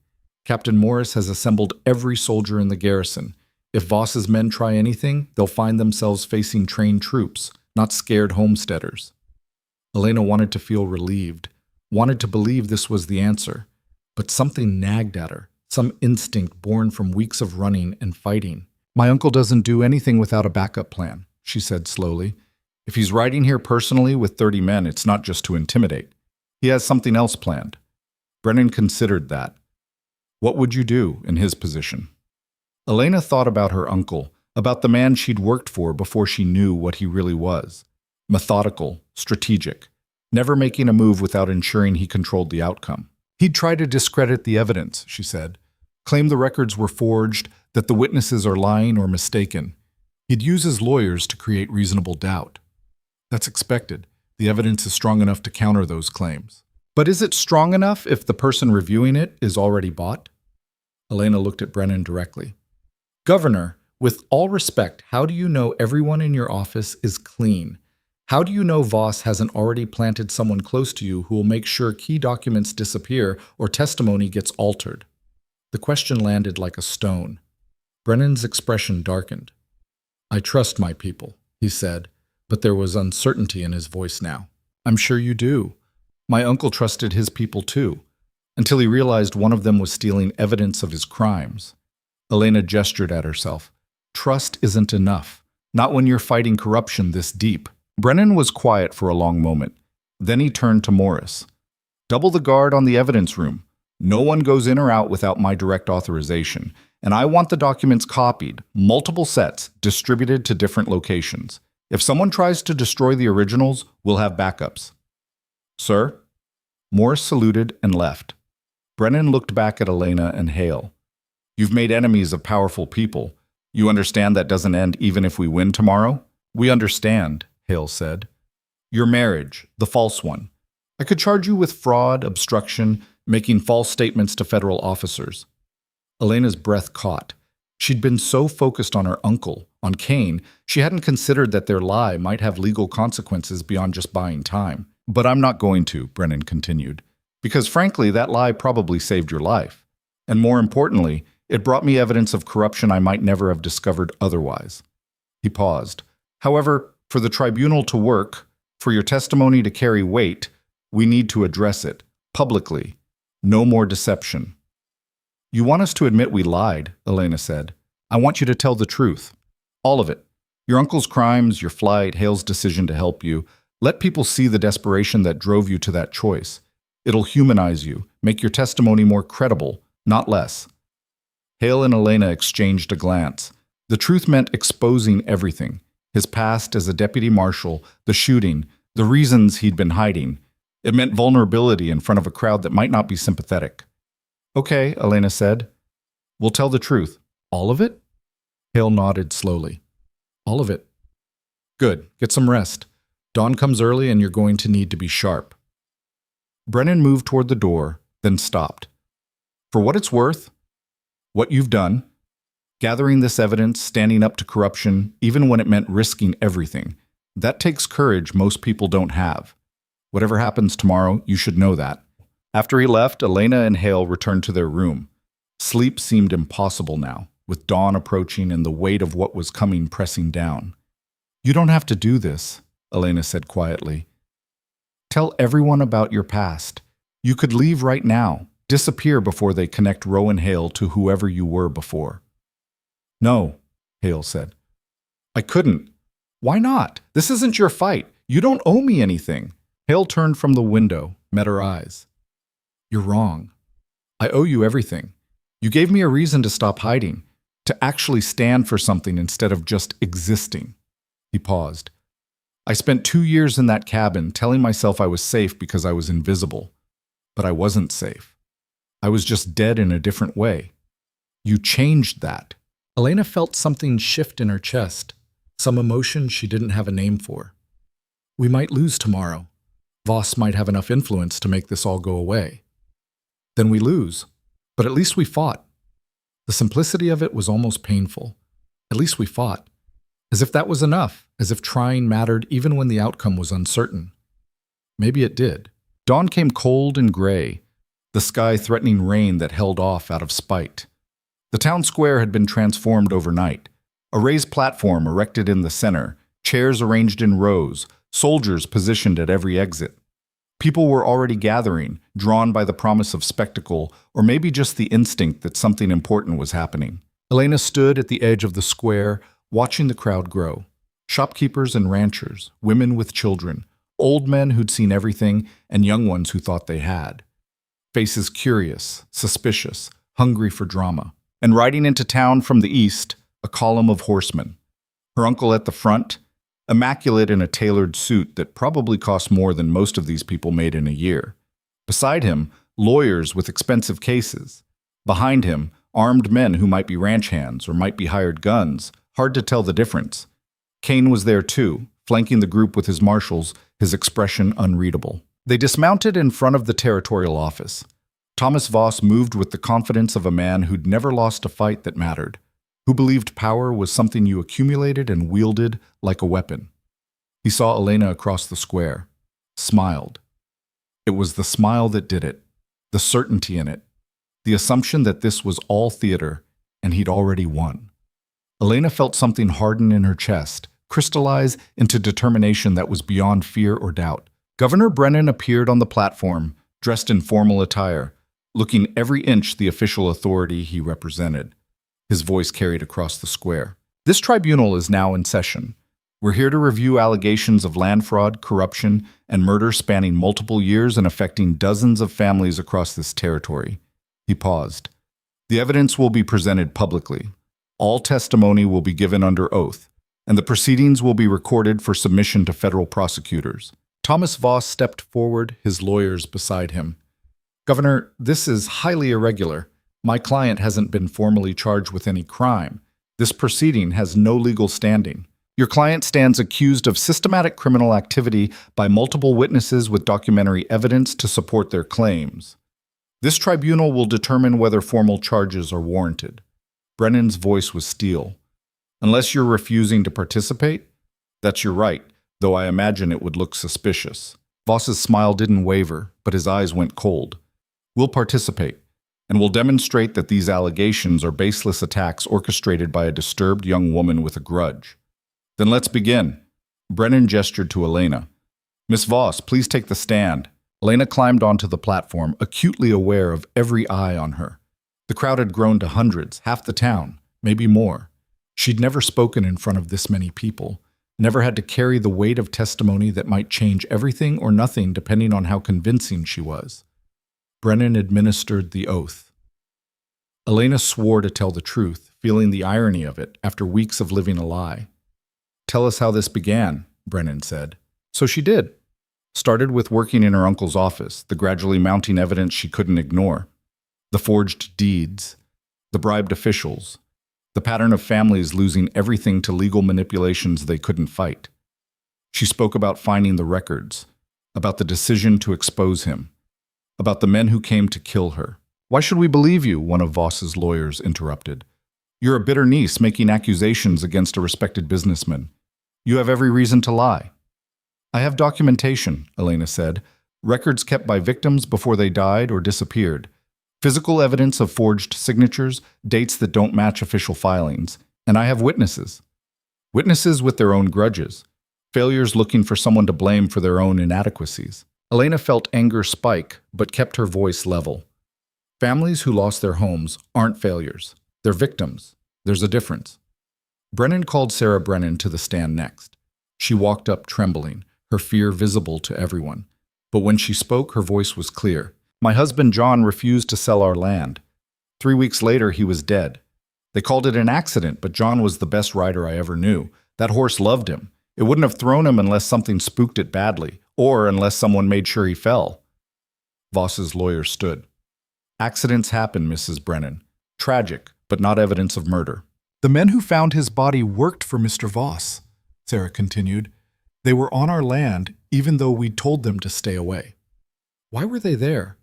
Captain Morris has assembled every soldier in the garrison. If Voss's men try anything, they'll find themselves facing trained troops, not scared homesteaders." Elena wanted to feel relieved, wanted to believe this was the answer, but something nagged at her, some instinct born from weeks of running and fighting. "My uncle doesn't do anything without a backup plan," she said slowly. "If he's riding here personally with 30 men, it's not just to intimidate. He has something else planned." Brennan considered that. "What would you do in his position?" Elena thought about her uncle, about the man she'd worked for before she knew what he really was. Methodical, strategic, never making a move without ensuring he controlled the outcome. "He'd try to discredit the evidence," she said. "Claim the records were forged, that the witnesses are lying or mistaken. He'd use his lawyers to create reasonable doubt." "That's expected. The evidence is strong enough to counter those claims." "But is it strong enough if the person reviewing it is already bought?" Elena looked at Brennan directly. "Governor, with all respect, how do you know everyone in your office is clean? How do you know Voss hasn't already planted someone close to you who will make sure key documents disappear or testimony gets altered?" The question landed like a stone. Brennan's expression darkened. "I trust my people," he said, but there was uncertainty in his voice now. "I'm sure you do. My uncle trusted his people too, until he realized one of them was stealing evidence of his crimes." Elena gestured at herself. "Trust isn't enough, not when you're fighting corruption this deep." Brennan was quiet for a long moment. Then he turned to Morris. "Double the guard on the evidence room. No one goes in or out without my direct authorization, and I want the documents copied, multiple sets, distributed to different locations. If someone tries to destroy the originals, we'll have backups. Sir? Morris saluted and left. Brennan looked back at Elena and Hale. You've made enemies of powerful people. You understand that doesn't end even if we win tomorrow? We understand, Hale said. Your marriage, the false one. I could charge you with fraud, obstruction, making false statements to federal officers. Elena's breath caught. She'd been so focused on her uncle, on Kane, she hadn't considered that their lie might have legal consequences beyond just buying time. But I'm not going to, Brennan continued, because frankly, that lie probably saved your life. And more importantly, it brought me evidence of corruption I might never have discovered otherwise. He paused. However, for the tribunal to work, for your testimony to carry weight, we need to address it, publicly. No more deception. You want us to admit we lied, Elena said. I want you to tell the truth. All of it. Your uncle's crimes, your flight, Hale's decision to help you. Let people see the desperation that drove you to that choice. It'll humanize you, make your testimony more credible, not less. Hale and Elena exchanged a glance. The truth meant exposing everything. His past as a deputy marshal, the shooting, the reasons he'd been hiding. It meant vulnerability in front of a crowd that might not be sympathetic. Okay, Elena said. We'll tell the truth. All of it? Hale nodded slowly. All of it. Good. Get some rest. Dawn comes early and you're going to need to be sharp. Brennan moved toward the door, then stopped. For what it's worth, what you've done, gathering this evidence, standing up to corruption, even when it meant risking everything, that takes courage most people don't have. Whatever happens tomorrow, you should know that. After he left, Elena and Hale returned to their room. Sleep seemed impossible now, with dawn approaching and the weight of what was coming pressing down. You don't have to do this, Elena said quietly. Tell everyone about your past. You could leave right now, disappear before they connect Rowan Hale to whoever you were before. No, Hale said. I couldn't. Why not? This isn't your fight. You don't owe me anything. Hale turned from the window, met her eyes. You're wrong. I owe you everything. You gave me a reason to stop hiding, to actually stand for something instead of just existing. He paused. I spent 2 years in that cabin telling myself I was safe because I was invisible. But I wasn't safe. I was just dead in a different way. You changed that. Elena felt something shift in her chest, some emotion she didn't have a name for. We might lose tomorrow. Voss might have enough influence to make this all go away. Then we lose. But at least we fought. The simplicity of it was almost painful. At least we fought. As if that was enough, as if trying mattered even when the outcome was uncertain. Maybe it did. Dawn came cold and gray, the sky threatening rain that held off out of spite. The town square had been transformed overnight. A raised platform erected in the center, chairs arranged in rows, soldiers positioned at every exit. People were already gathering, drawn by the promise of spectacle, or maybe just the instinct that something important was happening. Elena stood at the edge of the square, watching the crowd grow. Shopkeepers and ranchers, women with children, old men who'd seen everything, and young ones who thought they had. Faces curious, suspicious, hungry for drama. And riding into town from the east, a column of horsemen. Her uncle at the front, immaculate in a tailored suit that probably cost more than most of these people made in a year. Beside him, lawyers with expensive cases. Behind him, armed men who might be ranch hands or might be hired guns, hard to tell the difference. Kane was there too, flanking the group with his marshals, his expression unreadable. They dismounted in front of the territorial office. Thomas Voss moved with the confidence of a man who'd never lost a fight that mattered, who believed power was something you accumulated and wielded like a weapon. He saw Elena across the square, smiled. It was the smile that did it, the certainty in it, the assumption that this was all theater and he'd already won. Elena felt something harden in her chest, crystallize into determination that was beyond fear or doubt. Governor Brennan appeared on the platform, dressed in formal attire, looking every inch the official authority he represented. His voice carried across the square. This tribunal is now in session. We're here to review allegations of land fraud, corruption, and murder spanning multiple years and affecting dozens of families across this territory. He paused. The evidence will be presented publicly. All testimony will be given under oath, and the proceedings will be recorded for submission to federal prosecutors. Thomas Voss stepped forward, his lawyers beside him. Governor, this is highly irregular. My client hasn't been formally charged with any crime. This proceeding has no legal standing. Your client stands accused of systematic criminal activity by multiple witnesses with documentary evidence to support their claims. This tribunal will determine whether formal charges are warranted. Brennan's voice was steel. Unless you're refusing to participate, that's your right, though I imagine it would look suspicious. Voss's smile didn't waver, but his eyes went cold. We'll participate, and we'll demonstrate that these allegations are baseless attacks orchestrated by a disturbed young woman with a grudge. Then let's begin. Brennan gestured to Elena. Miss Voss, please take the stand. Elena climbed onto the platform, acutely aware of every eye on her. The crowd had grown to hundreds, half the town, maybe more. She'd never spoken in front of this many people, never had to carry the weight of testimony that might change everything or nothing depending on how convincing she was. Brennan administered the oath. Elena swore to tell the truth, feeling the irony of it after weeks of living a lie. Tell us how this began, Brennan said. So she did. Started with working in her uncle's office, the gradually mounting evidence she couldn't ignore. The forged deeds, the bribed officials, the pattern of families losing everything to legal manipulations they couldn't fight. She spoke about finding the records, about the decision to expose him, about the men who came to kill her. Why should we believe you? One of Voss's lawyers interrupted. You're a bitter niece making accusations against a respected businessman. You have every reason to lie. I have documentation, Elena said, records kept by victims before they died or disappeared, physical evidence of forged signatures, dates that don't match official filings, and I have witnesses. Witnesses with their own grudges, failures looking for someone to blame for their own inadequacies. Elena felt anger spike, but kept her voice level. Families who lost their homes aren't failures. They're victims. There's a difference. Brennan called Sarah Brennan to the stand next. She walked up trembling, her fear visible to everyone. But when she spoke, her voice was clear. My husband John refused to sell our land. 3 weeks later, he was dead. They called it an accident, but John was the best rider I ever knew. That horse loved him. It wouldn't have thrown him unless something spooked it badly, or unless someone made sure he fell. Voss's lawyer stood. Accidents happen, Mrs. Brennan. Tragic, but not evidence of murder. The men who found his body worked for Mr. Voss, Sarah continued. They were on our land, even though we told them to stay away. Why were they there?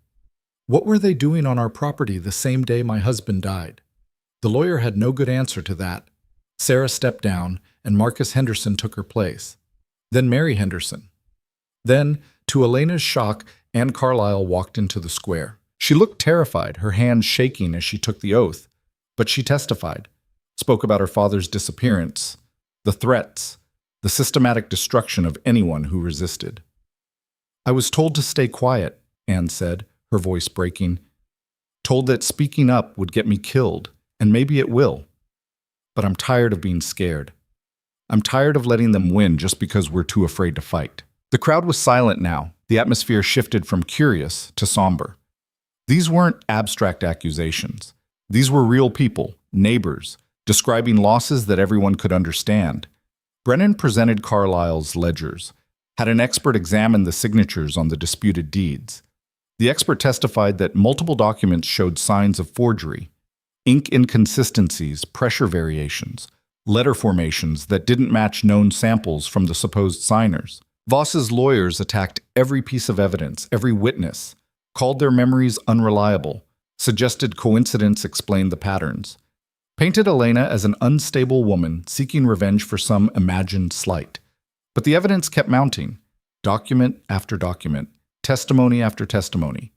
What were they doing on our property the same day my husband died? The lawyer had no good answer to that. Sarah stepped down, and Marcus Henderson took her place. Then Mary Henderson. Then, to Elena's shock, Anne Carlyle walked into the square. She looked terrified, her hands shaking as she took the oath. But she testified, spoke about her father's disappearance, the threats, the systematic destruction of anyone who resisted. I was told to stay quiet, Anne said, her voice breaking. Told that speaking up would get me killed, and maybe it will. But I'm tired of being scared. I'm tired of letting them win just because we're too afraid to fight. The crowd was silent now. The atmosphere shifted from curious to somber. These weren't abstract accusations. These were real people, neighbors, describing losses that everyone could understand. Brennan presented Carlyle's ledgers, had an expert examine the signatures on the disputed deeds. The expert testified that multiple documents showed signs of forgery, ink inconsistencies, pressure variations, letter formations that didn't match known samples from the supposed signers. Voss's lawyers attacked every piece of evidence, every witness, called their memories unreliable, suggested coincidence explained the patterns, painted Elena as an unstable woman seeking revenge for some imagined slight. But the evidence kept mounting, document after document, testimony after testimony,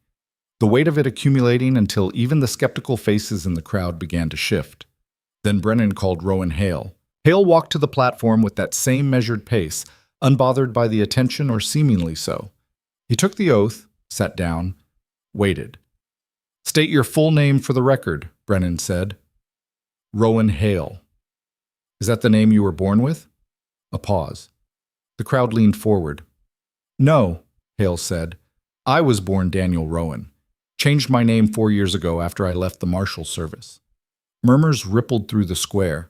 the weight of it accumulating until even the skeptical faces in the crowd began to shift. Then Brennan called Rowan Hale. Hale walked to the platform with that same measured pace, unbothered by the attention or seemingly so. He took the oath, sat down, waited. State your full name for the record, Brennan said. Rowan Hale. Is that the name you were born with? A pause. The crowd leaned forward. No, Hale said. I was born Daniel Rowan. Changed my name 4 years ago after I left the Marshal Service. Murmurs rippled through the square.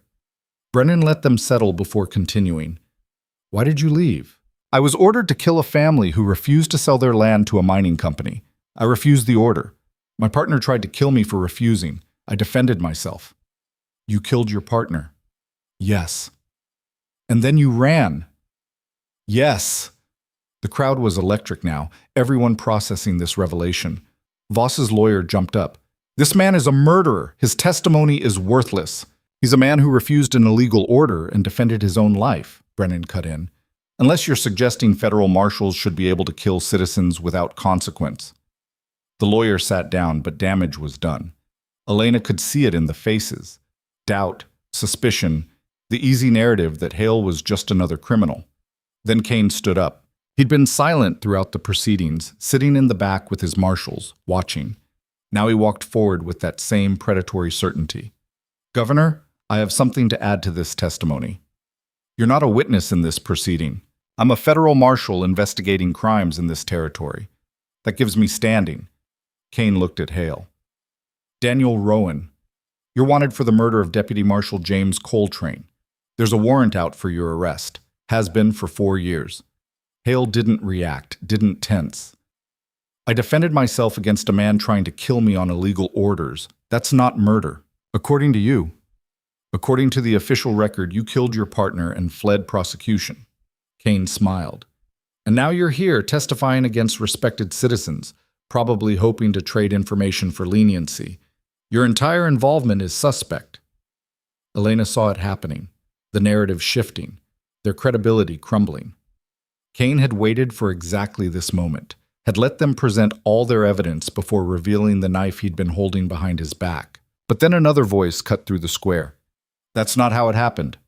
Brennan let them settle before continuing. Why did you leave? I was ordered to kill a family who refused to sell their land to a mining company. I refused the order. My partner tried to kill me for refusing. I defended myself. You killed your partner. Yes. And then you ran. Yes. The crowd was electric now, everyone processing this revelation. Voss's lawyer jumped up. This man is a murderer. His testimony is worthless. He's a man who refused an illegal order and defended his own life, Brennan cut in. Unless you're suggesting federal marshals should be able to kill citizens without consequence. The lawyer sat down, but damage was done. Elena could see it in the faces. Doubt, suspicion, the easy narrative that Hale was just another criminal. Then Kane stood up. He'd been silent throughout the proceedings, sitting in the back with his marshals, watching. Now he walked forward with that same predatory certainty. Governor, I have something to add to this testimony. You're not a witness in this proceeding. I'm a federal marshal investigating crimes in this territory. That gives me standing. Kane looked at Hale. Daniel Rowan, you're wanted for the murder of Deputy Marshal James Coltrane. There's a warrant out for your arrest. Has been for 4 years. Hale didn't react, didn't tense. I defended myself against a man trying to kill me on illegal orders. That's not murder. According to you. According to the official record, you killed your partner and fled prosecution. Kane smiled. And now you're here testifying against respected citizens, probably hoping to trade information for leniency. Your entire involvement is suspect. Elena saw it happening, the narrative shifting, their credibility crumbling. Kane had waited for exactly this moment, had let them present all their evidence before revealing the knife he'd been holding behind his back. But then another voice cut through the square. That's not how it happened.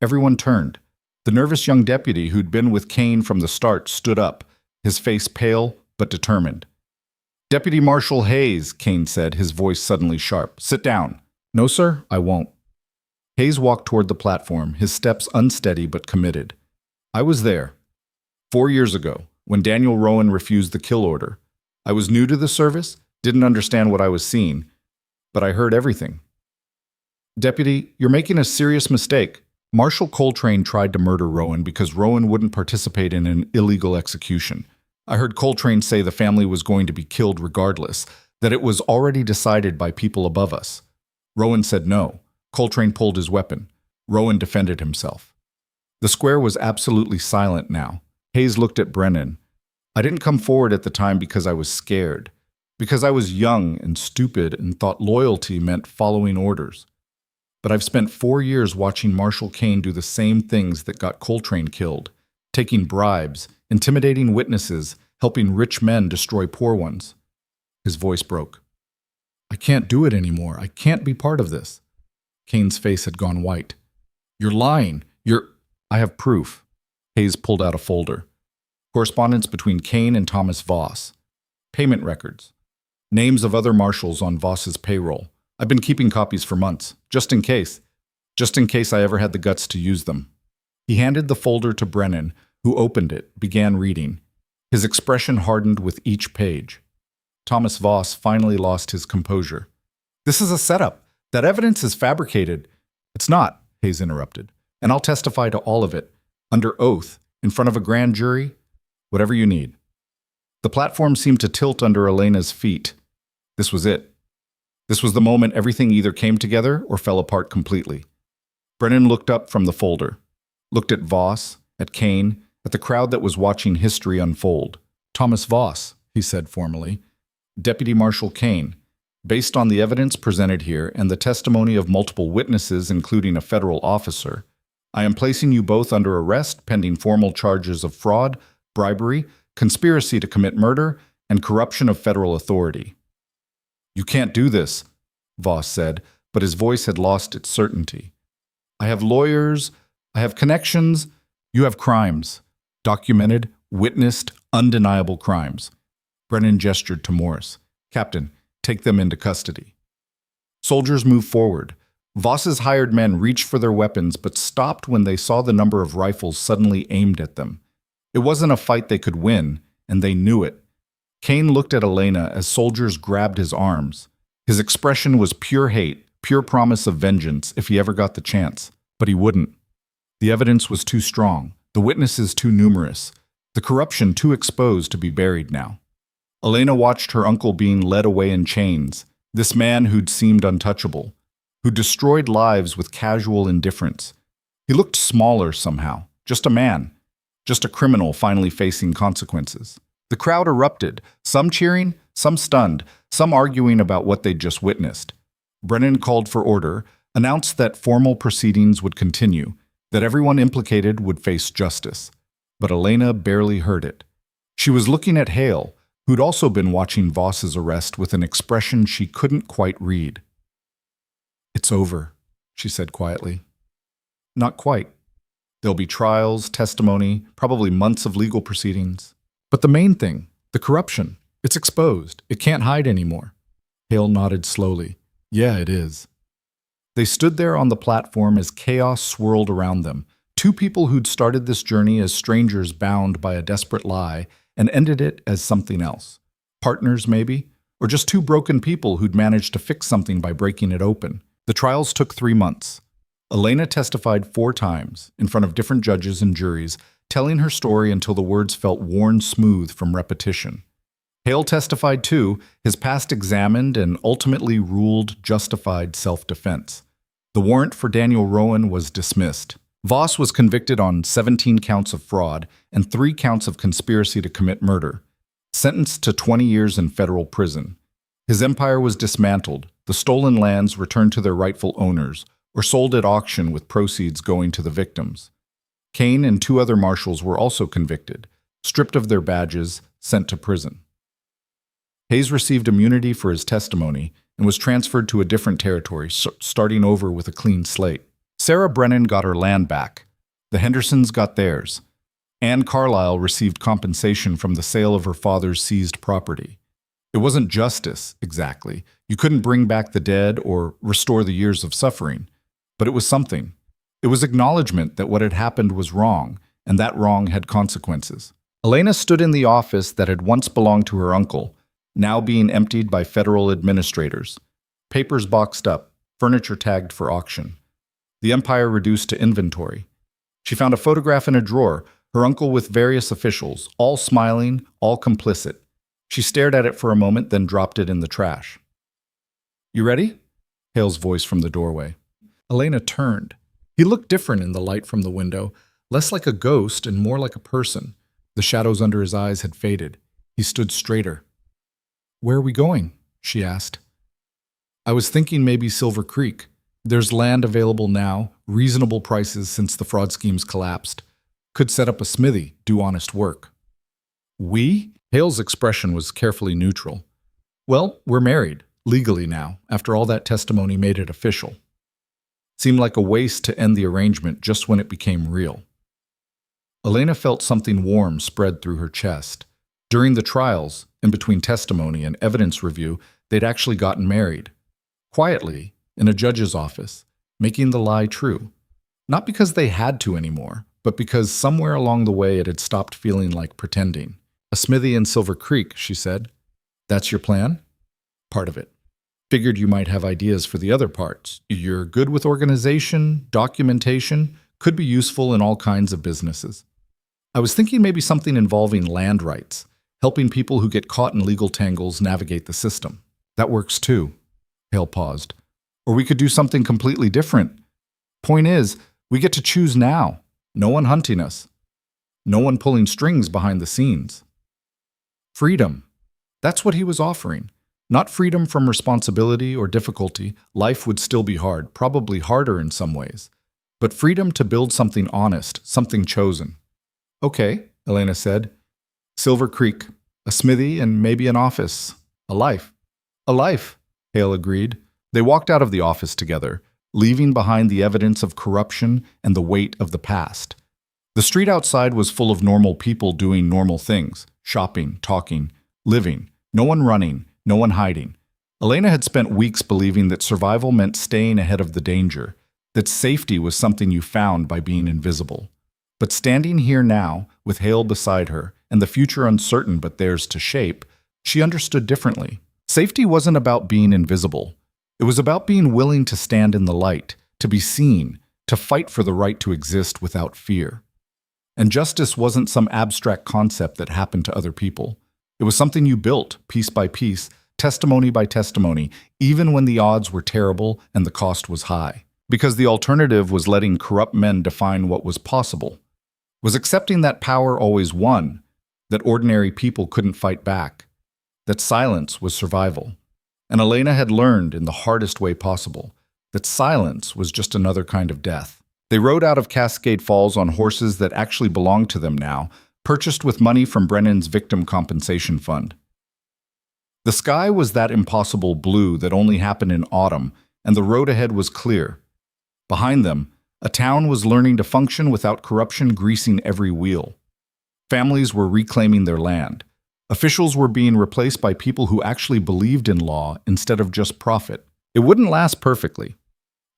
Everyone turned. The nervous young deputy who'd been with Kane from the start stood up, his face pale but determined. Deputy Marshal Hayes, Kane said, his voice suddenly sharp. Sit down. No, sir, I won't. Hayes walked toward the platform, his steps unsteady but committed. I was there. 4 years ago, when Daniel Rowan refused the kill order. I was new to the service, didn't understand what I was seeing, but I heard everything. Deputy, you're making a serious mistake. Marshal Coltrane tried to murder Rowan because Rowan wouldn't participate in an illegal execution. I heard Coltrane say the family was going to be killed regardless, that it was already decided by people above us. Rowan said no. Coltrane pulled his weapon. Rowan defended himself. The square was absolutely silent now. Hayes looked at Brennan. I didn't come forward at the time because I was scared, because I was young and stupid and thought loyalty meant following orders. But I've spent 4 years watching Marshal Kane do the same things that got Coltrane killed, taking bribes, intimidating witnesses, helping rich men destroy poor ones. His voice broke. I can't do it anymore. I can't be part of this. Kane's face had gone white. You're lying. I have proof. Hayes pulled out a folder. Correspondence between Kane and Thomas Voss. Payment records. Names of other marshals on Voss's payroll. I've been keeping copies for months, just in case I ever had the guts to use them. He handed the folder to Brennan, who opened it, began reading. His expression hardened with each page. Thomas Voss finally lost his composure. This is a setup. That evidence is fabricated. It's not, Hayes interrupted, and I'll testify to all of it, under oath, in front of a grand jury, whatever you need. The platform seemed to tilt under Elena's feet. This was it. This was the moment everything either came together or fell apart completely. Brennan looked up from the folder, looked at Voss, at Kane, at the crowd that was watching history unfold. Thomas Voss, he said formally, Deputy Marshal Kane, based on the evidence presented here and the testimony of multiple witnesses, including a federal officer, I am placing you both under arrest pending formal charges of fraud, bribery, conspiracy to commit murder, and corruption of federal authority. You can't do this, Voss said, but his voice had lost its certainty. I have lawyers, I have connections, you have crimes. Documented, witnessed, undeniable crimes. Brennan gestured to Morris. Captain, take them into custody. Soldiers moved forward. Voss's hired men reached for their weapons but stopped when they saw the number of rifles suddenly aimed at them. It wasn't a fight they could win, and they knew it. Kane looked at Elena as soldiers grabbed his arms. His expression was pure hate, pure promise of vengeance if he ever got the chance. But he wouldn't. The evidence was too strong, the witnesses too numerous, the corruption too exposed to be buried now. Elena watched her uncle being led away in chains, this man who'd seemed untouchable, who destroyed lives with casual indifference. He looked smaller somehow, just a man, just a criminal finally facing consequences. The crowd erupted, some cheering, some stunned, some arguing about what they'd just witnessed. Brennan called for order, announced that formal proceedings would continue, that everyone implicated would face justice. But Elena barely heard it. She was looking at Hale, who'd also been watching Voss's arrest with an expression she couldn't quite read. "It's over," she said quietly. "Not quite. There'll be trials, testimony, probably months of legal proceedings. But the main thing, the corruption, it's exposed. It can't hide anymore." Hale nodded slowly. "Yeah, it is." They stood there on the platform as chaos swirled around them. Two people who'd started this journey as strangers bound by a desperate lie and ended it as something else. Partners, maybe? Or just two broken people who'd managed to fix something by breaking it open. The trials took 3 months. Elena testified 4 times in front of different judges and juries, telling her story until the words felt worn smooth from repetition. Hale testified too, his past examined and ultimately ruled justified self-defense. The warrant for Daniel Rowan was dismissed. Voss was convicted on 17 counts of fraud and 3 counts of conspiracy to commit murder, sentenced to 20 years in federal prison. His empire was dismantled, the stolen lands returned to their rightful owners, or sold at auction with proceeds going to the victims. Kane and 2 other marshals were also convicted, stripped of their badges, sent to prison. Hayes received immunity for his testimony and was transferred to a different territory, starting over with a clean slate. Sarah Brennan got her land back. The Hendersons got theirs. Anne Carlisle received compensation from the sale of her father's seized property. It wasn't justice, exactly. You couldn't bring back the dead or restore the years of suffering. But it was something. It was acknowledgement that what had happened was wrong, and that wrong had consequences. Elena stood in the office that had once belonged to her uncle, now being emptied by federal administrators. Papers boxed up, furniture tagged for auction. The empire reduced to inventory. She found a photograph in a drawer, her uncle with various officials, all smiling, all complicit. She stared at it for a moment, then dropped it in the trash. "You ready?" Hale's voice from the doorway. Elena turned. He looked different in the light from the window, less like a ghost and more like a person. The shadows under his eyes had faded. He stood straighter. "Where are we going?" she asked. "I was thinking maybe Silver Creek. There's land available now, reasonable prices since the fraud schemes collapsed. Could set up a smithy, do honest work." "We?" Hale's expression was carefully neutral. "Well, we're married, legally now, after all that testimony made it official." Seemed like a waste to end the arrangement just when it became real. Elena felt something warm spread through her chest. During the trials, in between testimony and evidence review, they'd actually gotten married. Quietly, in a judge's office, making the lie true. Not because they had to anymore, but because somewhere along the way it had stopped feeling like pretending. "A smithy in Silver Creek," she said. "That's your plan?" "Part of it. Figured you might have ideas for the other parts. You're good with organization, documentation, could be useful in all kinds of businesses. I was thinking maybe something involving land rights, helping people who get caught in legal tangles navigate the system." "That works too." Hale paused. "Or we could do something completely different. Point is, we get to choose now. No one hunting us. No one pulling strings behind the scenes. Freedom. That's what he was offering. Not freedom from responsibility or difficulty. Life would still be hard, probably harder in some ways. But freedom to build something honest, something chosen. "Okay," Elena said. "Silver Creek, a smithy, and maybe an office. A life." "A life," Hale agreed. They walked out of the office together, leaving behind the evidence of corruption and the weight of the past. The street outside was full of normal people doing normal things, shopping, talking, living, no one running, no one hiding. Elena had spent weeks believing that survival meant staying ahead of the danger, that safety was something you found by being invisible. But standing here now, with Hale beside her, and the future uncertain but theirs to shape, She understood differently. Safety wasn't about being invisible. It was about being willing to stand in the light, to be seen, to fight for the right to exist without fear. And justice wasn't some abstract concept that happened to other people. It was something you built, piece by piece, testimony by testimony, even when the odds were terrible and the cost was high. Because the alternative was letting corrupt men define what was possible. Was accepting that power always won, that ordinary people couldn't fight back, that silence was survival. And Elena had learned in the hardest way possible that silence was just another kind of death. They rode out of Cascade Falls on horses that actually belonged to them now, purchased with money from Brennan's victim compensation fund. The sky was that impossible blue that only happened in autumn, and the road ahead was clear. Behind them, a town was learning to function without corruption greasing every wheel. Families were reclaiming their land. Officials were being replaced by people who actually believed in law instead of just profit. It wouldn't last perfectly.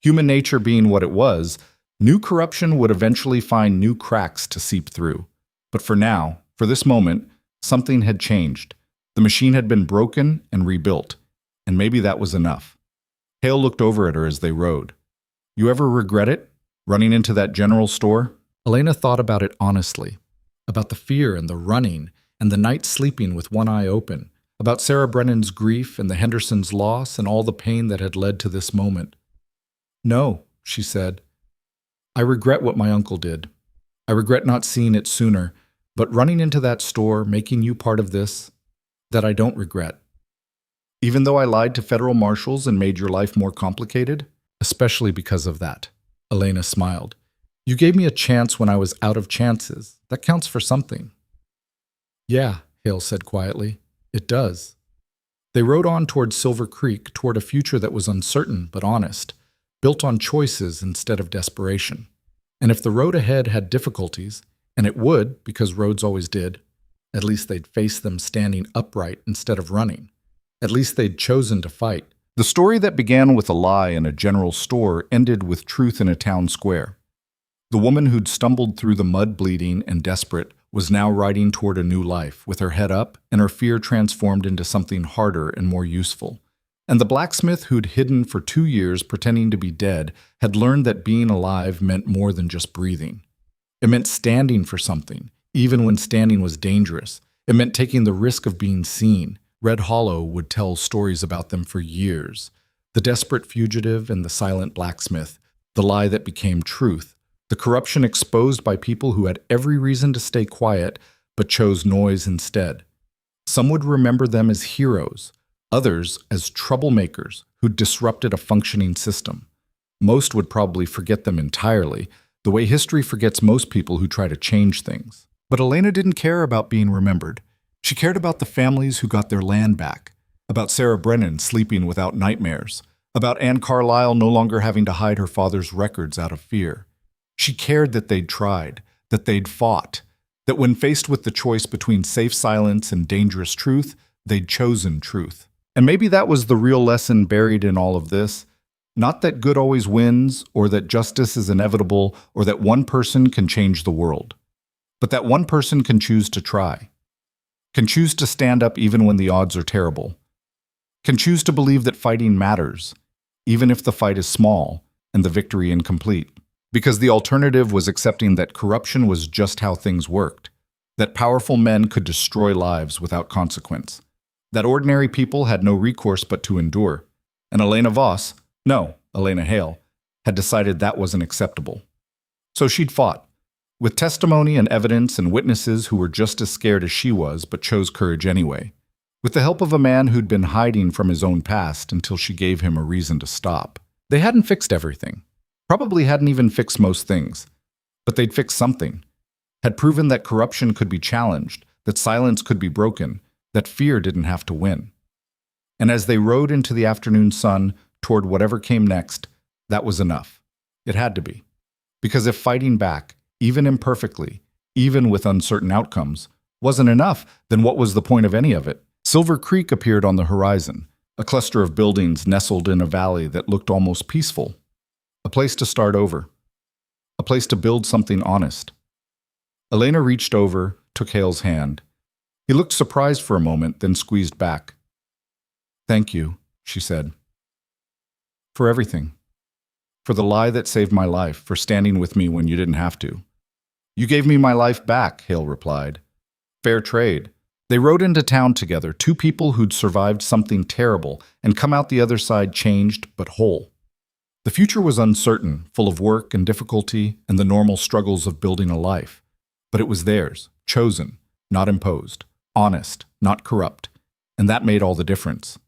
Human nature being what it was, new corruption would eventually find new cracks to seep through. But for now, for this moment, something had changed. The machine had been broken and rebuilt, and maybe that was enough. Hale looked over at her as they rode. You ever regret it? Running into that general store? Elena thought about it honestly, about the fear and the running, and the night sleeping with one eye open, about Sarah Brennan's grief and the Hendersons' loss and all the pain that had led to this moment. No, she said. I regret what my uncle did. I regret not seeing it sooner, but running into that store, making you part of this, that I don't regret. Even though I lied to federal marshals and made your life more complicated? Especially because of that. Elena smiled. You gave me a chance when I was out of chances. That counts for something. Yeah, Hale said quietly. It does. They rode on toward Silver Creek, toward a future that was uncertain but honest, built on choices instead of desperation. And if the road ahead had difficulties, and it would, because roads always did, at least they'd face them standing upright instead of running. At least they'd chosen to fight. The story that began with a lie in a general store ended with truth in a town square. The woman who'd stumbled through the mud bleeding and desperate was now riding toward a new life, with her head up and her fear transformed into something harder and more useful. And the blacksmith who'd hidden for 2 years pretending to be dead had learned that being alive meant more than just breathing. It meant standing for something, even when standing was dangerous. It meant taking the risk of being seen. Red Hollow would tell stories about them for years. The desperate fugitive and the silent blacksmith, the lie that became truth, the corruption exposed by people who had every reason to stay quiet but chose noise instead. Some would remember them as heroes, others as troublemakers who disrupted a functioning system. Most would probably forget them entirely, the way history forgets most people who try to change things. But Elena didn't care about being remembered. She cared about the families who got their land back, about Sarah Brennan sleeping without nightmares, about Anne Carlisle no longer having to hide her father's records out of fear. She cared that they'd tried, that they'd fought, that when faced with the choice between safe silence and dangerous truth, they'd chosen truth. And maybe that was the real lesson buried in all of this. Not that good always wins, or that justice is inevitable, or that one person can change the world. But that one person can choose to try. Can choose to stand up even when the odds are terrible. Can choose to believe that fighting matters, even if the fight is small and the victory incomplete. Because the alternative was accepting that corruption was just how things worked, that powerful men could destroy lives without consequence, that ordinary people had no recourse but to endure. And Elena Hale, had decided that wasn't acceptable. So she'd fought, with testimony and evidence and witnesses who were just as scared as she was but chose courage anyway, with the help of a man who'd been hiding from his own past until she gave him a reason to stop. They hadn't fixed everything. Probably hadn't even fixed most things, but they'd fixed something, had proven that corruption could be challenged, that silence could be broken, that fear didn't have to win. And as they rode into the afternoon sun toward whatever came next, that was enough. It had to be. Because if fighting back, even imperfectly, even with uncertain outcomes, wasn't enough, then what was the point of any of it? Silver Creek appeared on the horizon, a cluster of buildings nestled in a valley that looked almost peaceful. A place to start over. A place to build something honest. Elena reached over, took Hale's hand. He looked surprised for a moment, then squeezed back. "Thank you," she said. "For everything. For the lie that saved my life, for standing with me when you didn't have to." "You gave me my life back," Hale replied. "Fair trade." They rode into town together, two people who'd survived something terrible and come out the other side changed but whole. The future was uncertain, full of work and difficulty and the normal struggles of building a life. But it was theirs, chosen, not imposed, honest, not corrupt, and that made all the difference.